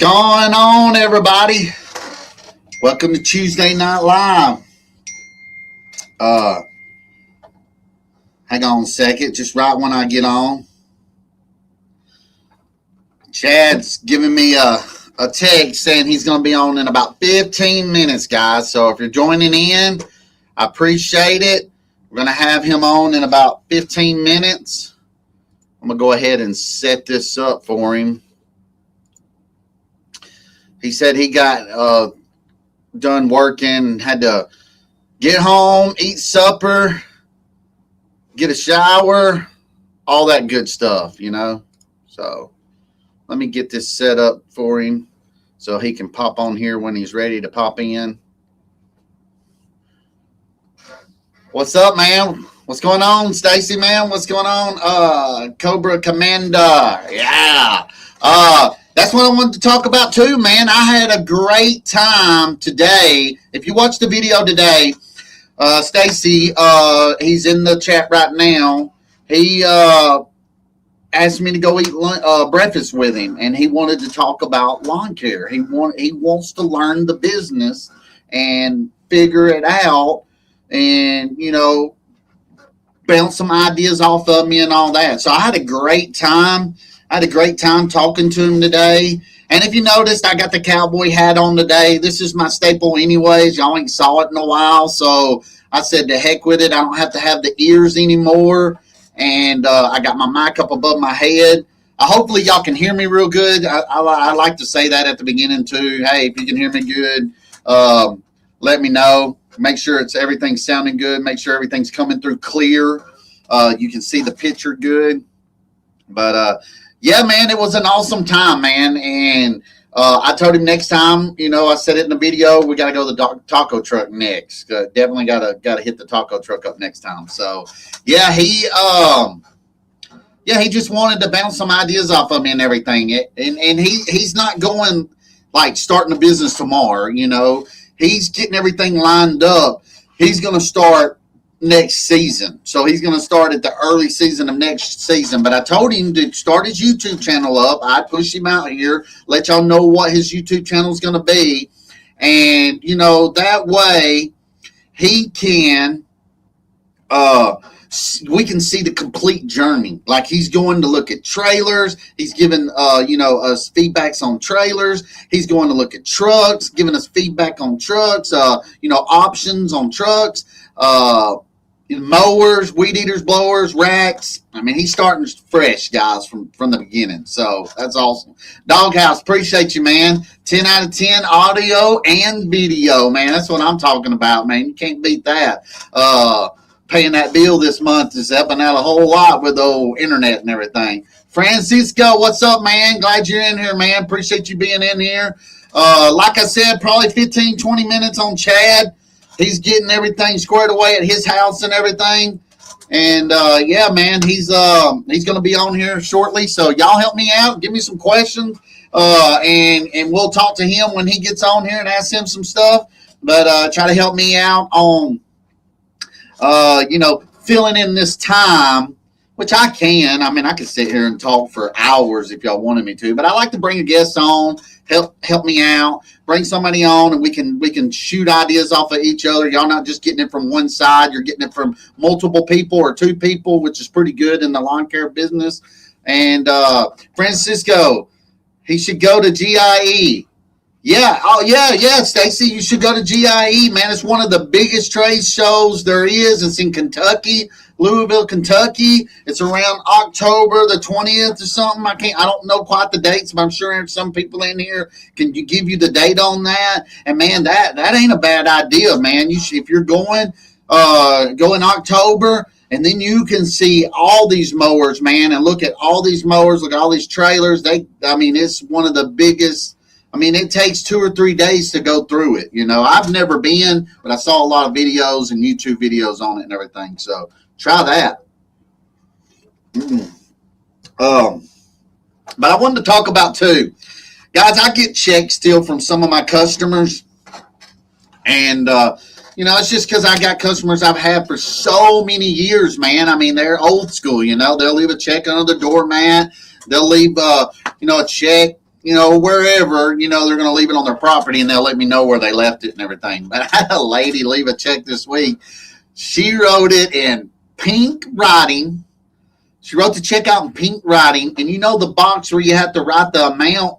going on, everybody? Welcome to Tuesday Night Live. Hang on a second, just right when I get on. Chad's giving me a text saying he's going to be on in about 15 minutes, guys. So if you're joining in, I appreciate it. We're going to have him on in about 15 minutes. I'm going to go ahead and set this up for him. He said he got done working, had to get home, eat supper, get a shower, all that good stuff, you know. So let me get this set up for him so he can pop on here when he's ready to pop in. What's up, man? What's going on, Stacy, man? What's going on? Cobra Commander. Yeah. That's what I wanted to talk about too, man. I had a great time today. If you watched the video today, Stacy, he's in the chat right now. He asked me to go eat breakfast with him, and he wanted to talk about lawn care. He wants to learn the business and figure it out, and bounce some ideas off of me and all that. So I had a great time. Talking to him today. And if you noticed, I got the cowboy hat on today. This is my staple anyways. Y'all ain't saw it in a while. So I said, to heck with it. I don't have to have the ears anymore. And I got my mic up above my head. Hopefully y'all can hear me real good. I like to say that at the beginning too. Hey, if you can hear me good, let me know. Make sure everything's sounding good. Make sure everything's coming through clear. You can see the picture good. But yeah, man, it was an awesome time, man. And I told him next time, I said it in the video, we got to go to the taco truck next. Definitely got to hit the taco truck up next time. So, yeah, he just wanted to bounce some ideas off of me and everything. And he's not going like starting a business tomorrow, He's getting everything lined up. He's going to start next season. So he's going to start at the early season of next season. But I told him to start his YouTube channel up. I'd push him out here, let y'all know what his YouTube channel is going to be. And, that way he can, we can see the complete journey. Like he's going to look at trailers. He's giving, us feedbacks on trailers. He's going to look at trucks, giving us feedback on trucks, options on trucks, mowers, weed eaters, blowers, racks. I mean, he's starting fresh, guys, from the beginning. So that's awesome. Doghouse, appreciate you, man. 10 out of 10 audio and video, man. That's what I'm talking about, man. You can't beat that. Paying that bill this month is helping out a whole lot with the old internet and everything. Francisco, what's up, man? Glad you're in here, man. Appreciate you being in here. Like I said, probably 15, 20 minutes on Chad. He's getting everything squared away at his house and everything. And, yeah, man, he's going to be on here shortly. So y'all help me out. Give me some questions. And we'll talk to him when he gets on here and ask him some stuff. But try to help me out on, filling in this time, which I can. I mean, I could sit here and talk for hours if y'all wanted me to. But I like to bring a guest on, help me out, bring somebody on, and we can shoot ideas off of each other. Y'all not just getting it from one side. You're getting it from multiple people or two people, which is pretty good in the lawn care business. And Francisco, he should go to GIE. Yeah. Oh, yeah, Stacy, you should go to GIE, man. It's one of the biggest trade shows there is. It's in Kentucky, Louisville, Kentucky. It's around October the 20th or something. I don't know quite the dates, but I'm sure some people in here can give you the date on that. And man, that ain't a bad idea, man. If you're going, go in October, and then you can see all these mowers, man, and look at all these mowers, look at all these trailers. It's one of the biggest. I mean, it takes 2 or 3 days to go through it. I've never been, but I saw a lot of videos and YouTube videos on it and everything. So try that. But I wanted to talk about too, guys. I get checks still from some of my customers, and it's just because I got customers I've had for so many years, man. I mean, they're old school. They'll leave a check under the doormat. They'll leave, a check wherever, they're going to leave it on their property, and they'll let me know where they left it and everything. But I had a lady leave a check this week. She wrote it in pink writing. She wrote the check out in pink writing, and the box where you have to write the amount,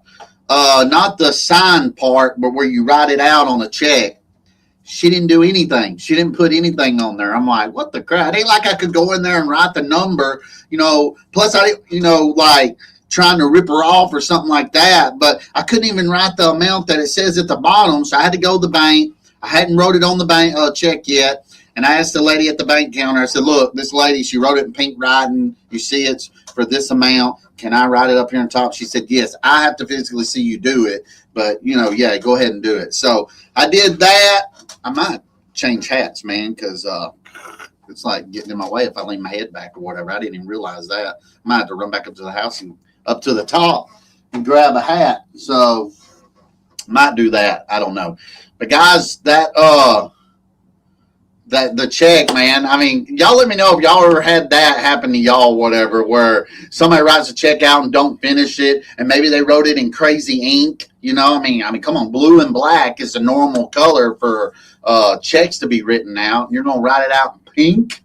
not the sign part, but where you write it out on a check. She didn't do anything. She didn't put anything on there. I'm like, what the crap? It ain't like I could go in there and write the number, plus I, like trying to rip her off or something like that. But I couldn't even write the amount that it says at the bottom. So I had to go to the bank. I hadn't wrote it on the bank check yet. And I asked the lady at the bank counter, I said, look, this lady, she wrote it in pink writing. You see it's for this amount. Can I write it up here on top? She said, yes, I have to physically see you do it. But, yeah, go ahead and do it. So I did that. I might change hats, man, because it's like getting in my way if I lean my head back or whatever. I didn't even realize that. I might have to run back up to the house and up to the top and grab a hat. So might do that. I don't know. But guys, that the check, man. I mean, y'all let me know if y'all ever had that happen to y'all, whatever, where somebody writes a check out and don't finish it, and maybe they wrote it in crazy ink. I mean, come on, blue and black is a normal color for checks to be written out. You're gonna write it out in pink.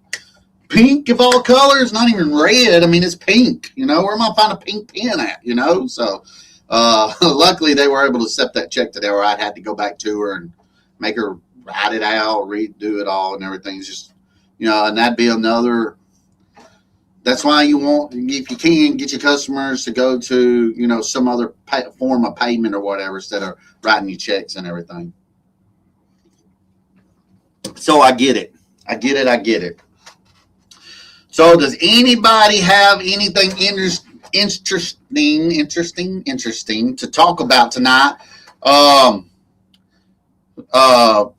Pink of all colors, not even red. I mean, it's pink. Where am I find a pink pen at? So luckily they were able to accept that check today, or I'd had to go back to her and make her write it out, redo it all, and everything's just, and that'd be another. That's why you want, if you can, get your customers to go to, some other form of payment or whatever instead of writing you checks and everything. So I get it. I get it. So does anybody have anything interesting to talk about tonight?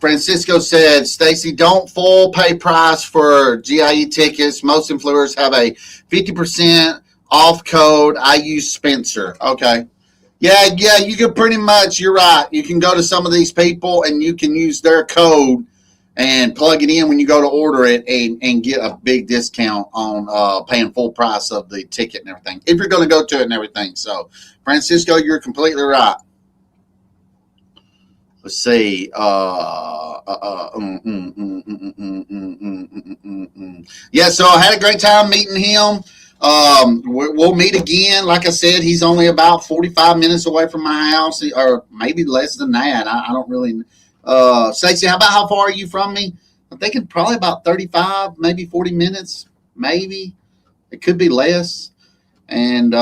Francisco said, Stacy, don't full pay price for GIE tickets. Most influencers have a 50% off code. I use Spencer. Okay. Yeah, you can pretty much, you're right. You can go to some of these people and you can use their code and plug it in when you go to order it and get a big discount on paying full price of the ticket and everything, if you're going to go to it and everything. So, Francisco, you're completely right. Let's see. Yeah, so I had a great time meeting him. We'll meet again. Like I said, he's only about 45 minutes away from my house, or maybe less than that. I don't really. Stacey, how far are you from me? I'm thinking probably about 35, maybe 40 minutes. Maybe it could be less. And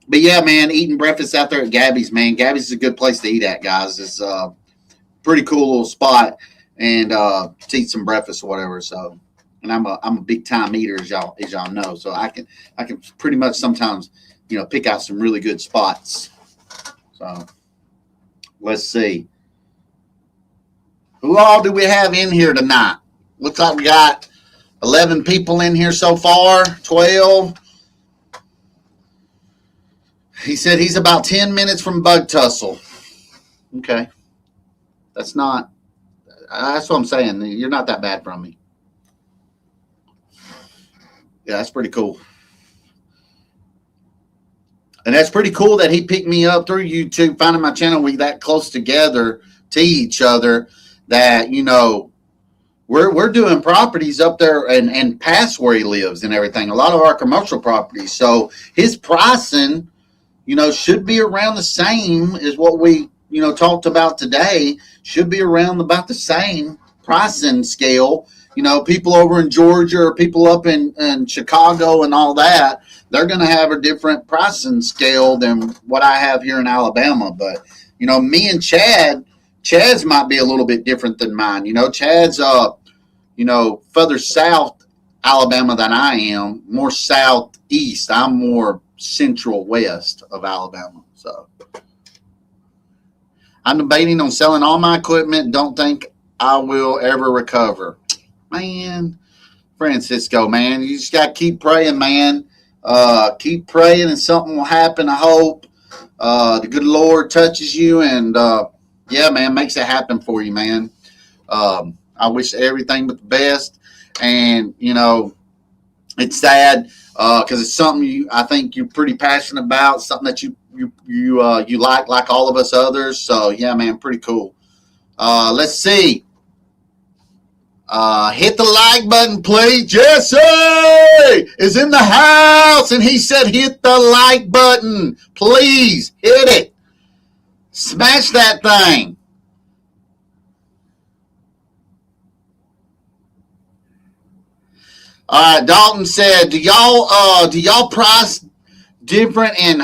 but yeah, man, eating breakfast out there at Gabby's, man. Gabby's is a good place to eat at, guys. It's a pretty cool little spot, and to eat some breakfast or whatever. So, and I'm a big time eater, as y'all know. So I can pretty much sometimes, pick out some really good spots. So let's see. Who all do we have in here tonight? Looks like we got 11 people in here so far. 12. He said he's about 10 minutes from Bug Tussle. Okay. That's what I'm saying. You're not that bad from me. Yeah, that's pretty cool. And that's pretty cool that he picked me up through YouTube, finding my channel. We that close together to each other that, we're doing properties up there and past where he lives and everything. A lot of our commercial properties. So his pricing, should be around the same as what we, talked about today. Should be around about the same pricing scale. People over in Georgia or people up in Chicago and all that, they're going to have a different pricing scale than what I have here in Alabama. But, me and Chad's might be a little bit different than mine. Chad's, further south Alabama than I am, more southeast. I'm more central west of Alabama. So I'm debating on selling all my equipment. Don't think I will ever recover. Man, Francisco, man, you just got to keep praying, man. Keep praying and something will happen, I hope. The good Lord touches you and, yeah, man, makes it happen for you, man. I wish everything but the best. And, it's sad because it's something I think you're pretty passionate about, something that you you like all of us others. So yeah, man, pretty cool. Let's see. Hit the like button, please. Jesse is in the house, and he said hit the like button. Please hit it. Smash that thing. All right, Dalton said, do y'all price different in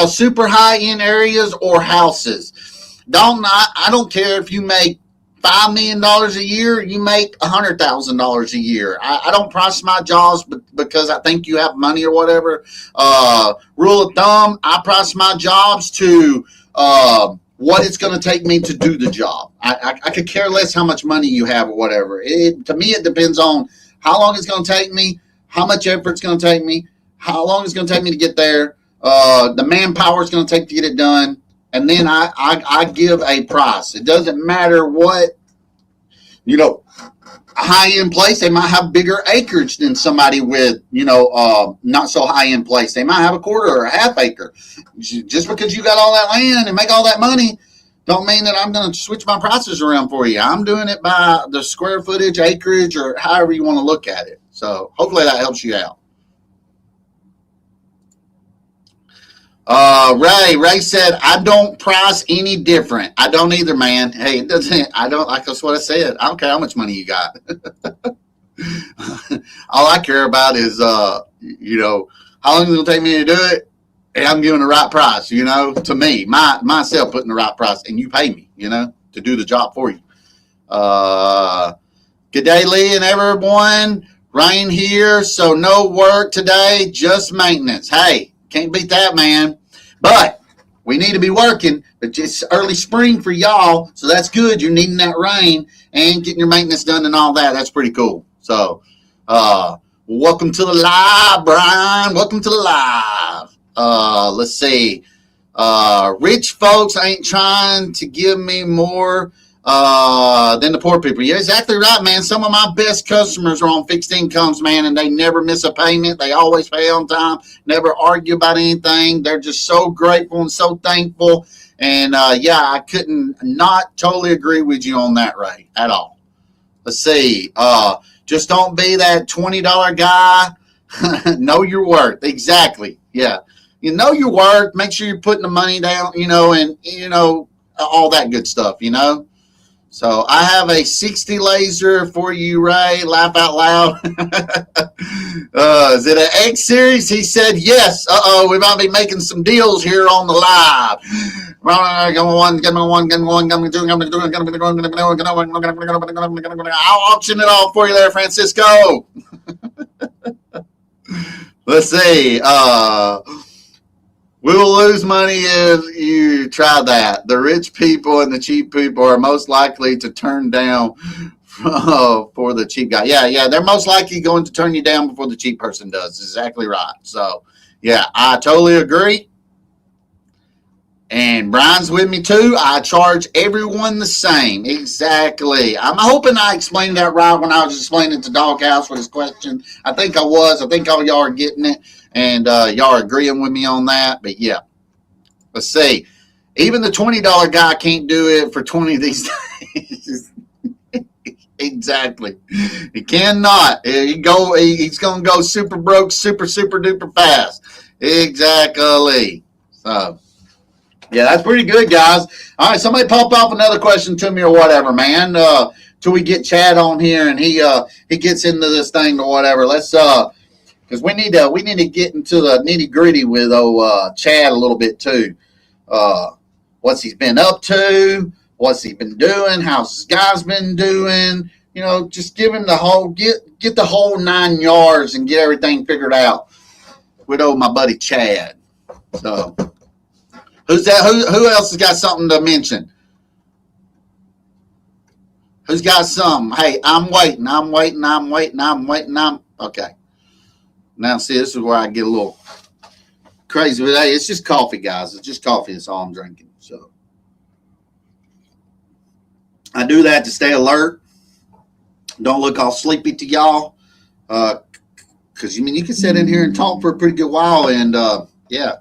super high end areas or houses? Dalton, I don't care if you make $5 million a year, you make $100,000 a year. I don't price my jobs because I think you have money or whatever. Rule of thumb, I price my jobs to what it's going to take me to do the job. I could care less how much money you have or whatever. To me, it depends on how long it's going to take me, how much effort it's going to take me, how long it's going to take me to get there, the manpower it's going to take to get it done, and then I give a price. It doesn't matter what, a high-end place, they might have bigger acreage than somebody with, not so high-end place. They might have a quarter or a half acre. Just because you got all that land and make all that money don't mean that I'm going to switch my prices around for you. I'm doing it by the square footage, acreage, or however you want to look at it. So hopefully that helps you out. Ray said, I don't price any different. I don't either, man. Hey, it doesn't, I don't, like that's what I said. I don't care how much money you got. All I care about is, how long it's going to take me to do it. And I'm giving the right price, to me, myself putting the right price, and you pay me, to do the job for you. Good day, Lee and everyone. Rain here, so no work today, just maintenance. Hey, can't beat that, man. But we need to be working. But it's early spring for y'all, so that's good. You're needing that rain and getting your maintenance done and all that. That's pretty cool. So, welcome to the live, Brian. Welcome to the live. Let's see. Rich folks ain't trying to give me more than the poor people. You're exactly right, man. Some of my best customers are on fixed incomes, man, and they never miss a payment. They always pay on time, never argue about anything. They're just so grateful and so thankful. And I couldn't not totally agree with you on that, Ray, at all. Let's see. Just don't be that $20 guy. Know your worth. Exactly. Yeah. You know your worth. Make sure you're putting the money down, and, all that good stuff, So I have a 60 laser for you, Ray. Laugh out loud. Is it an X series? He said yes. We might be making some deals here on the live. I'll auction it off for you there, Francisco. Let's see. We will lose money if you try that. The rich people and the cheap people are most likely to turn down for the cheap guy. Yeah, they're most likely going to turn you down before the cheap person does. Exactly right. So, yeah, I totally agree. And Brian's with me too. I charge everyone the same. Exactly. I'm hoping I explained that right when I was explaining to Doghouse with his question. I think I was. I think all y'all are getting it. And y'all are agreeing with me on that. But yeah, let's see. Even the $20 guy can't do it for 20 these days. Exactly. He cannot. He's going to go super broke, super duper fast. Exactly. So, yeah, that's pretty good, guys. All right, somebody pop off another question to me or whatever, man. Till we get Chad on here and he gets into this thing or whatever. Let's because we need to get into the nitty gritty with Chad a little bit too. What's he's been up to? What's he been doing? How's his guys been doing? Just give him the whole get the whole 9 yards and get everything figured out with my buddy Chad. So who's that? Who else has got something to mention? Who's got something? Hey, I'm waiting. Okay. Now, see, this is where I get a little crazy. But hey, it's just coffee, guys. It's just coffee. That's all I'm drinking. So I do that to stay alert. Don't look all sleepy to y'all. Because, you can sit in here and talk for a pretty good while and Yeah,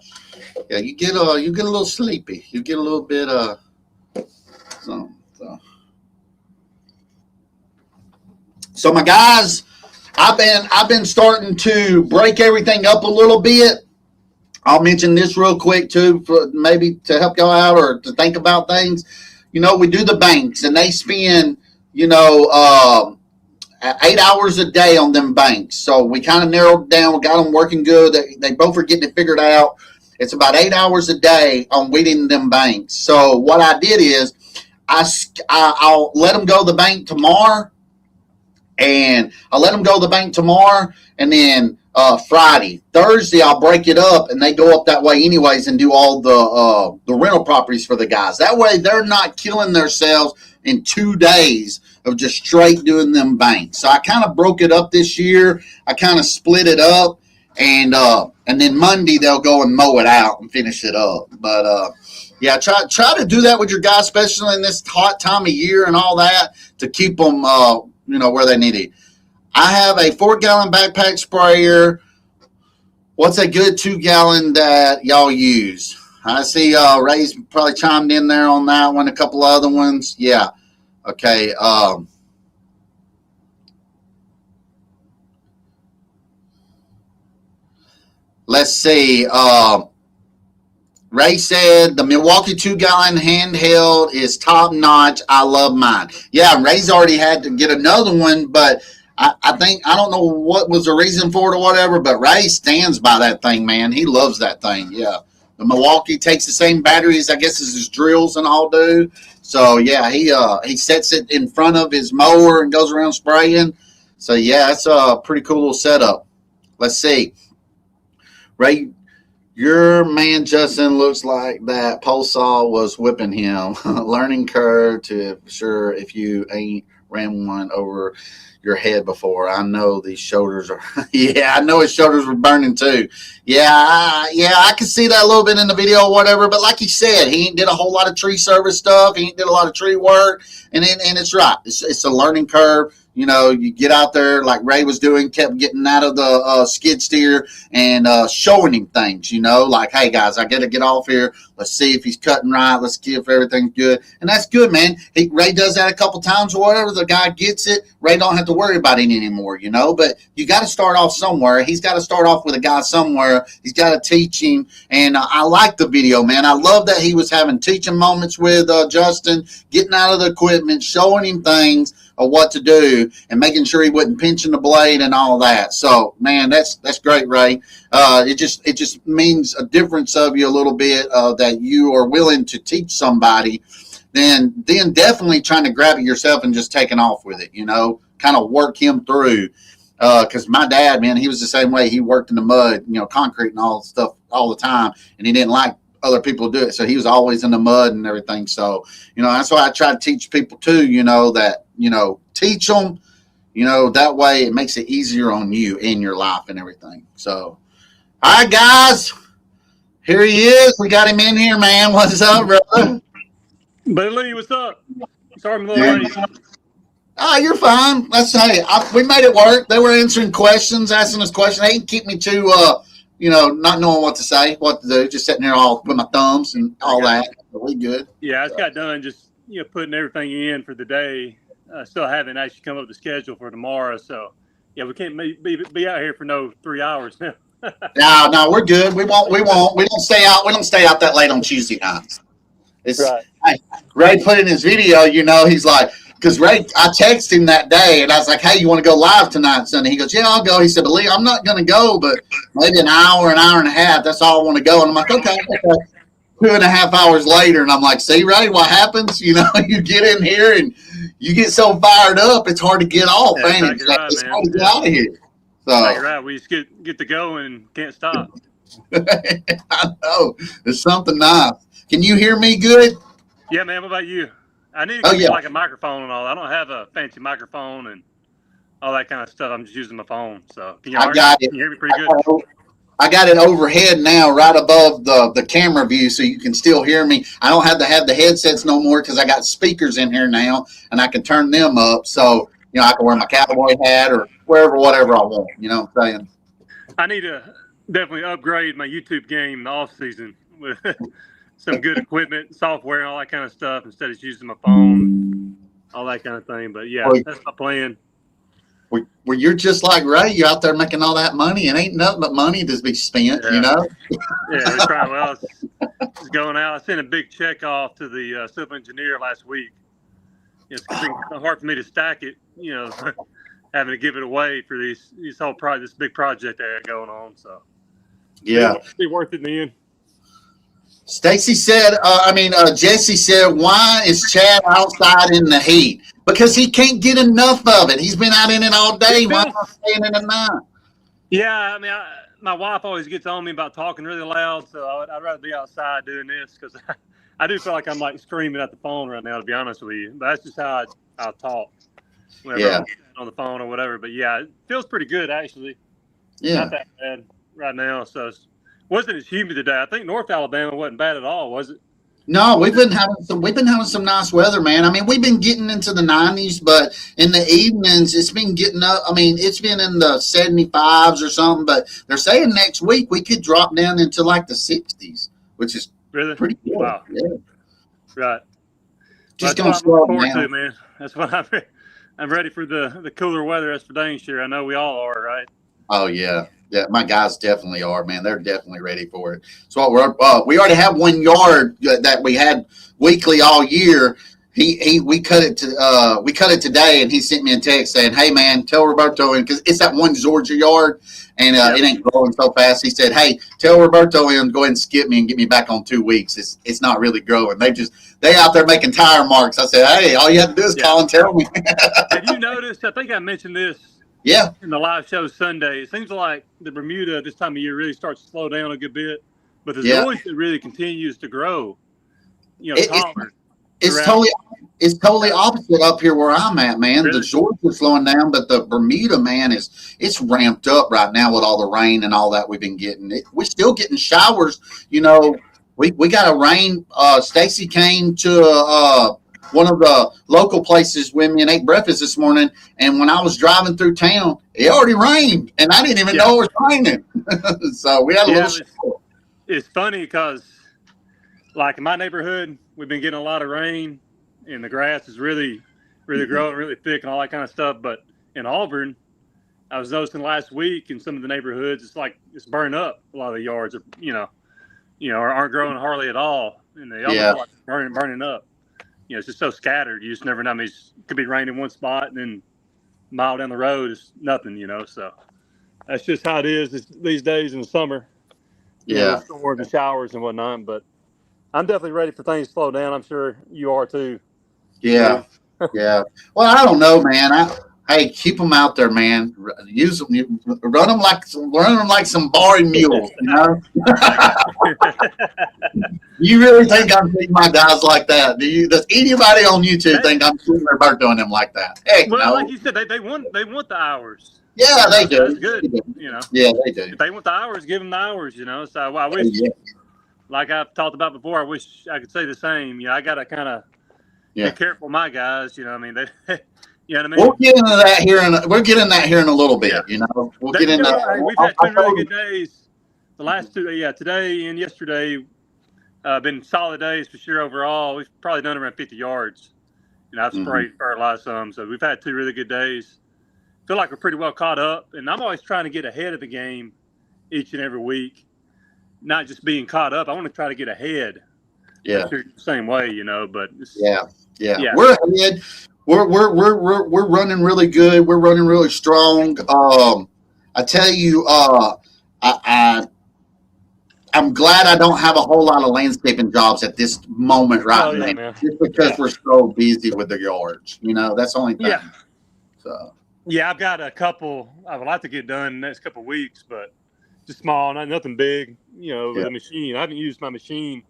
yeah. You get a little sleepy. You get a little bit so. So my guys, I've been starting to break everything up a little bit. I'll mention this real quick too, for maybe to help y'all out or to think about things. We do the banks, and they spend you know 8 hours a day on them banks. So we kind of narrowed it down. We got them working good. They both are getting it figured out. It's about 8 hours a day on weeding them banks. So what I did is I'll let them go to the bank tomorrow, and I'll let them go to the bank tomorrow, and then Friday, Thursday, I'll break it up, and they go up that way anyways, and do all the rental properties for the guys. That way, they're not killing themselves in 2 days of just straight doing them banks. So I kind of broke it up this year. I kind of split it up, and then Monday they'll go and mow it out and finish it up. But yeah, try to do that with your guys, especially in this hot time of year and all that, to keep them where they need it. I have a 4-gallon backpack sprayer. What's a good 2-gallon that y'all use? I see Ray's probably chimed in there on that one. A couple other ones. Yeah. Okay. Let's see. Ray said the Milwaukee 2-gallon handheld is top notch. I love mine. Yeah, Ray's already had to get another one, but I think, I don't know what was the reason for it or whatever, but Ray stands by that thing, man. He loves that thing. Yeah. The Milwaukee takes the same batteries, I guess, as his drills and all do. So yeah, he sets it in front of his mower and goes around spraying. So yeah, it's a pretty cool little setup. Let's see. Ray, your man Justin looks like that pole saw was whipping him. Learning curve to sure if you ain't ran one over your head before. I know these shoulders are. Yeah, I know his shoulders were burning too. Yeah, I can see that a little bit in the video or whatever. But like he said, he did a whole lot of tree service stuff. He did a lot of tree work, and it's right. It's a learning curve. You get out there like Ray was doing, kept getting out of the skid steer and showing him things, like, hey, guys, I got to get off here. Let's see if he's cutting right. Let's see if everything's good. And that's good, man. Ray does that a couple times or whatever. The guy gets it. Ray don't have to worry about it anymore, But you got to start off somewhere. He's got to start off with a guy somewhere. He's got to teach him. And I like the video, man. I love that he was having teaching moments with Justin, getting out of the equipment, showing him things of what to do, and making sure he wasn't pinching the blade and all that. So, man, that's great, Ray. It just means a difference of you a little bit that you are willing to teach somebody, then definitely trying to grab it yourself and just taking off with it. Kind of work him through. Because my dad, man, he was the same way. He worked in the mud, concrete and all stuff all the time, and he didn't like other people do it. So he was always in the mud and everything. So, that's why I try to teach people too, that, teach them, that way it makes it easier on you in your life and everything. So, all right, guys, here he is. We got him in here, man. What's up, brother? Billy, what's up? Sorry I'm a little late. Oh, you're fine. We made it work. They were answering questions, asking us questions. They didn't keep me too, not knowing what to say, what to do, just sitting there all with my thumbs and all that. But we good. Yeah, I just got done just putting everything in for the day. Still haven't actually come up with the schedule for tomorrow, so yeah, we can't be out here for no 3 hours now. No, we're good. We won't. We don't stay out. We don't stay out that late on Tuesday nights. It's right. Hey, Ray put in his video. He's like, because Ray, I texted him that day, and I was like, hey, you want to go live tonight, Sunday? He goes, yeah, I'll go. He said, but Lee, I'm not going to go, but maybe an hour and a half. That's all I want to go. And I'm like, okay. 2.5 hours later, and I'm like, see, Ray, what happens? You get in here and you get so fired up, it's hard to get off, ain't it? It's hard to get out of here. So you're right. We just get to go and can't stop. I know. There's something nice. Can you hear me good? Yeah, man. What about you? I need to get like a microphone and all. I don't have a fancy microphone and all that kind of stuff. I'm just using my phone. So can you hear me pretty good? I got it overhead now, right above the camera view, so you can still hear me. I don't have to have the headsets no more because I got speakers in here now, and I can turn them up. So, I can wear my cowboy hat or whatever I want. You know what I'm saying? I need to definitely upgrade my YouTube game in the off season with some good equipment, software, and all that kind of stuff instead of just using my phone, all that kind of thing. But yeah, that's my plan. Well, you're just like Ray. You're out there making all that money, and ain't nothing but money to be spent. Yeah. You know. Yeah, we try. Well, it's going out. I sent a big check off to the civil engineer last week. It's kind of hard for me to stack it. Having to give it away for this big project I got going on. So yeah, it'll be worth it in the end. Stacy said, Jesse said, why is Chad outside in the heat? Because he can't get enough of it. He's been out in it all day. Why not staying in the night? Yeah, my wife always gets on me about talking really loud, so I'd rather be outside doing this because I do feel like I'm like screaming at the phone right now, to be honest with you. But that's just how I talk whenever I'm on the phone or whatever. But yeah, it feels pretty good actually. Yeah, not that bad right now. So it wasn't as humid today. I think North Alabama wasn't bad at all, was it? No, we've been having some nice weather, man. I mean, we've been getting into the 90s, but in the evenings it's been getting up. I mean, it's been in the 75s or something, but they're saying next week we could drop down into like the 60s, which is really pretty good. Wow. Yeah. Right. Just going to slow forward down. to, man. That's what I'm ready for the cooler weather. That's for dang sure. I know we all are, right? Oh yeah. Yeah, my guys definitely are, man. They're definitely ready for it. So we already have 1 yard that we had weekly all year. We cut it today, and he sent me a text saying, "Hey man, tell Roberto in because it's that one Georgia yard, and it ain't growing so fast." He said, "Hey, tell Roberto in, go ahead and skip me and get me back on 2 weeks. It's not really growing. They out there making tire marks." I said, "Hey, all you have to do is call and tell me." Have you noticed? I think I mentioned this. Yeah. In the live show Sunday, it seems like the Bermuda this time of year really starts to slow down a good bit, but the Georgia really continues to grow. Taller. It's totally opposite up here where I'm at, man. Really? The Georgia's slowing down, but the Bermuda, man, it's ramped up right now with all the rain and all that we've been getting. We're still getting showers. We got a rain. Stacy came to one of the local places with me and ate breakfast this morning, and when I was driving through town, it already rained, and I didn't even know it was raining. So we had a little shower. It's funny because, like in my neighborhood, we've been getting a lot of rain, and the grass is really, really growing, really thick, and all that kind of stuff. But in Auburn, I was noticing last week in some of the neighborhoods, it's burned up. A lot of the yards aren't growing hardly at all, and they almost like burning up. It's just so scattered. You just never know. I mean, it could be raining in one spot, and then a mile down the road is nothing. So that's just how it is these days in the summer. Yeah, storms and showers and whatnot. But I'm definitely ready for things to slow down. I'm sure you are too. Yeah, yeah. Well, I don't know, man. Hey, keep them out there, man. Use them, run them like some barry mules. You really think I'm treating my guys like that? Does anybody on YouTube think I'm treating Roberto and them like that? Heck no. Like you said, they want the hours. Yeah, they do. That's good. Yeah, they do. If they want the hours, give them the hours. So I wish, like I've talked about before, I wish I could say the same. I got to kind of be careful, my guys. They. You know what I mean? We'll get into that here, in a little bit. We'll get into that. We've had 2 really good days. The last 2, today and yesterday, been solid days for sure overall. We've probably done around 50 yards. I've sprayed, fertilized some, so we've had 2 really good days. Feel like we're pretty well caught up, and I'm always trying to get ahead of the game each and every week, not just being caught up. I want to try to get ahead. Yeah, same way, but yeah. We're ahead. We're running really good. We're running really strong. I tell you, I'm glad I don't have a whole lot of landscaping jobs at this moment now, just because we're so busy with the yards. That's the only thing. Yeah. So. Yeah, I've got a couple I would like to get done in the next couple of weeks, but just small, nothing big. With the machine. I haven't used my machine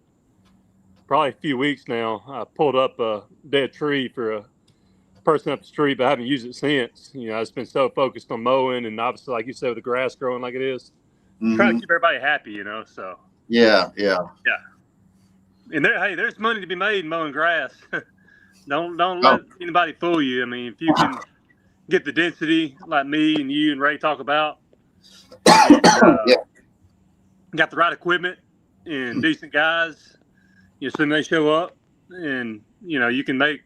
probably a few weeks now. I pulled up a dead tree for a person up the street, but I haven't used it since. I've just been so focused on mowing, and obviously, like you said, with the grass growing like it is, trying to keep everybody happy. So yeah. And there's money to be made mowing grass. Don't let anybody fool you. I mean, if you can get the density like me and you and Ray talk about, got the right equipment and decent guys, assuming they show up, and you can make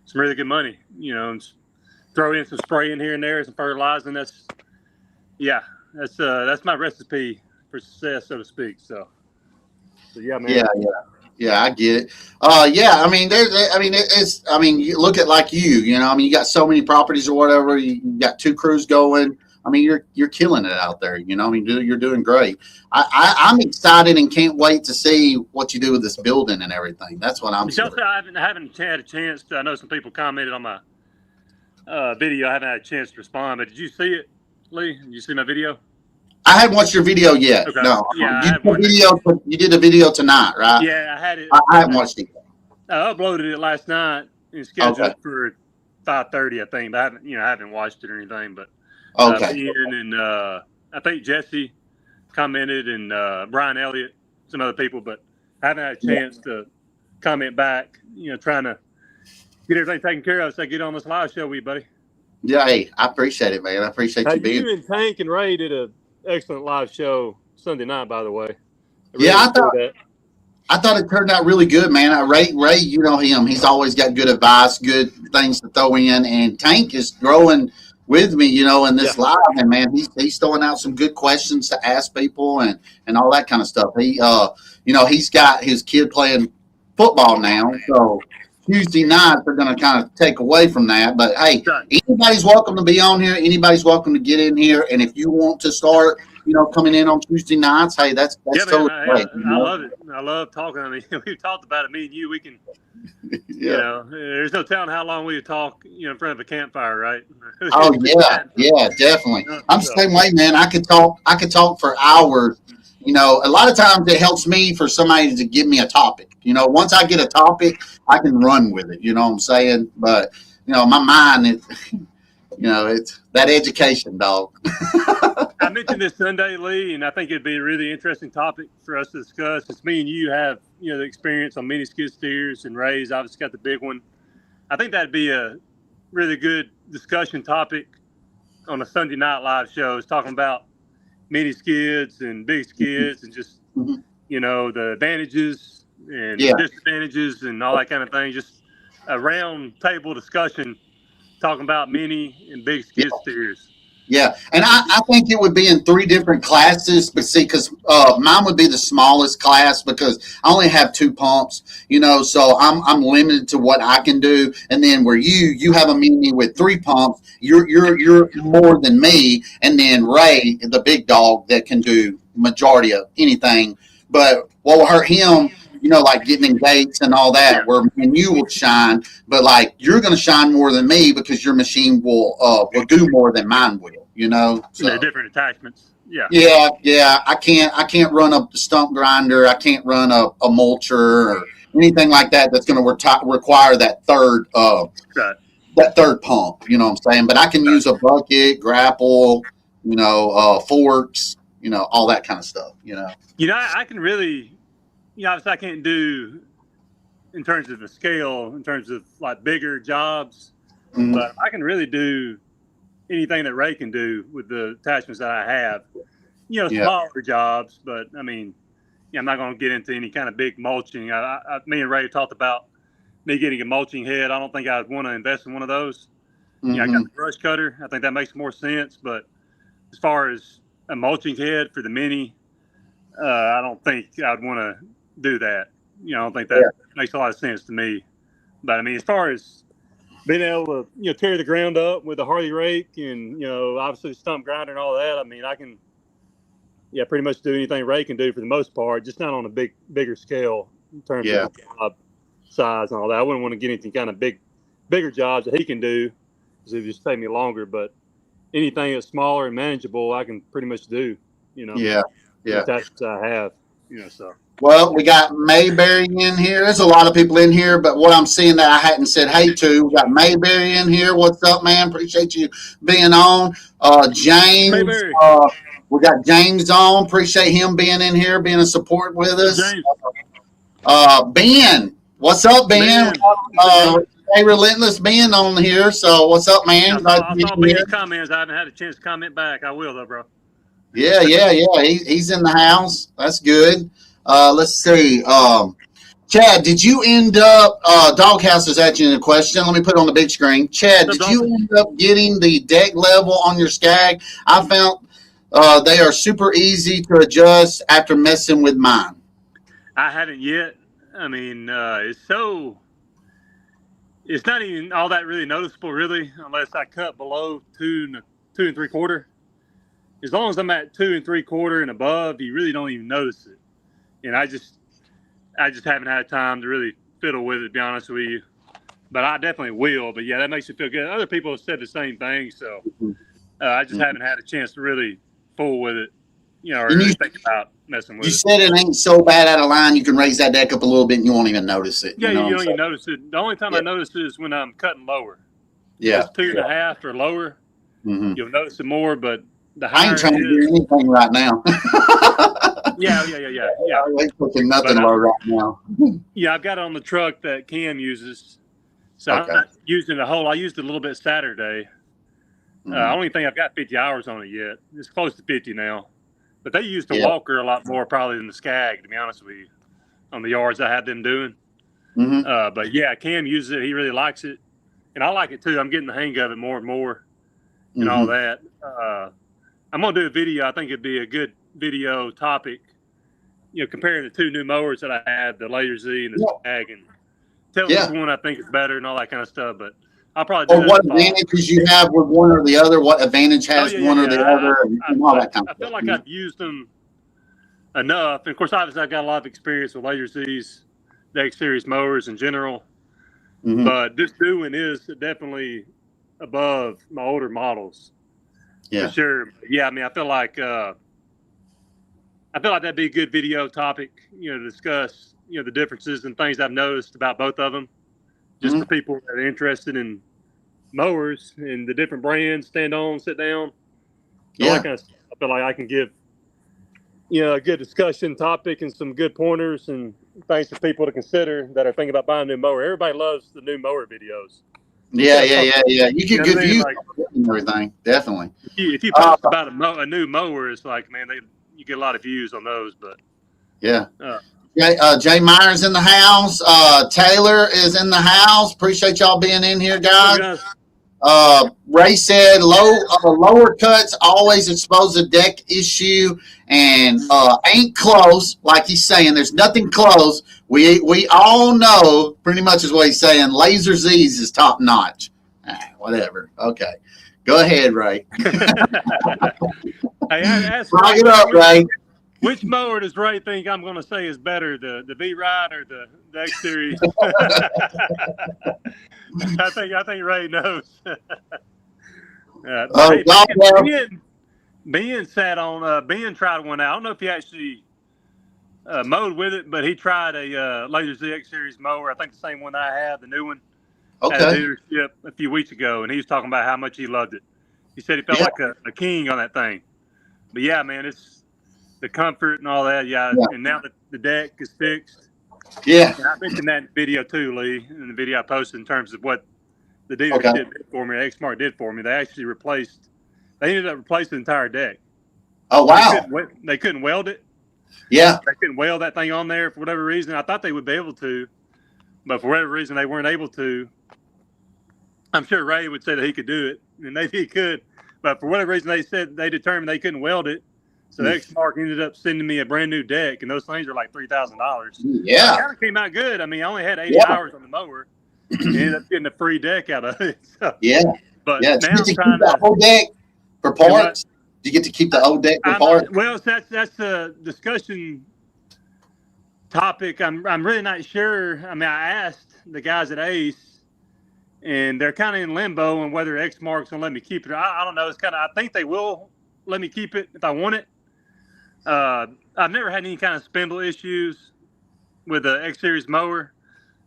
some really good money. And throw in some spraying here and there, some fertilizing. That's my recipe for success, so to speak. So yeah, man. Yeah, I get it. Yeah, I mean, you look at like you got so many properties or whatever. You got 2 crews going. I mean, you're killing it out there. I mean, you're doing great. I'm excited and can't wait to see what you do with this building and everything. That's what I'm saying. I haven't had a chance to. I know some people commented on my video. I haven't had a chance to respond, but did you see it, Lee? Did you see my video? I haven't watched your video yet. Okay. No, Yeah, you did a video tonight, right? Yeah, I had it. I haven't watched it yet. I uploaded it last night and scheduled it for 5:30, I think. But I haven't watched it or anything. But Ian and I think Jesse commented, and Brian Elliott, some other people, but I haven't had a chance to comment back. Trying to get everything taken care of, so I get on this live show with you, buddy. Yeah, hey, I appreciate it, man. I appreciate you being. You and Tank and Ray did an excellent live show Sunday night, by the way. I thought it turned out really good, man. Ray, you know him. He's always got good advice, good things to throw in, and Tank is growing with me, in this live, and man, he's throwing out some good questions to ask people and all that kind of stuff. He, he's got his kid playing football now, so Tuesday nights they're going to kind of take away from that. But hey, anybody's welcome to be on here. Anybody's welcome to get in here, and if you want to start, coming in on Tuesday nights, hey, that's totally great. I love it. I love talking. I mean, we've talked about it. Me and you, we can. There's no telling how long we would talk, in front of a campfire, right? Oh yeah, definitely. I'm the same way, man. I could talk for hours. A lot of times it helps me for somebody to give me a topic. Once I get a topic, I can run with it. You know what I'm saying? But my mind, it's that education, dog. I mentioned this Sunday, Lee, and I think it'd be a really interesting topic for us to discuss. It's me and you have, the experience on mini skid steers, and Ray's obviously got the big one. I think that'd be a really good discussion topic on a Sunday night live show. Is talking about mini skids and big skids and just, the advantages and disadvantages and all that kind of thing. Just a round table discussion talking about mini and big skid steers. Yeah, and I think it would be in 3 different classes, but see, because mine would be the smallest class because I only have 2 pumps, so I'm limited to what I can do. And then where you have a mini with 3 pumps, you're more than me. And then Ray, the big dog, that can do majority of anything. But what will hurt him, like getting in gates and all that, where you will shine, but like you're going to shine more than me because your machine will do more than mine will. So they're different attachments. Yeah. I can't run a stump grinder. I can't run a mulcher or anything like that. That's going to require that third pump. You know what I'm saying? But I can use a bucket, grapple, forks, all that kind of stuff. I can really. Obviously I can't do in terms of the scale, in terms of like bigger jobs, but I can really do anything that Ray can do with the attachments that I have. Smaller jobs, but I mean, I'm not going to get into any kind of big mulching. Me and Ray talked about me getting a mulching head. I don't think I'd want to invest in one of those. I got the brush cutter. I think that makes more sense, but as far as a mulching head for the mini, I don't think I'd want to do that. I don't think that makes a lot of sense to me. But I mean, as far as being able to, tear the ground up with a Harley rake and, obviously the stump grinder and all that, I mean, I can, pretty much do anything Ray can do for the most part, just not on a bigger scale in terms of job size and all that. I wouldn't want to get anything kind of bigger jobs that he can do because it would just take me longer. But anything that's smaller and manageable, I can pretty much do, That's what I have, so. Well, we got Mayberry in here. There's a lot of people in here, but what I'm seeing that I hadn't said hey to, we got Mayberry in here. What's up, man? Appreciate you being on. James, we got James on. Appreciate him being in here, being a support with us. Ben, what's up, Ben? Hey, Relentless Ben on here. So what's up, man? I saw Ben's comments. I haven't had a chance to comment back. I will, though, bro. Yeah, yeah, yeah. He's in the house. That's good. Let's see. Chad, did you end up? Doghouse is asking a question. Let me put it on the big screen. Chad, What's did up, you Dalton? end up getting the deck level on your Skag? I found they are super easy to adjust after messing with mine. I haven't yet. I mean, it's not even all that really noticeable, really, unless I cut below 2 and 3/4. As long as I'm at 2 and 3/4 and above, you really don't even notice it. And I just haven't had time to really fiddle with it, to be honest with you. But I definitely will. But yeah, that makes you feel good. Other people have said the same thing, so I just haven't had a chance to really fool with it, or And really think about messing you with it. said it ain't so bad out of line. You can raise that deck up a little bit, and you won't even notice it. Yeah, You know what you I'm don't even saying? notice it. The only time Yeah, I notice it is when I'm cutting lower. If yeah. it's 2.5 or lower, Mm-hmm. you'll notice it more. But the I ain't higher it trying to do is, anything right now. yeah. I ain't cooking nothing But low right now. I've got it on the truck that Cam uses, so I'm Okay. not using it a whole. I used it a little bit Saturday. I Mm-hmm. don't even think I've got 50 hours on it yet. It's close to 50 now. But they use the Yeah. Walker a lot more probably than the Skag, to be honest with you, on the yards I have them doing. Mm-hmm. But yeah, Cam uses it. He really likes it, and I like it too. I'm getting the hang of it more and more, and all Mm-hmm. that. I'm gonna do a video. I think it'd be a good video topic. Comparing the two new mowers that I have, the Laser Z and the Yeah. Skag, and tell which Yeah. one I think is better and all that kind of stuff. But I'll probably do Or that in what the fall. advantages you have with one or the other? What advantage Oh has yeah, one or the other, and all that kind I of feel stuff. like I've used them enough. And of course, obviously, I've got a lot of experience with Laser Z's, the X Series mowers in general. Mm-hmm. But this new one is definitely above my older models for Yeah. sure. Yeah, I mean, I feel like that'd be a good video topic, to discuss, the differences and things I've noticed about both of them, just for Mm-hmm. people that are interested in mowers and the different brands, stand on, sit down, all that Yeah. kind of stuff. I feel like I can give, a good discussion topic and some good pointers and things for people to consider that are thinking about buying a new mower. Everybody loves the new mower videos. It's Yeah. kind of Yeah. fun. Yeah. Yeah. You You get know what good I mean? views Like on it and everything. Definitely. if you Uh, post about a new mower, it's like, man, you get a lot of views on those. But yeah. uh, Jay Myers in the house. Taylor is in the house. Appreciate y'all being in here, what's up, guys. guys? Ray said lower cuts always expose a deck issue and ain't close. Like he's saying, there's nothing close. We all know pretty much is what he's saying. Laser Z's is top notch. Whatever. Okay, go ahead, Ray. Hey, I asked Rock Ray it up, Ray. which mower does Ray think I'm going to say is better, the V Ride or the X Series? I think Ray knows. But hey, God bless. Ben sat on. Ben tried one out. I don't know if he actually mowed with it, but he tried a Laser ZX Series mower. I think the same one I have, the new one, at a Okay. dealership a few weeks ago, and he was talking about how much he loved it. He said he felt Yeah. like a king on that thing. But yeah, man, it's the comfort and all that. Yeah, Yeah. and now that the deck is fixed, Yeah. and I mentioned that in the video too, Lee, in the video I posted in terms of what the Okay. dealership did for me, Exmark did for me. They actually they ended up replacing the entire deck. Oh wow. They couldn't weld it. Yeah. They couldn't weld that thing on there for whatever reason. I thought they would be able to, but for whatever reason they weren't able to. I'm sure Ray would say that he could do it, and maybe he could, but for whatever reason they determined they couldn't weld it. So Exmark ended up sending me a brand new deck, and those things are like $3,000. Yeah. It kind of came out good. I mean, I only had 80 Yeah. hours on the mower, and ended up getting a free deck out of it. So, Yeah. but Yeah. Do you now get to I'm keep trying the to whole deck for do what? parts? Do you get to keep the whole deck for parts? Well, that's the discussion topic. I'm really not sure. I mean, I asked the guys at Ace, and they're kind of in limbo on whether Xmark's gonna let me keep it. I don't know. It's kind of. I think they will let me keep it if I want it. I've never had any kind of spindle issues with the X Series mower,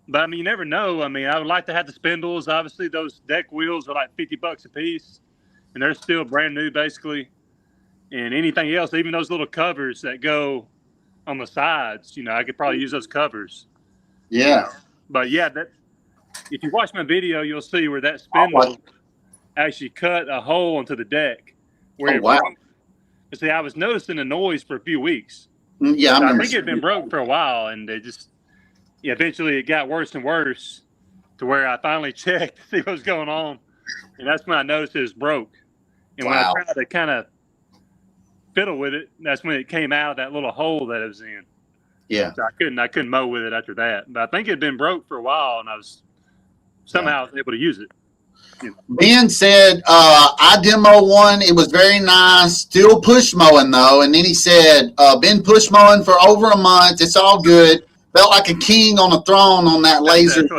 but I mean, you never know. I mean, I would like to have the spindles. Obviously, those deck wheels are like $50 a piece, and they're still brand new, basically. And anything else, even those little covers that go on the sides, I could probably use those covers. Yeah. But yeah, that if you watch my video, you'll see where that Oh, spindle actually cut a hole into the deck where oh it wow. broke. And see, I was noticing the noise for a few weeks. Yeah, I think it had been broke for a while, and it just eventually it got worse and worse to where I finally checked to see what was going on, and that's when I noticed it was broke. And when I tried to kind of fiddle with it, that's when it came out of that little hole that it was in. Yeah. So I couldn't mow with it after that. But I think it had been broke for a while, and I was somehow able to use it. Ben said, I demo one. It was very nice. Still push mowing though. And then he said, been push mowing for over a month. It's all good. Felt like a king on a throne on that laser. That's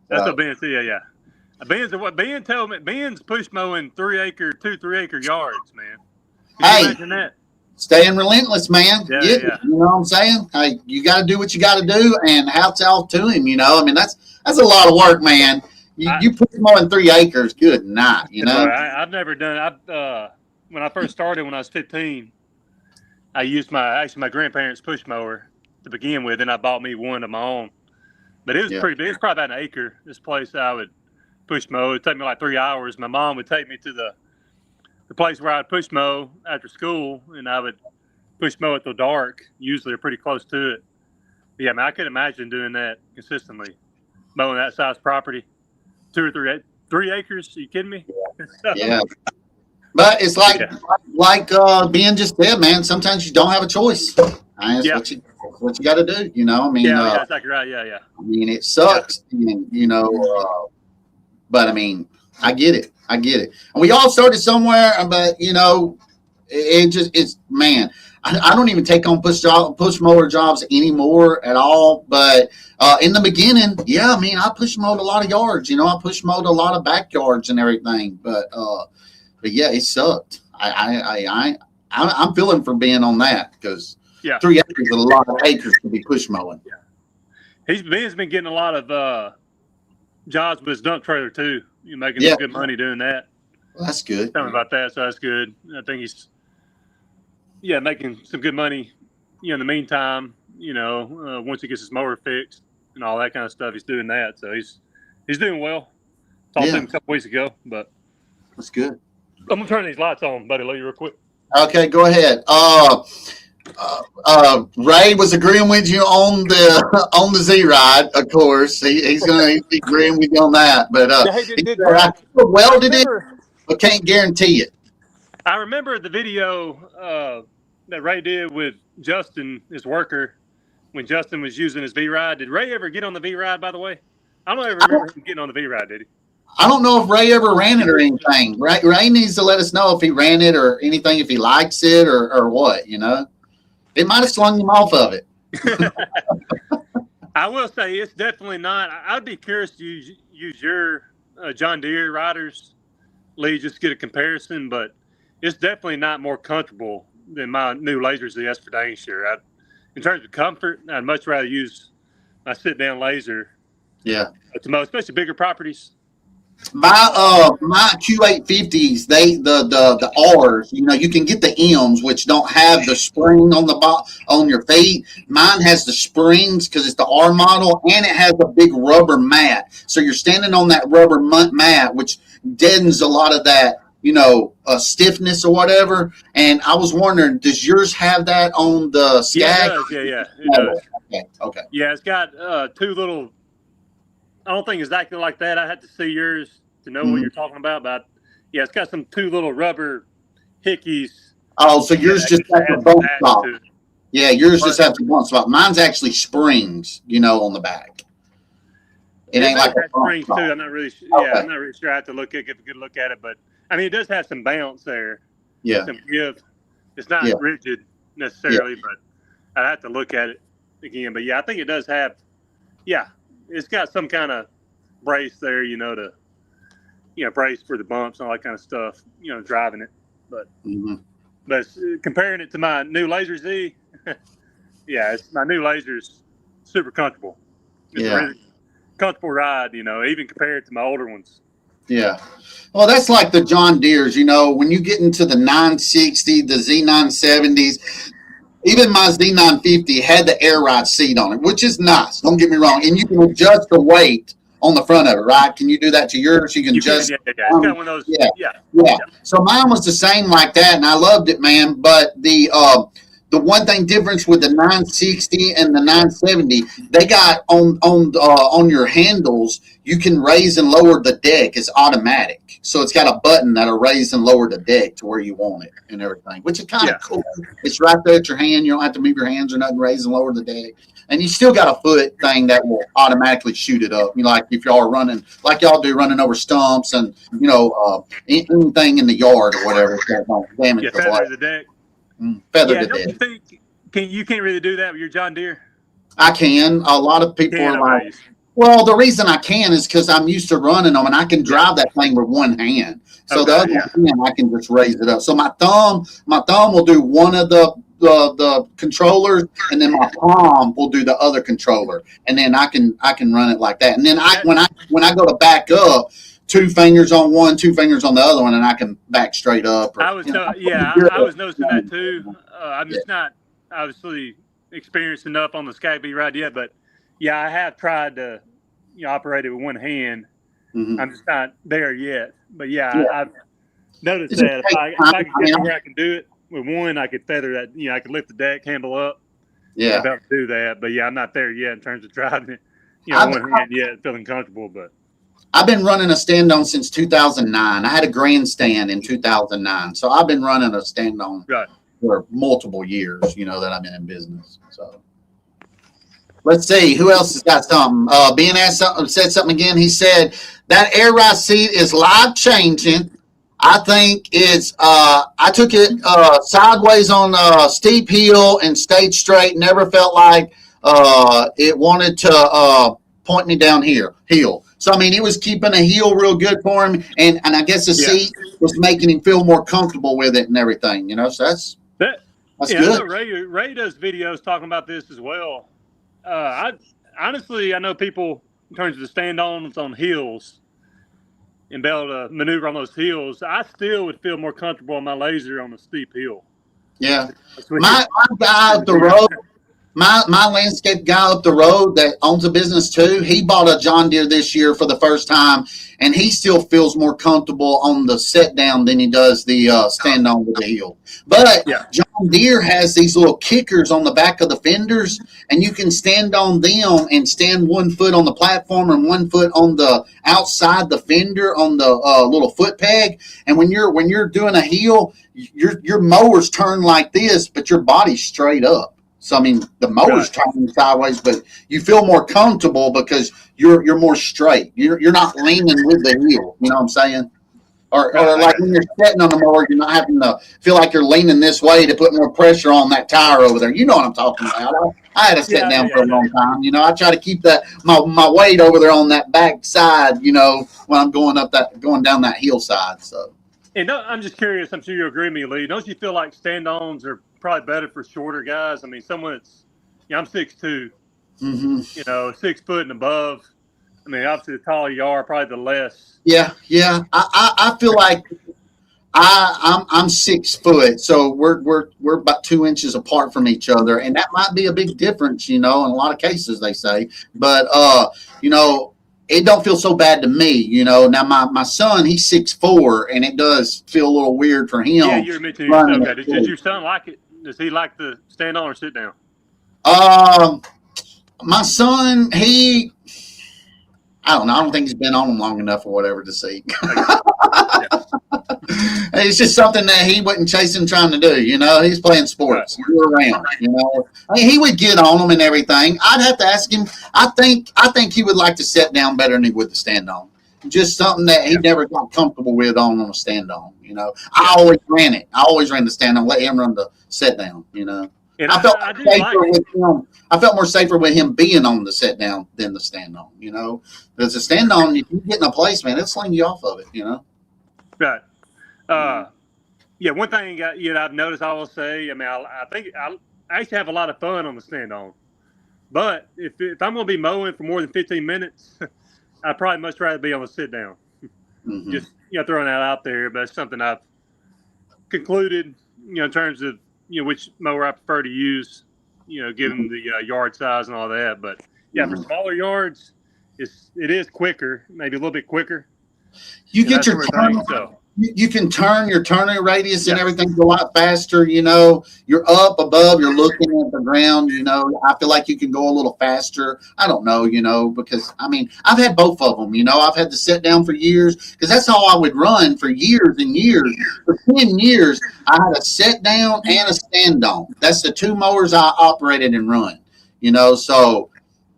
what Ben said. Yeah. Ben told me. Ben's push mowing 3 acre yards, man. Can you imagine that? Staying relentless, man. Yeah. You know what I'm saying? Hey, you got to do what you got to do, and hats off to him. You know, I mean, that's a lot of work, man. You push mowing 3 acres, good night. You know, I've never done. When I first started when I was 15, I used my grandparents' push mower to begin with, and I bought me one of my own. But it was pretty big. It's probably about an acre. This place I would push mow. It'd take me like 3 hours. My mom would take me to the place where I'd push mow after school, and I would push mow it till dark, usually or pretty close to it. But yeah, I could imagine doing that consistently, mowing that size property, 2 or 3 acres. Are you kidding me? Yeah. But it's like Ben just said, man, sometimes you don't have a choice. That's what you got to do, you know? I mean, that's exactly right. Yeah. I mean, it sucks, and, you know, but I mean, I get it. And we all started somewhere, but you know, it's man. I don't even take on push mower jobs anymore at all. But in the beginning, I mean, I push mowed a lot of yards. You know, I push mowed a lot of backyards and everything. But yeah, it sucked. I'm feeling for being on that because 3 acres is a lot of acres to be push mowing. Yeah, Ben's been getting a lot of jobs with his dump trailer too. You're making some good money doing that. Well, that's good. Tell me about that. So that's good. I think he's making some good money. You know, in the meantime, you know, once he gets his mower fixed and all that kind of stuff, he's doing that. So he's doing well. Talked to him a couple weeks ago, but that's good. I'm gonna turn these lights on, buddy. Let you real quick. Okay, go ahead. Ray was agreeing with you on the Z ride, of course. He's going to be agreeing with you on that. But I welded it, but can't guarantee it. I remember the video that Ray did with Justin, his worker, when Justin was using his V ride. Did Ray ever get on the V ride? By the way, I don't ever remember him getting on the V ride. Did he? I don't know if Ray ever ran it or anything. Ray needs to let us know if he ran it or anything, if he likes it or what. You know. It might have slung him off of it. I will say it's definitely not. I'd be curious to use your John Deere riders, Lee, just to get a comparison, but it's definitely not more comfortable than my new Laser Z. That's for dang sure. In terms of comfort, I'd much rather use my sit-down Laser. Yeah. Especially bigger properties. My Q850s, the R's, you know, you can get the M's, which don't have the spring on your feet. Mine has the springs because it's the R model, and it has a big rubber mat. So you're standing on that rubber mat, which deadens a lot of that, you know, stiffness or whatever. And I was wondering, does yours have that on the Skag? Yeah, it does. Okay. Yeah, it's got 2 little. I don't think exactly like that. I had to see yours to know what you're talking about. But yeah, it's got some 2 little rubber hickeys. Oh, so yours just has a bump spot. Yeah, yours just has a bump spot. Mine's actually springs, you know, on the back. It ain't like a springs too. I'm not really. I'm not really sure. I have to get a good look at it, but I mean, it does have some bounce there. Yeah. Some give. It's not rigid necessarily, but I'd have to look at it again. But yeah, I think it does have. Yeah. It's got some kind of brace there, you know, to, you know, brace for the bumps and all that kind of stuff, you know, driving it. But but comparing it to my new Laser Z, my new Laser's super comfortable. It's a really comfortable ride, you know, even compared to my older ones. Yeah. Well, that's like the John Deere's, you know, when you get into the 960, the Z970s, even my Z950 had the air ride seat on it, which is nice. Don't get me wrong. And you can adjust the weight on the front of it, right? Can you do that to yours? You can just yeah. It's got one of those. yeah. Yeah. Yeah. So mine was the same like that, and I loved it, man. But the one thing difference with the 960 and the 970, they got on your handles, you can raise and lower the deck. It's automatic, so it's got a button that'll raise and lower the deck to where you want it and everything, which is kind of cool. It's right there at your hand. You don't have to move your hands or nothing. Raise and lower the deck. And you still got a foot thing that will automatically shoot it up. You know, like if y'all are running, like y'all do, running over stumps and anything in the yard or whatever, that don't damage the feather the deck. Feather the deck. deck. You can't really do that with your John Deere? I can. A lot of people are like, well, the reason I can is because I'm used to running them and I can drive that thing with one hand. So the other hand, I can just raise it up. So my thumb will do one of the controllers, and then my palm will do the other controller, and then I can run it like that. And then when I go to back up, 2 fingers on one, 2 fingers on the other one, and I can back straight up. I was noticing that too. I'm just not obviously experienced enough on the Sky B ride yet, but yeah, I have tried to operate it with one hand. Mm-hmm. I'm just not there yet, but I've noticed that if I can get where I can do it with one, I could feather that. I could lift the deck handle up. Yeah, I'm about to do that, but I'm not there yet in terms of driving it. One hand yet, feeling comfortable, but. I've been running a stand-on since 2009. I had a grandstand in 2009, so I've been running a stand-on for multiple years. That I've been in business. So let's see who else has got something. Ben said something again. He said that air ride seat is life changing. I think it's. I took it sideways on a steep hill and stayed straight. Never felt like it wanted to point me down hill. So I mean, it was keeping a heel real good for him, and I guess the seat was making him feel more comfortable with it and everything. So that's good. I know Ray does videos talking about this as well. I know people in terms of the stand-ons on hills and be able to maneuver on those hills. I still would feel more comfortable on my laser on a steep hill. Yeah, my guy up the road. My landscape guy up the road that owns a business too, he bought a John Deere this year for the first time, and he still feels more comfortable on the set down than he does the stand on with the heel. But John Deere has these little kickers on the back of the fenders, and you can stand on them and stand 1 foot on the platform and 1 foot on the outside the fender on the little foot peg. And when you're doing a heel, your mowers turn like this, but your body's straight up. So I mean, the mower's turning sideways, but you feel more comfortable because you're more straight. You're not leaning with the heel. You know what I'm saying? Or like when you're sitting on the mower, you're not having to feel like you're leaning this way to put more pressure on that tire over there. You know what I'm talking about? I had to sit down for a long time. I try to keep that my weight over there on that back side. When I'm going down that hillside. So. And I'm just curious. I'm sure you agree with me, Lee. Don't you feel like stand-ons are probably better for shorter guys? I mean, someone that's, I'm 6'2", 6 foot and above. I mean, obviously, the taller you are, probably the less. Yeah. I feel like I'm 6 foot, so we're about 2 inches apart from each other, and that might be a big difference, in a lot of cases they say. But it don't feel so bad to me, Now my son, he's 6'4", and it does feel a little weird for him. Yeah, you're mentioning yourself. Did your son like it? Does he like to stand on or sit down? My son, I don't know. I don't think he's been on them long enough or whatever to see. It's just something that he wasn't chasing, trying to do. He's playing sports year round. I mean, he would get on them and everything. I'd have to ask him. I think he would like to sit down better than he would to stand on. Just something that he never got comfortable with on a stand on. I always ran it. I always ran the stand on. Let him run the sit down. And I felt safer with him. I felt more safer with him being on the sit down than the stand on. Because the stand on, if you get in a place, man, it'll sling you off of it. Right. One thing I've noticed, I will say, I mean, I think I actually have a lot of fun on the stand on. But if I'm going to be mowing for more than 15 minutes, I'd probably much rather be on the sit down. Mm-hmm. Just throwing that out there, but it's something I've concluded, in terms of which mower I prefer to use, given the yard size and all that. But for smaller yards, it is quicker, maybe a little bit quicker. You get That your sort of turn. thing. So You can turn your turning radius and yeah, everything's a lot faster. You're up above, you're looking at the ground. I feel like you can go a little faster. I don't know, because I mean, I've had both of them. I've had to sit down for years because that's how I would run for years and years. For 10 years, I had a sit down and a stand on. That's the two mowers I operated and run. So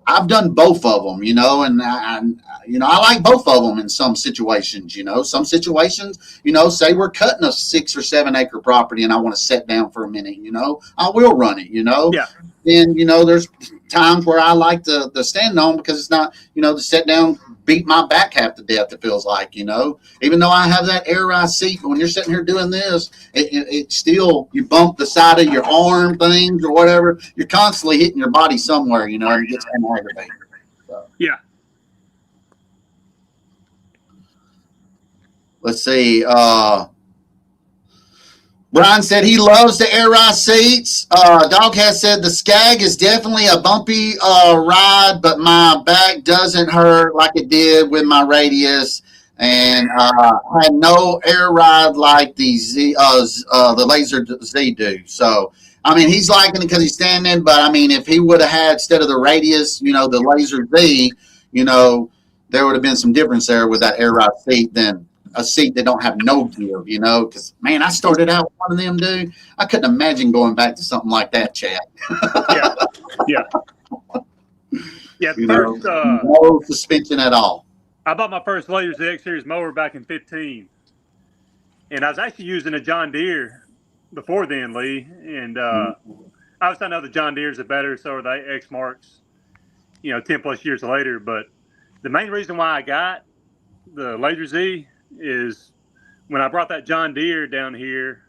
I've done both of them, and I like both of them in some situations. Some situations, say we're cutting a 6 or 7 acre property, and I want to sit down for a minute. I will run it. yeah, And there's times where I like the stand on because it's not, the sit down beat my back half to death. It feels like, even though I have that air ride seat, but when you're sitting here doing this, it still, you bump the side of your arm things or whatever. You're constantly hitting your body somewhere, and it gets kind of aggravating. So, yeah. let's see. Brian said he loves the air ride seats. Dog has said the Skag is definitely a bumpy ride, but my back doesn't hurt like it did with my radius. And had no air ride like the Laser Z do. So, I mean, he's liking it because he's standing. But I mean, if he would have had instead of the radius, the Laser Z, there would have been some difference there with that air ride seat than a seat that don't have no gear, because man, I started out with one of them, dude. I couldn't imagine going back to something like that, Chad. Yeah, yeah, yeah. First, no suspension at all. I bought my first Laser X Series mower back in 15, and I was actually using a John Deere before then, Lee. And obviously, I know the John Deeres are better, so are the X Marks. 10 plus years later. But the main reason why I got the Laser Z is when I brought that John Deere down here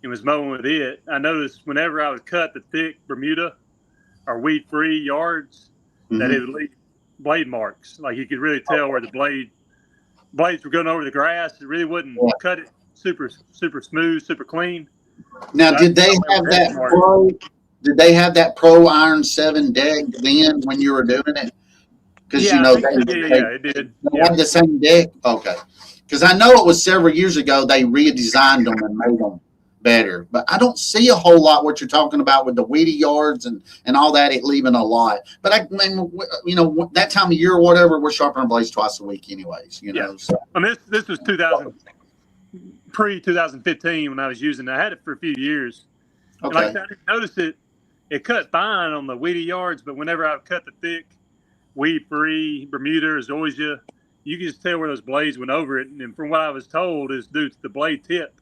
and was mowing with it, I noticed whenever I would cut the thick Bermuda or weed-free yards, that it would leave blade marks. Like you could really tell where the blades were going over the grass. It really wouldn't cut it super smooth, super clean. Now, did they have that pro? Did they have that Pro Iron 7 deck then when you were doing it? Because Yeah, it did. They had the same deck. Okay. Because I know it was several years ago they redesigned them and made them better. But I don't see a whole lot what you're talking about with the weedy yards and all that, it leaving a lot. But I mean, that time of year or whatever, we're sharpening blades twice a week anyways, So. I mean, this was 2015 when I was using it. I had it for a few years. Okay. And like I said, I didn't notice it cut fine on the weedy yards, but whenever I cut the thick, weed-free Bermuda or zoysia, you can just tell where those blades went over it. And from what I was told is due to the blade tip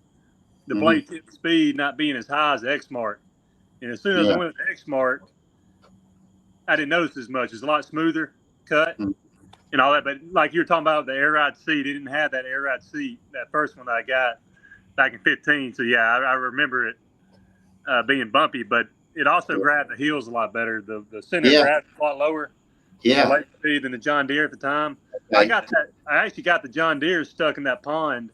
speed not being as high as the X Mark. And as soon as I went with the X Mark, I didn't notice as much. It's a lot smoother cut and all that. But like you were talking about the air ride seat, it didn't have that air ride seat, that first one that I got back in 15. So yeah, I remember it being bumpy, but it also grabbed the heels a lot better. The center grab a lot lower. Late speed than the John Deere at the time. Okay. I actually got the John Deere stuck in that pond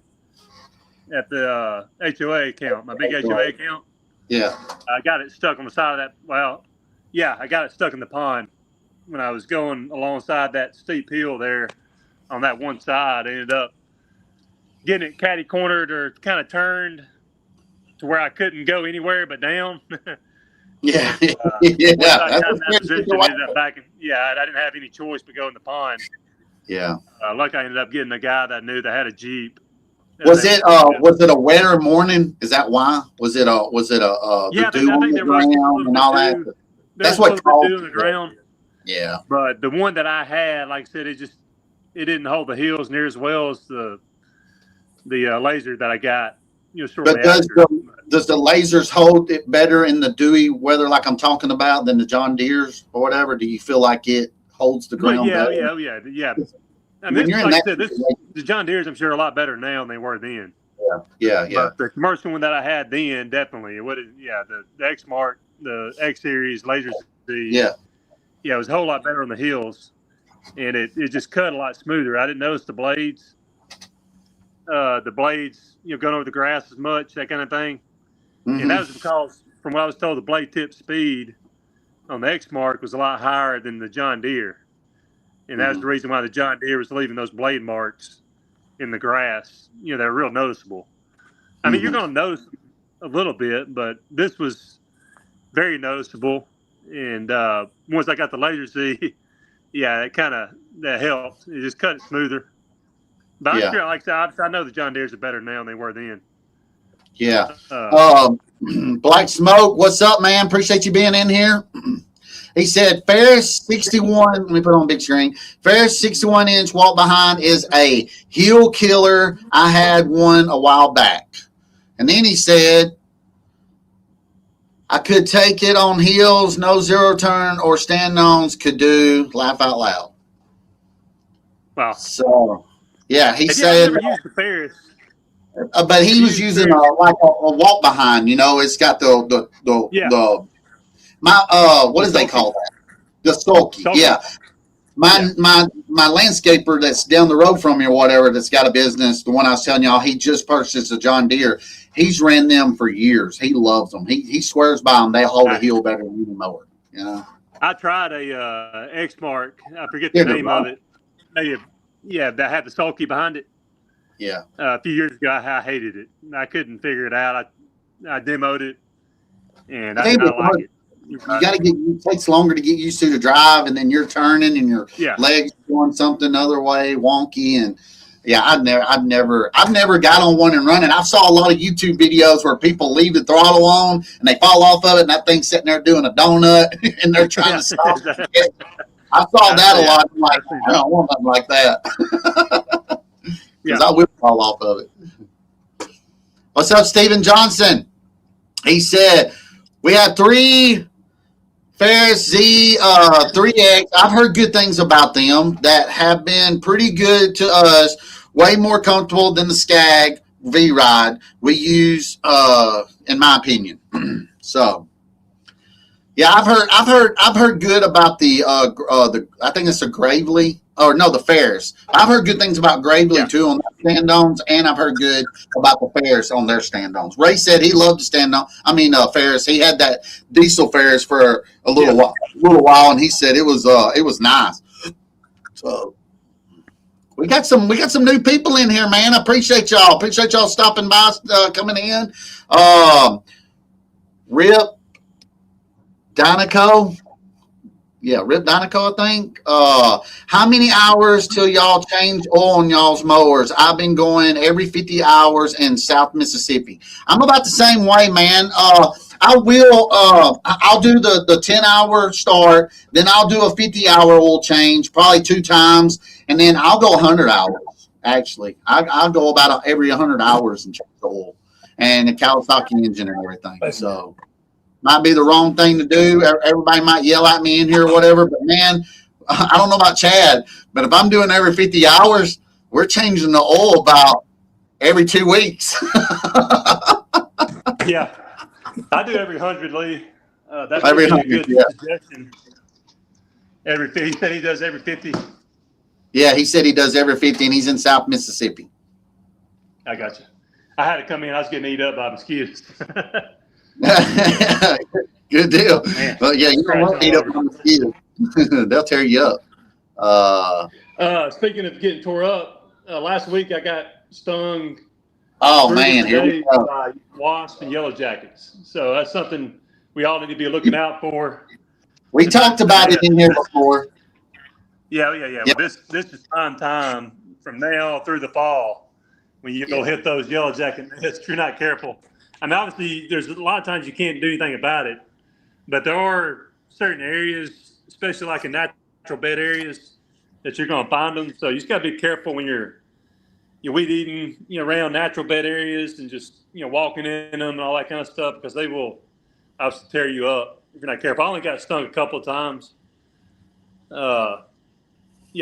at the HOA account, my big HOA account. Yeah. I got it stuck on the side of that. Well, yeah, I got it stuck in the pond when I was going alongside that steep hill there on that one side. I ended up getting it catty cornered or kind of turned to where I couldn't go anywhere but down. Yeah. And, I got in that position, ended up back. I didn't have any choice but go in the pond. Yeah. Luckily, I ended up getting a guy that I knew that had a Jeep. Was it a wetter morning? Is that why? Was it the dew on the ground and all that? That's what caused dew on the ground. Yeah. But the one that I had, like I said, it didn't hold the heels near as well as the Laser that I got. Shortly after. Does the Lasers hold it better in the dewy weather, like I'm talking about, than the John Deeres or whatever? Do you feel like it holds the ground better? Yeah. I mean, the John Deeres, I'm sure, are a lot better now than they were then. Yeah. But the commercial one that I had then, definitely. The X Mark, the X Series Laser Z. Yeah, it was a whole lot better on the heels, and it just cut a lot smoother. I didn't notice the blades. Going over the grass as much, that kind of thing. Mm-hmm. And that was because, from what I was told, the blade tip speed on the X Mark was a lot higher than the John Deere. and that's the reason why the John Deere was leaving those blade marks in the grass. They're real noticeable. I mean, you're going to notice a little bit, but this was very noticeable. And once I got the laser Z, yeah, that helped. It just cut it smoother. But I'm sure, like I said, I know the John Deeres are better now than they were then. Yeah. Black Smoke, what's up, man? Appreciate you being in here. He said, Ferris 61, let me put it on big screen. Ferris 61-inch walk behind is a heel killer. I had one a while back. And then he said, I could take it on heels, no zero turn or stand-ons, could do, laugh out loud. Wow. So, yeah, he said. I never used the Ferris. But he was using like a walk behind, it's got the what do they call that? The sulky. Yeah. My landscaper that's down the road from me or whatever that's got a business, the one I was telling y'all, he just purchased a John Deere. He's ran them for years. He loves them. He swears by them. They hold a heel better than any mower. I tried a X-Mark. I forget the name of it. That had the sulky behind it. Yeah. A few years ago, I hated it. I couldn't figure it out. I demoed it, and I did not like it. You got to it takes longer to get used to the drive, and then you're turning and your legs going something other way, wonky. And I've never got on one and running. I saw a lot of YouTube videos where people leave the throttle on and they fall off of it, and that thing's sitting there doing a donut, and they're trying to stop it. I saw that a lot. I'm like, I don't want nothing like that. Because I will fall off of it. What's up, Steven Johnson? He said, we have 3 Ferris Z 3X. I've heard good things about them that have been pretty good to us. Way more comfortable than the Skag V-Ride we use, in my opinion. So, yeah, I've heard good about the I think it's a Gravely. Or no, the Ferris. I've heard good things about Gravely too on their stand-ons, and I've heard good about the Ferris on their stand-ons. Ray said he loved the stand-on. Ferris. He had that diesel Ferris for a little while, and he said it was nice. So we got some new people in here, man. I appreciate y'all. Appreciate y'all stopping by, coming in. Rip Dynaco. Yeah, Rip Dynaco, I think. How many hours till y'all change oil on y'all's mowers? I've been going every 50 hours in South Mississippi. I'm about the same way, man. I'll do the 10-hour start, then I'll do a 50-hour oil change, probably 2 times, and then I'll go 100 hours, actually. I'll go about every 100 hours and change the oil and the Kawasaki engine and everything. So might be the wrong thing to do. Everybody might yell at me in here or whatever, but man, I don't know about Chad, but if I'm doing every 50 hours, we're changing the oil about every 2 weeks. Yeah, I do every 100, Lee. That's every 100, a good suggestion. He said he does every 50. Yeah, he said he does every 50, and he's in South Mississippi. I got you. I had to come in. I was getting eaten up by mosquitoes. Good deal. Man, well, yeah, you don't want to eat up on mosquitoes. They'll tear you up. Speaking of getting tore up, last week I got stung. Oh man, here we go. By wasps and yellow jackets. So that's something we all need to be looking out for. We talked about it in here before. Yeah. Well, this is prime time from now through the fall when you go hit those yellow jacket nests. If you're not careful. I mean, obviously, there's a lot of times you can't do anything about it, but there are certain areas, especially like in natural bed areas, that you're going to find them. So you just got to be careful when you're weed eating, around natural bed areas and just, walking in them and all that kind of stuff, because they will obviously tear you up if you're not careful. I only got stung a couple of times.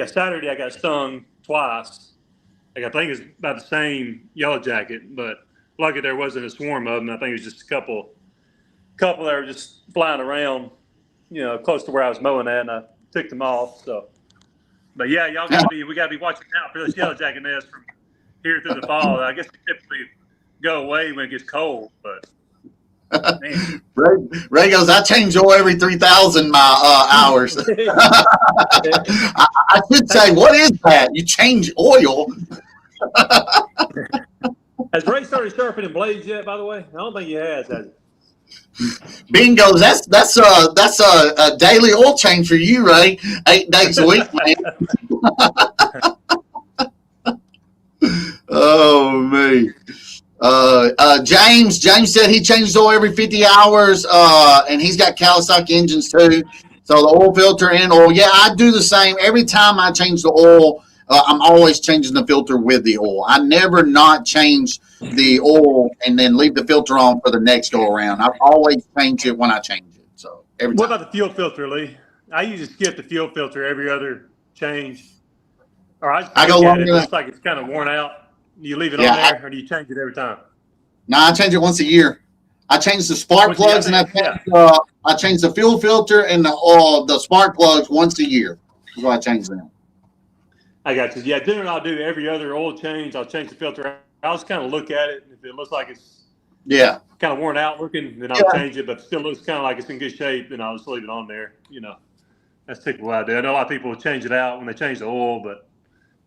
Saturday I got stung twice. I think it's about the same yellow jacket, but lucky there wasn't a swarm of them. I think it was just a couple that were just flying around, close to where I was mowing at, and I took them off. So, but yeah, we got to be watching out for those yellow jacket nests from here through the fall. I guess they typically go away when it gets cold, but Man. Ray goes, I change oil every 3,000 hours. I should say, what is that? You change oil? Has Ray started sharpening blades yet? By the way, I don't think he has he? Bingo. That's a daily oil change for you, Ray. 8 days a week, man. Oh me. James said he changes oil every 50 hours, and he's got Kawasaki engines too. So the oil filter and oil. Yeah, I do the same. Every time I change the oil, I'm always changing the filter with the oil. I never not change the oil and then leave the filter on for the next go around. I always change it when I change it. So every time. What about the fuel filter, Lee? I usually skip the fuel filter every other change. Or I go longer. It looks like it's kind of worn out. You leave it on there, or do you change it every time? No, I change it once a year. I change the spark plugs, and I change the fuel filter and the spark plugs once a year. That's why I change them. I got you. Yeah, generally I'll do every other oil change. I'll change the filter. I'll just kind of look at it. If it looks like it's kind of worn out looking, then I'll change it. But if it still looks kind of like it's in good shape, then I'll just leave it on there. You know, that's typically what I do. I know a lot of people will change it out when they change the oil, but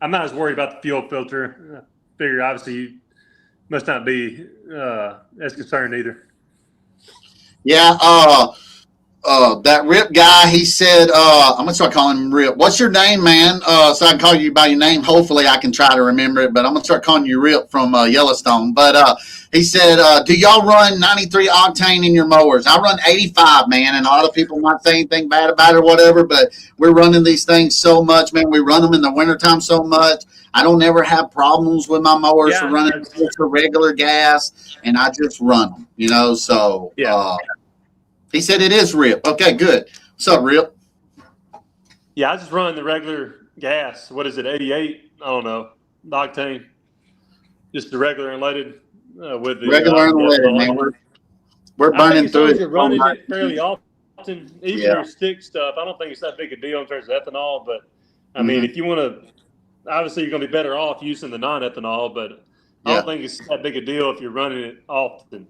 I'm not as worried about the fuel filter. I figure obviously you must not be as concerned either. Yeah, that Rip guy, he said, I'm going to start calling him Rip. What's your name, man? So I can call you by your name. Hopefully I can try to remember it, but I'm going to start calling you Rip from Yellowstone. But he said, do y'all run 93 octane in your mowers? I run 85, man, and a lot of people might say anything bad about it or whatever, but we're running these things so much, man. We run them in the wintertime so much. I don't ever have problems with my mowers for running for regular gas, and I just run them, you know, so he said it is Rip. Okay, good. What's up, Rip? Yeah, I just run the regular gas. What is it, 88? I don't know. Octane. Just the regular unleaded with the regular unleaded, man. We're burning through it. You're running it fairly often. Even your stick stuff, I don't think it's that big a deal in terms of ethanol. But I mean, if you want to, obviously you're going to be better off using the non-ethanol. But I don't think it's that big a deal if you're running it often.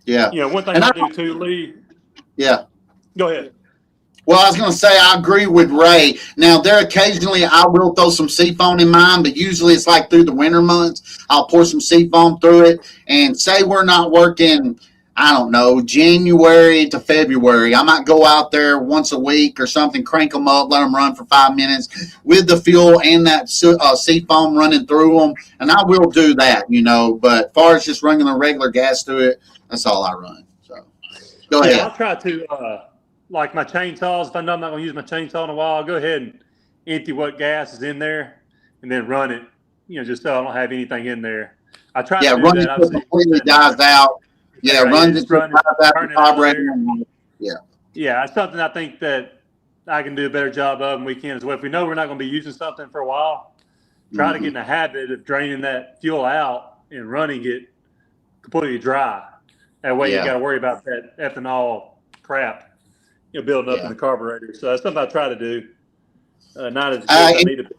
Yeah. You know, one thing I do too, Lee. Yeah. Go ahead. Well, I was going to say I agree with Ray. Now, occasionally I will throw some seafoam in mine, but usually it's like through the winter months. I'll pour some seafoam through it, and say we're not working, I don't know, January to February. I might go out there once a week or something, crank them up, let them run for 5 minutes with the fuel and that seafoam running through them, and I will do that, you know. But as far as just running the regular gas through it, that's all I run. So go ahead. I'll try to like my chainsaws, if I know I'm not going to use my chainsaw in a while, I'll go ahead and empty what gas is in there and then run it, you know, just so I don't have anything in there. I try to do run that. It completely dies out. Yeah, run it dies out. Yeah, that's something I think that I can do a better job of and we can as well. If we know we're not going to be using something for a while, try to get in the habit of draining that fuel out and running it completely dry. That way you got to worry about that ethanol crap, you know, building up in the carburetor. So that's something I try to do. Not as good as I need to be.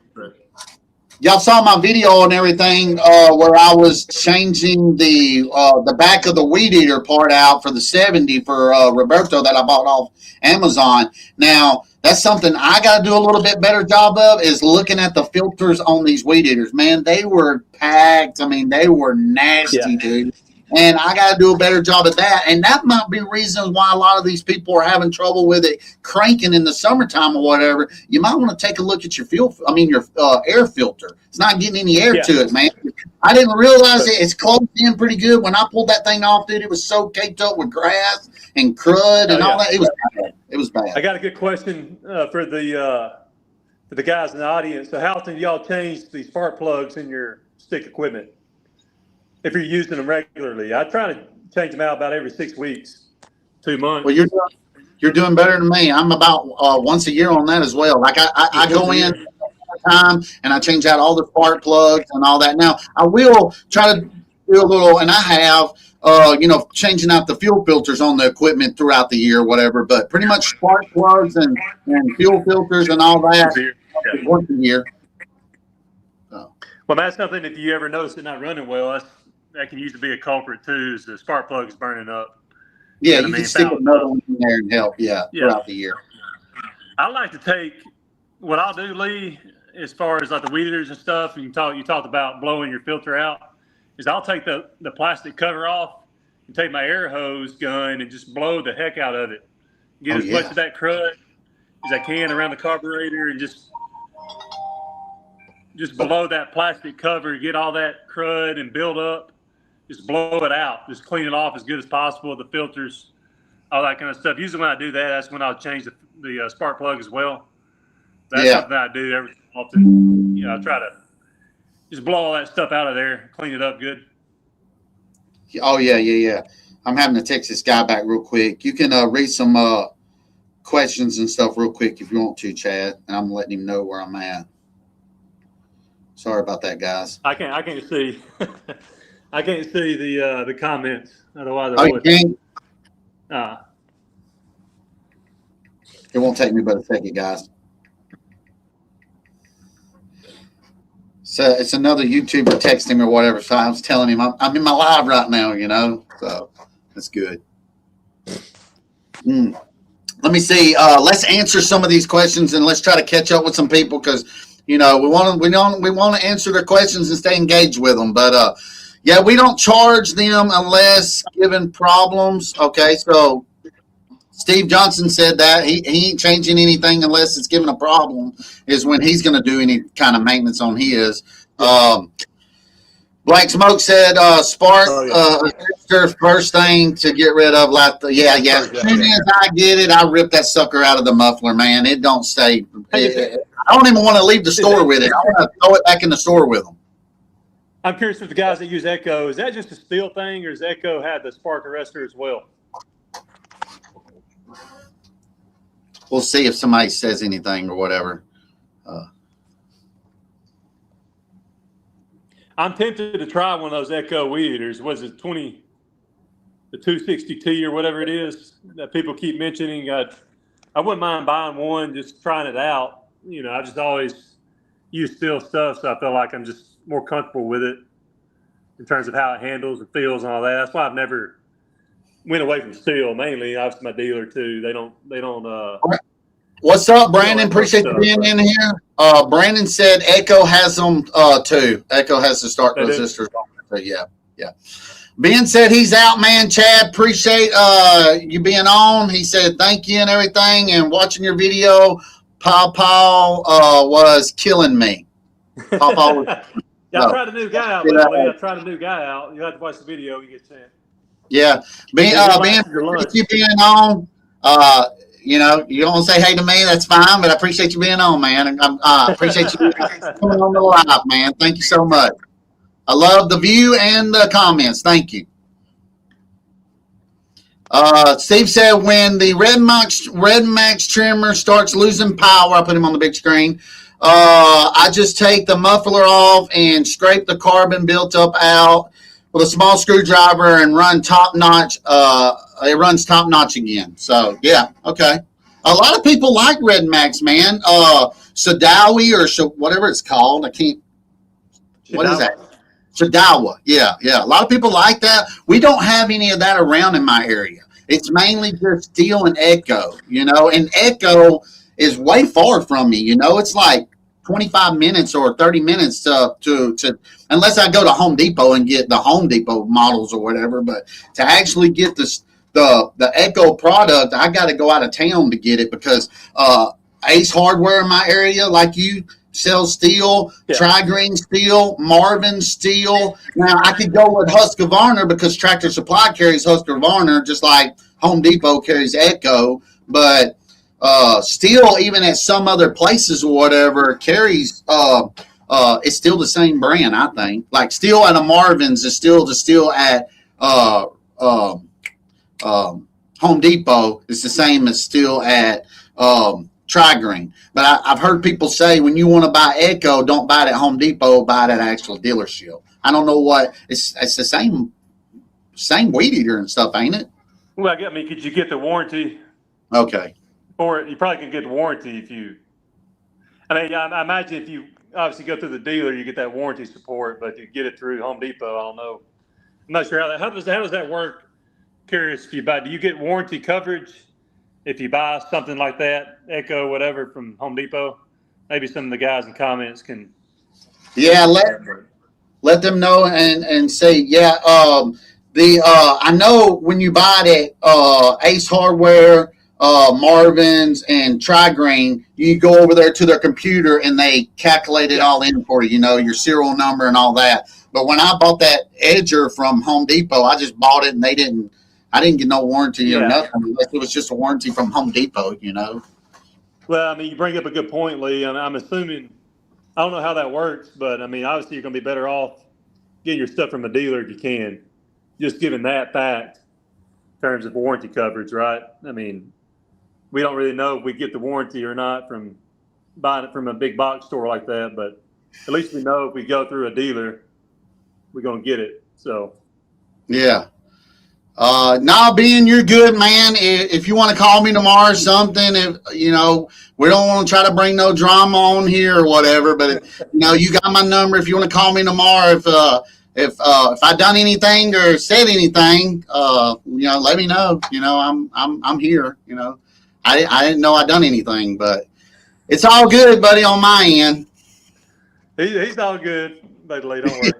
Y'all saw my video and everything where I was changing the back of the weed eater part out for the 70 for Roberto that I bought off Amazon. Now, that's something I got to do a little bit better job of is looking at the filters on these weed eaters. Man, they were packed. I mean, they were nasty, dude. And I got to do a better job at that. And that might be reasons why a lot of these people are having trouble with it cranking in the summertime or whatever. You might want to take a look at your your air filter. It's not getting any air to it, man. I didn't realize it. It's closed in pretty good. When I pulled that thing off, dude, it was so caked up with grass and crud and all that. It was bad. It was bad. I got a good question for the guys in the audience. So how often do y'all change these spark plugs in your stick equipment? If you're using them regularly, I try to change them out about every 6 weeks, 2 months. Well, you're doing better than me. I'm about once a year on that as well. Like I go in time and I change out all the spark plugs and all that. Now I will try to do a little, and I have changing out the fuel filters on the equipment throughout the year, or whatever. But pretty much spark plugs and fuel filters and all that once a year. So. Well, that's something. If you ever notice it not running well, that can usually be a culprit too. Is the spark plugs burning up? Yeah, what I you can mean? stick another one in there and help. Yeah, Yeah. throughout the year. I like to take what I'll do, Lee, as far as like the weed eaters and stuff. And you talked about blowing your filter out. Is I'll take the plastic cover off and take my air hose gun and just blow the heck out of it. Get as much of that crud as I can around the carburetor and just blow that plastic cover, get all that crud and build up. Just blow it out. Just clean it off as good as possible. The filters, all that kind of stuff. Usually when I do that, that's when I'll change the spark plug as well. That's something I do every so often. I try to just blow all that stuff out of there, clean it up good. Oh yeah. I'm having to text this guy back real quick. You can read some questions and stuff real quick if you want to, Chad, and I'm letting him know where I'm at. Sorry about that, guys. I can't see. I can't see the comments. Otherwise, I would. You can't? It won't take me but a second, guys. So it's another YouTuber texting or whatever. So I was telling him I'm in my live right now, So that's good. Let me see. Let's answer some of these questions and let's try to catch up with some people because we want to answer their questions and stay engaged with them. But yeah, we don't charge them unless given problems. Okay, so Steve Johnson said that he ain't changing anything unless it's given a problem is when he's going to do any kind of maintenance on his. Black Smoke said spark first thing to get rid of. As soon as I get it, I rip that sucker out of the muffler, man. It don't stay. I don't even want to leave the store with it. I want to throw it back in the store with them. I'm curious with the guys that use Echo, is that just a steel thing or does Echo have the spark arrestor as well? We'll see if somebody says anything or whatever. I'm tempted to try one of those Echo weed eaters. Was it the 260T or whatever it is that people keep mentioning? I wouldn't mind buying one, just trying it out. I just always use steel stuff, so I feel like I'm just more comfortable with it in terms of how it handles and feels and all that. That's why I've never went away from steel. Mainly, obviously, my dealer too. They don't. What's up, Brandon? Appreciate you being in here. Brandon said Echo has them too. Echo has the start resistors on it. Yeah. Ben said he's out, man. Chad, appreciate you being on. He said thank you and everything and watching your video. Paul was killing me. I tried a new guy out, lately. I tried a new guy out. You have to watch the video. You get chance. Yeah. Ben, appreciate you being on. You don't want to say hey to me, that's fine, but I appreciate you being on, man. I appreciate you coming on the live, man. Thank you so much. I love the view and the comments. Thank you. Steve said when the Red Max trimmer starts losing power, I put him on the big screen. I just take the muffler off and scrape the carbon built up out with a small screwdriver and run top notch. It runs top notch again. So yeah, okay. A lot of people like Red Max, man. Sadawi or whatever it's called. I can't. What is that? Sadawa. Yeah. A lot of people like that. We don't have any of that around in my area. It's mainly just Steel and Echo, and Echo is way far from me. It's like 25 minutes or 30 minutes to unless I go to Home Depot and get the Home Depot models or whatever. But to actually get the Echo product, I got to go out of town to get it because Ace Hardware in my area, like you, sells steel, Tri-Green steel, Marvin steel. Now, I could go with Husqvarna because Tractor Supply carries Husqvarna just like Home Depot carries Echo. But steel, even at some other places or whatever, carries it's still the same brand, I think. Like steel at a Marvin's is still the steel at Home Depot is the same as steel at Tri-Green. But I've heard people say when you want to buy Echo, don't buy it at Home Depot, buy it at an actual dealership. I don't know what it's the same weed eater and stuff, ain't it? Well, could you get the warranty? Okay. Or you probably can get the warranty if you. I imagine if you obviously go through the dealer, you get that warranty support, but you get it through Home Depot. I don't know. I'm not sure how does that work curious if do you get warranty coverage if you buy something like that, Echo, whatever, from Home Depot? Maybe some of the guys in comments can. Yeah, let them know and say yeah. I know when you buy it at Ace Hardware, Marvin's, and Tri-Green, you go over there to their computer and they calculate it all in for you. You know your serial number and all that. But when I bought that Edger from Home Depot, I just bought it and they didn't. I didn't get no warranty or nothing. It was just a warranty from Home Depot. You know. Well, I mean, you bring up a good point, Lee. I'm assuming. I don't know how that works, but I mean, obviously, you're going to be better off getting your stuff from a dealer if you can. Just given that fact, in terms of warranty coverage, right? I mean, we don't really know if we get the warranty or not from buying it from a big box store like that, but at least we know if we go through a dealer, we're going to get it. So, yeah. Being you're good, man. If you want to call me tomorrow or something, if you know, we don't want to try to bring no drama on here or whatever. But you got my number. If you want to call me tomorrow, if I done anything or said anything, let me know. I'm here. I didn't know I done anything, but it's all good, buddy, on my end. He's all good, but don't worry.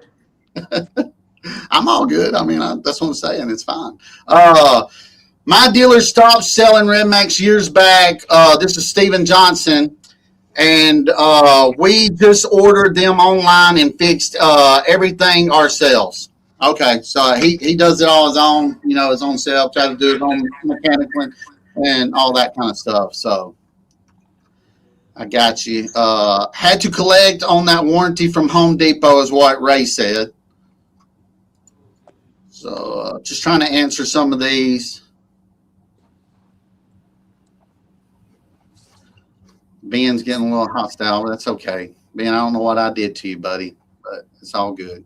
I'm all good. I mean, that's what I'm saying. It's fine. My dealer stopped selling Redmax years back. This is Steven Johnson. And we just ordered them online and fixed everything ourselves. Okay, so he does it all his own, his own self, try to do his own mechanical and all that kind of stuff. So I got you. Had to collect on that warranty from Home Depot is what Ray said. So just trying to answer some of these. Ben's getting a little hostile. But that's okay. Ben, I don't know what I did to you, buddy, but it's all good.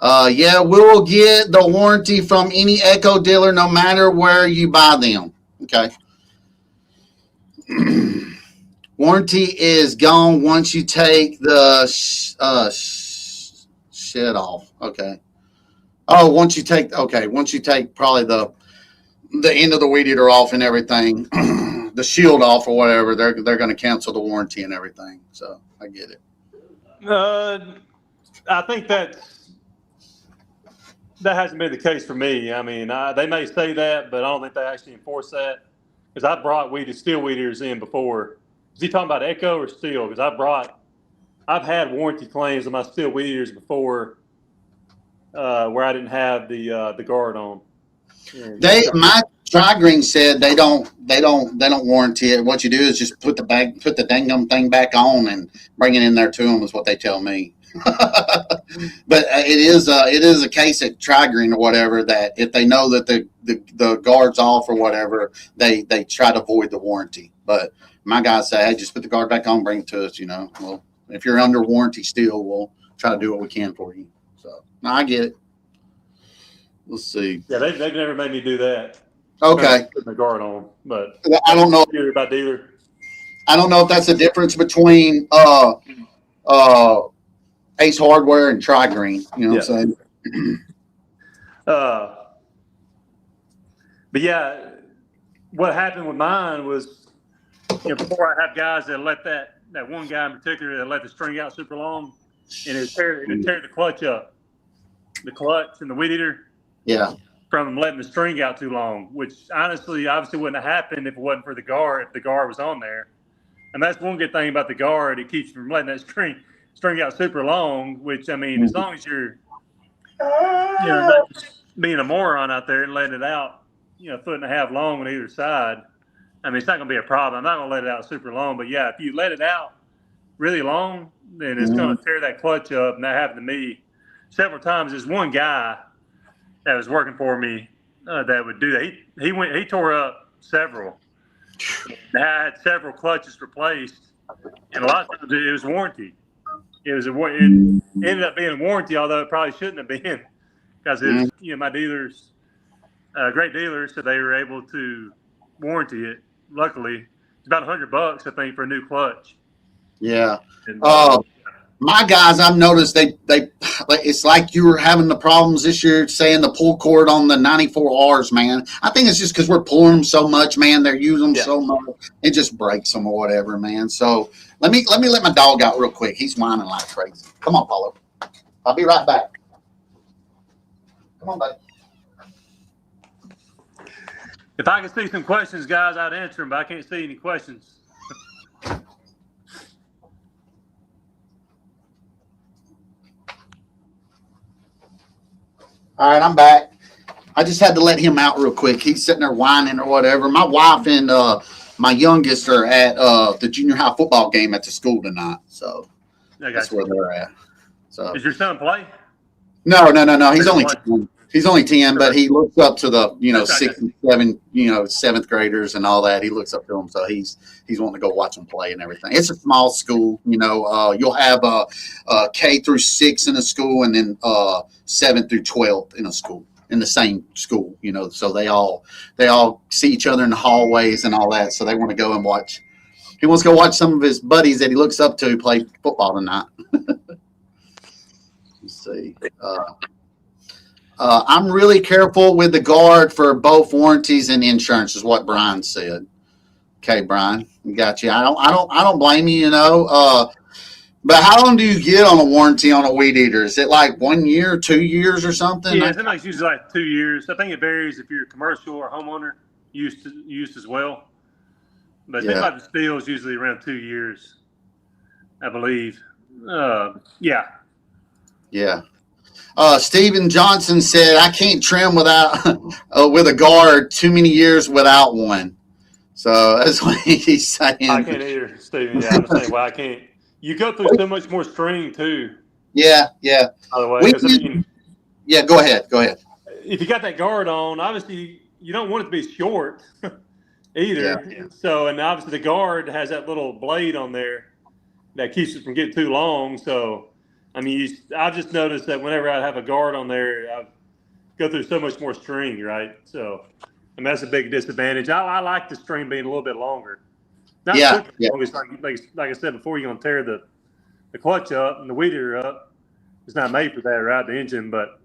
Yeah, we'll get the warranty from any Echo dealer no matter where you buy them. Okay. Warranty is gone once you take the shit off. Okay. Oh, once you take probably the end of the weed eater off and everything, the shield off or whatever, they're going to cancel the warranty and everything. So I get it. I think that hasn't been the case for me. I mean, they may say that, but I don't think they actually enforce that. Because I brought steel weed eaters in before. Is he talking about Echo or steel? Because I've had warranty claims on my steel weed eaters before. Where I didn't have the guard on. My Tri-Green said they don't warranty it. What you do is just put the dang thing back on and bring it in there to them is what they tell me. But it is a case at Tri-Green or whatever that if they know that the guard's off or whatever, they try to void the warranty. But my guys say, hey, just put the guard back on, bring it to us. Well, if you're under warranty still, we'll try to do what we can for you. So no, I get it. Let's see. Yeah, they've never made me do that. Okay. Putting the guard on, but I don't know. Dealer by dealer. I don't know if that's the difference between Ace Hardware and Tri-Green. You know what I'm saying? But yeah, what happened with mine was, before I have guys that let that one guy in particular that let the string out super long, and it would tear the clutch up, the clutch and the weed eater. Yeah. From letting the string out too long, which obviously wouldn't have happened if it wasn't for the guard, if the guard was on there. And that's one good thing about the guard. It keeps you from letting that string out super long, which, I mean, as long as you're, not just being a moron out there and letting it out, a foot and a half long on either side, I mean, it's not going to be a problem. I'm not going to let it out super long. But, yeah, if you let it out really long, then it's going to tear that clutch up. And that happened to me several times. There's one guy that was working for me that would do that. He tore up several. I had several clutches replaced, and a lot of times it was warranty. It ended up being a warranty, although it probably shouldn't have been, because my dealers, great dealers, so they were able to warranty it. Luckily, it's about $100, I think, for a new clutch. Yeah. And, my guys, I've noticed it's like you were having the problems this year saying the pull cord on the 94Rs, man. I think it's just because we're pulling them so much, man. They're using them so much, it just breaks them or whatever, man. So let me let my dog out real quick. He's whining like crazy. Come on, Paulo. I'll be right back. Come on, buddy. If I could see some questions, guys, I'd answer them, but I can't see any questions. All right, I'm back. I just had to let him out real quick. He's sitting there whining or whatever. My wife and my youngest are at the junior high football game at the school tonight, so that's where they're at. So, does your son play? No. He's only 10. He's only 10, but he looks up to the 6th and 7th, 7th graders and all that. He looks up to them, so he's wanting to go watch them play and everything. It's a small school, You'll have K through 6 in a school, and then 7th through 12th in a school, in the same school. So they all see each other in the hallways and all that. So they want to go and watch. He wants to go watch some of his buddies that he looks up to play football tonight. Let's see. I'm really careful with the guard for both warranties and insurance, is what Brian said. Okay, Brian, we got you. I don't blame you. But how long do you get on a warranty on a weed eater? Is it like 1 year, 2 years, or something? Yeah, it's usually like 2 years. I think it varies if you're a commercial or homeowner used as well. But things like the steel is usually around 2 years, I believe. Yeah. Steven Johnson said, I can't trim without with a guard too many years without one. So that's what he's saying. I can't either, Steven. Yeah, I'm saying, well, I can't. You go through so much more string, too. Yeah. By the way, yeah, go ahead. If you got that guard on, obviously you don't want it to be short either. Yeah. So, and obviously the guard has that little blade on there that keeps it from getting too long. So, I mean, I've just noticed that whenever I have a guard on there, I go through so much more string, right? So, I mean, that's a big disadvantage. I like the string being a little bit longer. Not long. It's like I said before, you're going to tear the clutch up and the weed eater up. It's not made for that, right? The engine, but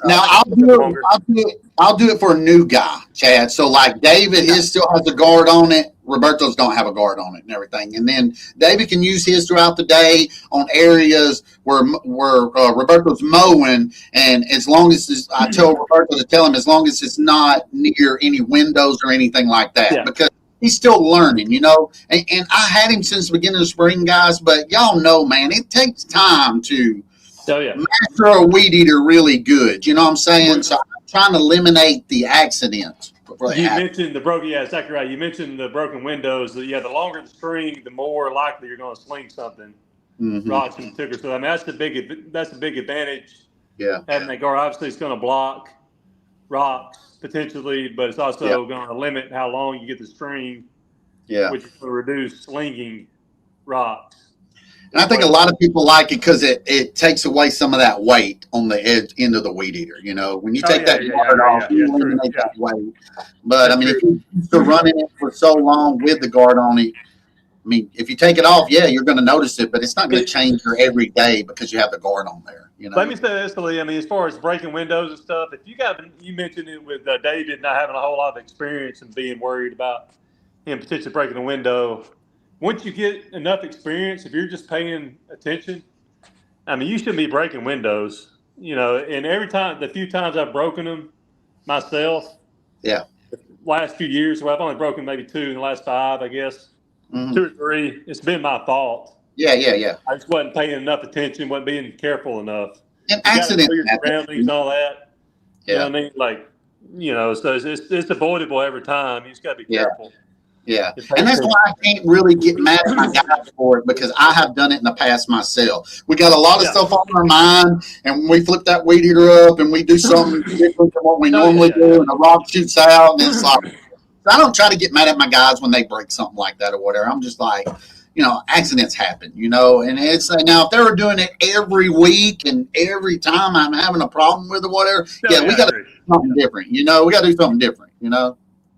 now I'll do it for a new guy, Chad. So like David, his still has a guard on it. Roberto's don't have a guard on it and everything. And then David can use his throughout the day on areas where Roberto's mowing. And as long as I tell Roberto to tell him, as long as it's not near any windows or anything like that, because he's still learning, And I had him since the beginning of spring, guys. But y'all know, man, it takes time to master a weed eater really good. You know what I'm saying? So I'm trying to eliminate the accidents. You mentioned the broken. Yeah, exactly right. You mentioned the broken windows. The longer the string, the more likely you're going to sling something. Rocks in particular. So I mean, that's the big advantage. Yeah. Having that guard, obviously, it's going to block rocks potentially, but it's also going to limit how long you get the string. Yeah. Which will reduce slinging rocks. And I think a lot of people like it because it takes away some of that weight on the end of the weed eater. When you take that guard off, you eliminate that weight. But I mean, if you're used to running it for so long with the guard on it, I mean, if you take it off, you're going to notice it, but it's not going to change your every day because you have the guard on there. Let me say this, Lee. I mean, as far as breaking windows and stuff, if you mentioned it with David not having a whole lot of experience and being worried about him potentially breaking a window. Once you get enough experience, if you're just paying attention, I mean, you shouldn't be breaking windows, and the few times I've broken them myself, the last few years, I've only broken maybe 2 in the last 5, I guess, 2 or 3, it's been my fault. Yeah. I just wasn't paying enough attention, wasn't being careful enough. And accidents your surroundings and all that. Yeah. You know what I mean? Like, so it's avoidable every time. You just got to be careful. Yeah, and that's why I can't really get mad at my guys for it because I have done it in the past myself. We got a lot of stuff on our mind, and we flip that weed eater up, and we do something different than what we normally do, and the rock shoots out, and it's like I don't try to get mad at my guys when they break something like that or whatever. I'm just like, accidents happen, and it's now if they were doing it every week and every time I'm having a problem with it or whatever, we got to do something different. We got to do something different.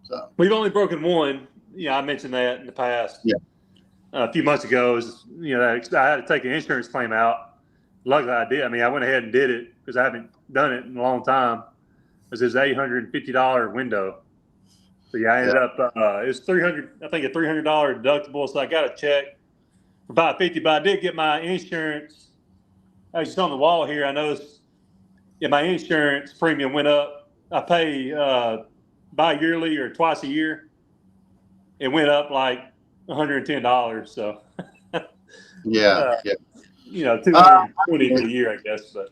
So we've only broken 1. Yeah, I mentioned that in the past. Yeah. a few months ago. I had to take an insurance claim out. Luckily, I did. I mean, I went ahead and did it because I haven't done it in a long time. It was this $850 window. So yeah, I ended up it was $300. I think a $300 deductible. So I got a check for $550. But I did get my insurance. Actually, it's on the wall here. I noticed. Yeah, my insurance premium went up. I pay bi-yearly or twice a year. It went up like $110. So Yeah. $220 for the year, I guess. But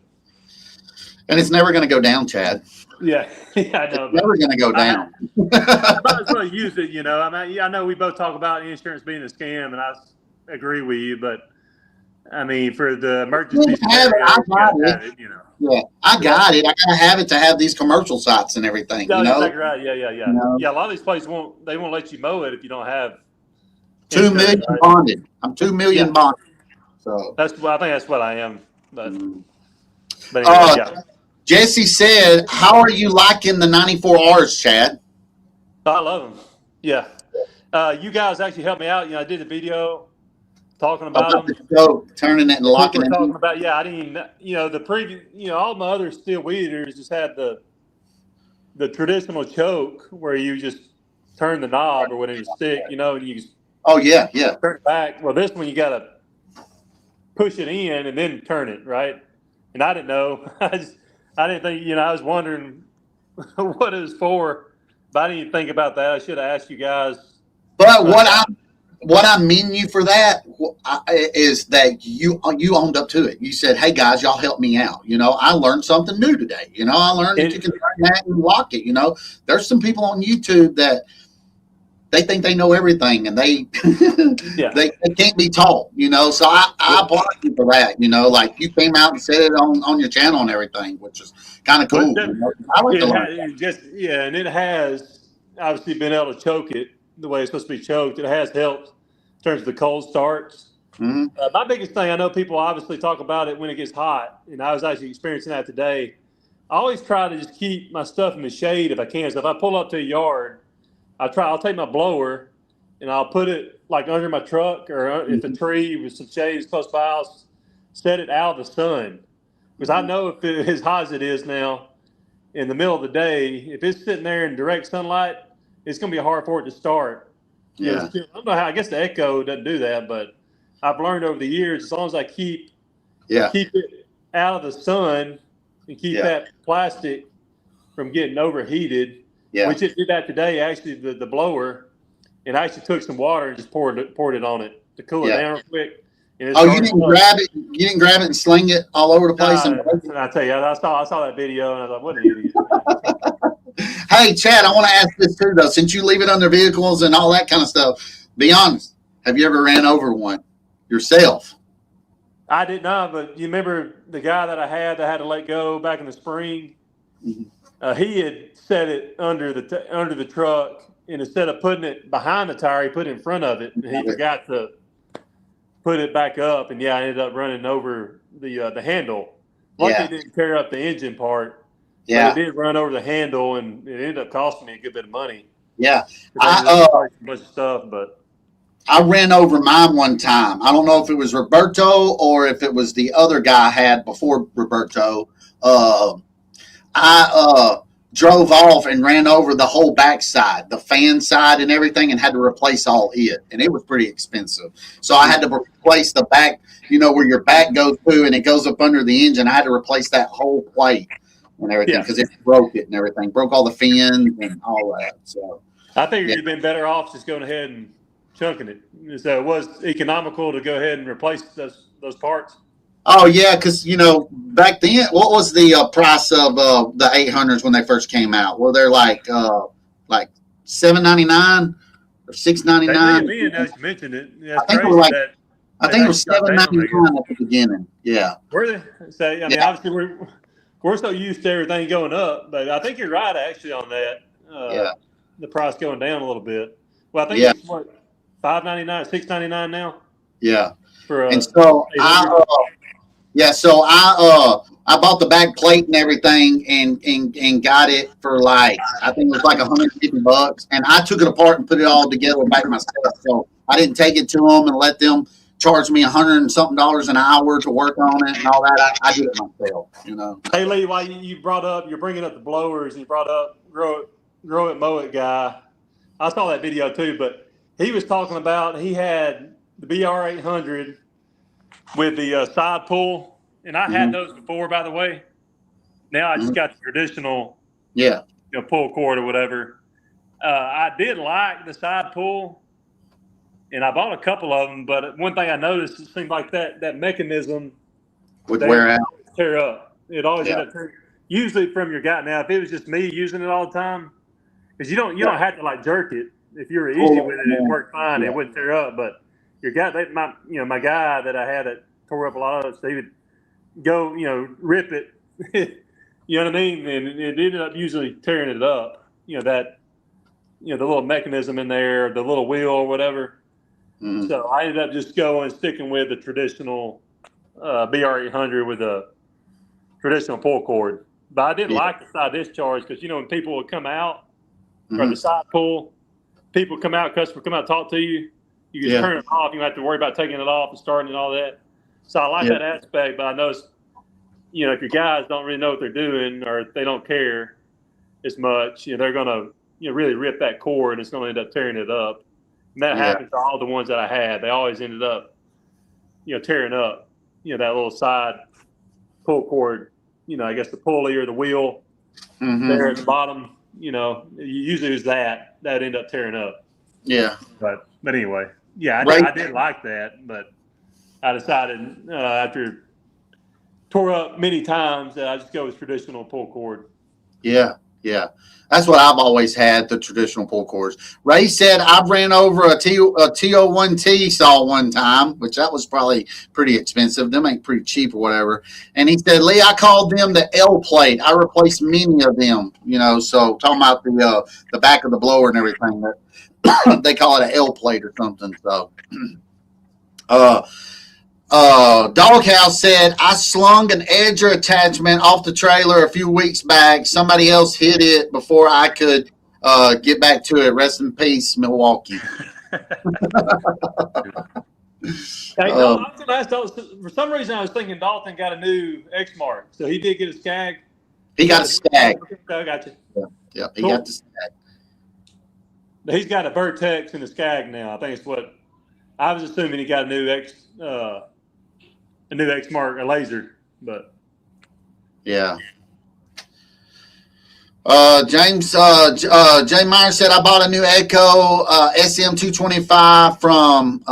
and it's never going to go down, Chad. yeah, I know. It's never going to go down. I might as well use it. I know we both talk about insurance being a scam, and I agree with you. But I mean, for the emergency scenario, Yeah, I got it. I gotta have it to have these commercial sites and everything. No, you know? Exactly right. Yeah. A lot of these places won't let you mow it if you don't have $2 million bonded. I'm $2 million bonded. So I think that's what I am. But anyway, Jesse said, "How are you liking the 94Rs, Chad?" I love them. Yeah, you guys actually helped me out. I did a video talking about them. So turning it and locking it. Talking about I didn't even the previous all my other steel weed eaters just had the traditional choke where you just turn the knob or whatever stick and you just turn it back. Well, this one you gotta push it in and then turn it right. And I didn't know. I didn't think I was wondering what it was for, but I didn't even think about that. I should have asked you guys. But what I mean you for that is that you owned up to it. You said, "Hey guys, y'all help me out." I learned something new today. I learned that you can turn that and lock it. There's some people on YouTube that they think they know everything and they they can't be taught. So I applaud you for that. Like you came out and said it on your channel and everything, which is kind of cool. I like to learn. And it has obviously been able to choke it the way it's supposed to be choked. It has helped in terms of the cold starts. Mm-hmm. My biggest thing, I know people obviously talk about it when it gets hot, and I was actually experiencing that today. I always try to just keep my stuff in the shade if I can. So if I pull up to a yard, I'll take my blower and I'll put it like under my truck, or if a tree with some shade is close by, I'll set it out of the sun. Because I know if it, as hot as it is now in the middle of the day, if it's sitting there in direct sunlight, it's going to be hard for it to start. Yeah. I don't know how. I guess the Echo doesn't do that, but I've learned over the years, as long as I keep it out of the sun and keep that plastic from getting overheated, which it did that today. Actually, the blower, and I actually took some water and just poured it on it to cool it down real quick. You didn't grab it? You didn't grab it and sling it all over the place? And I tell you, I saw that video and I was like, what an idiot. Hey, Chad, I want to ask this too, though. Since you leave it under vehicles and all that kind of stuff, be honest. Have you ever ran over one yourself? I did not, but you remember the guy that I had to let go back in the spring? Mm-hmm. He had set it under the truck, and instead of putting it behind the tire, he put it in front of it, and he forgot to put it back up, and I ended up running over the handle. Luckily, it didn't tear up the engine part. Yeah, but it did run over the handle, and it ended up costing me a good bit of money. Yeah, a bunch of stuff, but I ran over mine one time. I don't know if it was Roberto or if it was the other guy I had before Roberto. I drove off and ran over the whole backside, the fan side and everything, and had to replace all it. And it was pretty expensive. So I had to replace the back, where your back goes to and it goes up under the engine. I had to replace that whole plate and everything because it broke it and everything. Broke all the fins and all that. So I think you'd been better off just going ahead and chunking it. So it was economical to go ahead and replace those parts. Oh yeah, because back then, what was the price of the 800s when they first came out? Were they like $7.99 or $6.99? Me and you mentioned it. Yeah, I think it was $7.99 at the beginning. Yeah. Were they? So obviously we're so used to everything going up, but I think you're right actually on that. The price going down a little bit. Well, I think it's what $5.99, $6.99 now. Yeah. And so I bought the back plate and everything and got it for I think it was like $150, and I took it apart and put it all together back myself. So I didn't take it to them and let them charge me $100 and something an hour to work on it and all that. I did it myself, you know. Hey Lee, why you brought up, you're bringing up the blowers, and you brought up grow it, mow it guy. I saw that video too, but he was talking about he had the BR800 with the side pull, and I had those before, by the way. Now I just got the traditional, pull cord or whatever. I did like the side pull, and I bought a couple of them. But one thing I noticed, it seemed like that mechanism would wear out, tear up. It always ended up tearing. Usually from your guy. Now, if it was just me using it all the time, because you don't have to like jerk it. If you were easy with it, it worked fine. It wouldn't tear up. But your guy, my guy that I had that tore up a lot of it, so he would go, rip it. You know what I mean? And it ended up usually tearing it up. The little mechanism in there, the little wheel or whatever. Mm-hmm. So I ended up just sticking with the traditional BR800 with a traditional pull cord. But I did like the side discharge because, when people would come out or the side pull, people come out, customer come out, talk to you. You just turn it off. You don't have to worry about taking it off and starting and all that. So I like that aspect, but I noticed, if your guys don't really know what they're doing or if they don't care as much, they're going to, really rip that cord and it's going to end up tearing it up. And that happened to all the ones that I had. They always ended up, tearing up, that little side pull cord, I guess the pulley or the wheel there at the bottom, usually it was that ended up tearing up. Yeah. But anyway, I did like that, but I decided after tore up many times that I just go with traditional pull cord. Yeah. That's what I've always had, the traditional pull cords. Ray said I ran over a T01T saw one time, which that was probably pretty expensive. Them ain't pretty cheap or whatever. And he said, Lee, I called them the L plate. I replaced many of them, so talking about the back of the blower and everything. That they call it an L plate or something. So Doghouse said, I slung an edger attachment off the trailer a few weeks back. Somebody else hit it before I could get back to it. Rest in peace, Milwaukee. Hey, I was going to ask, for some reason I was thinking Dalton got a new X-Mark. So he did get a Skag? He got a Skag. I got you. Yeah, he got the Skag. He's got a Vertex and a Skag now. I think it's what I was assuming he got a new X-Mark, a laser, but yeah. James Jay Meyer said I bought a new Echo SM225 from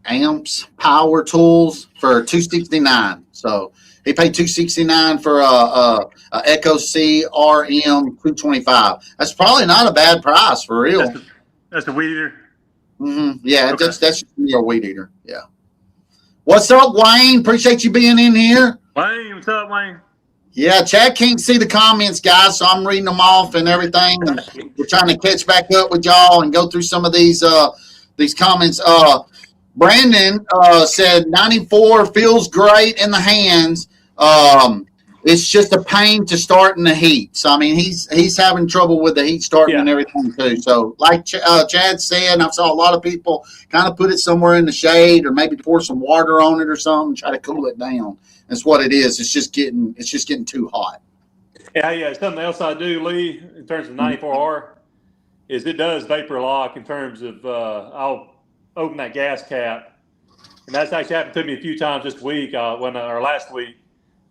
Amps Power Tools for $269. So he paid $269 for a Echo CRM 225. That's probably not a bad price for real. That's a weed eater. Yeah, okay. That's just your weed eater. Yeah. What's up, Wayne? Appreciate you being in here. Wayne, what's up, Wayne? Yeah, Chad can't see the comments, guys, so I'm reading them off and everything. And we're trying to catch back up with y'all and go through some of these comments. Brandon said 94 feels great in the hands. It's just a pain to start in the heat. So, I mean, he's having trouble with the heat starting and everything, too. So, like Chad said, I saw a lot of people kind of put it somewhere in the shade or maybe pour some water on it or something, try to cool it down. That's what it is. It's just getting too hot. Yeah. Something else I do, Lee, in terms of 94R, is it does vapor lock in terms of I'll open that gas cap. And that's actually happened to me a few times this week or last week.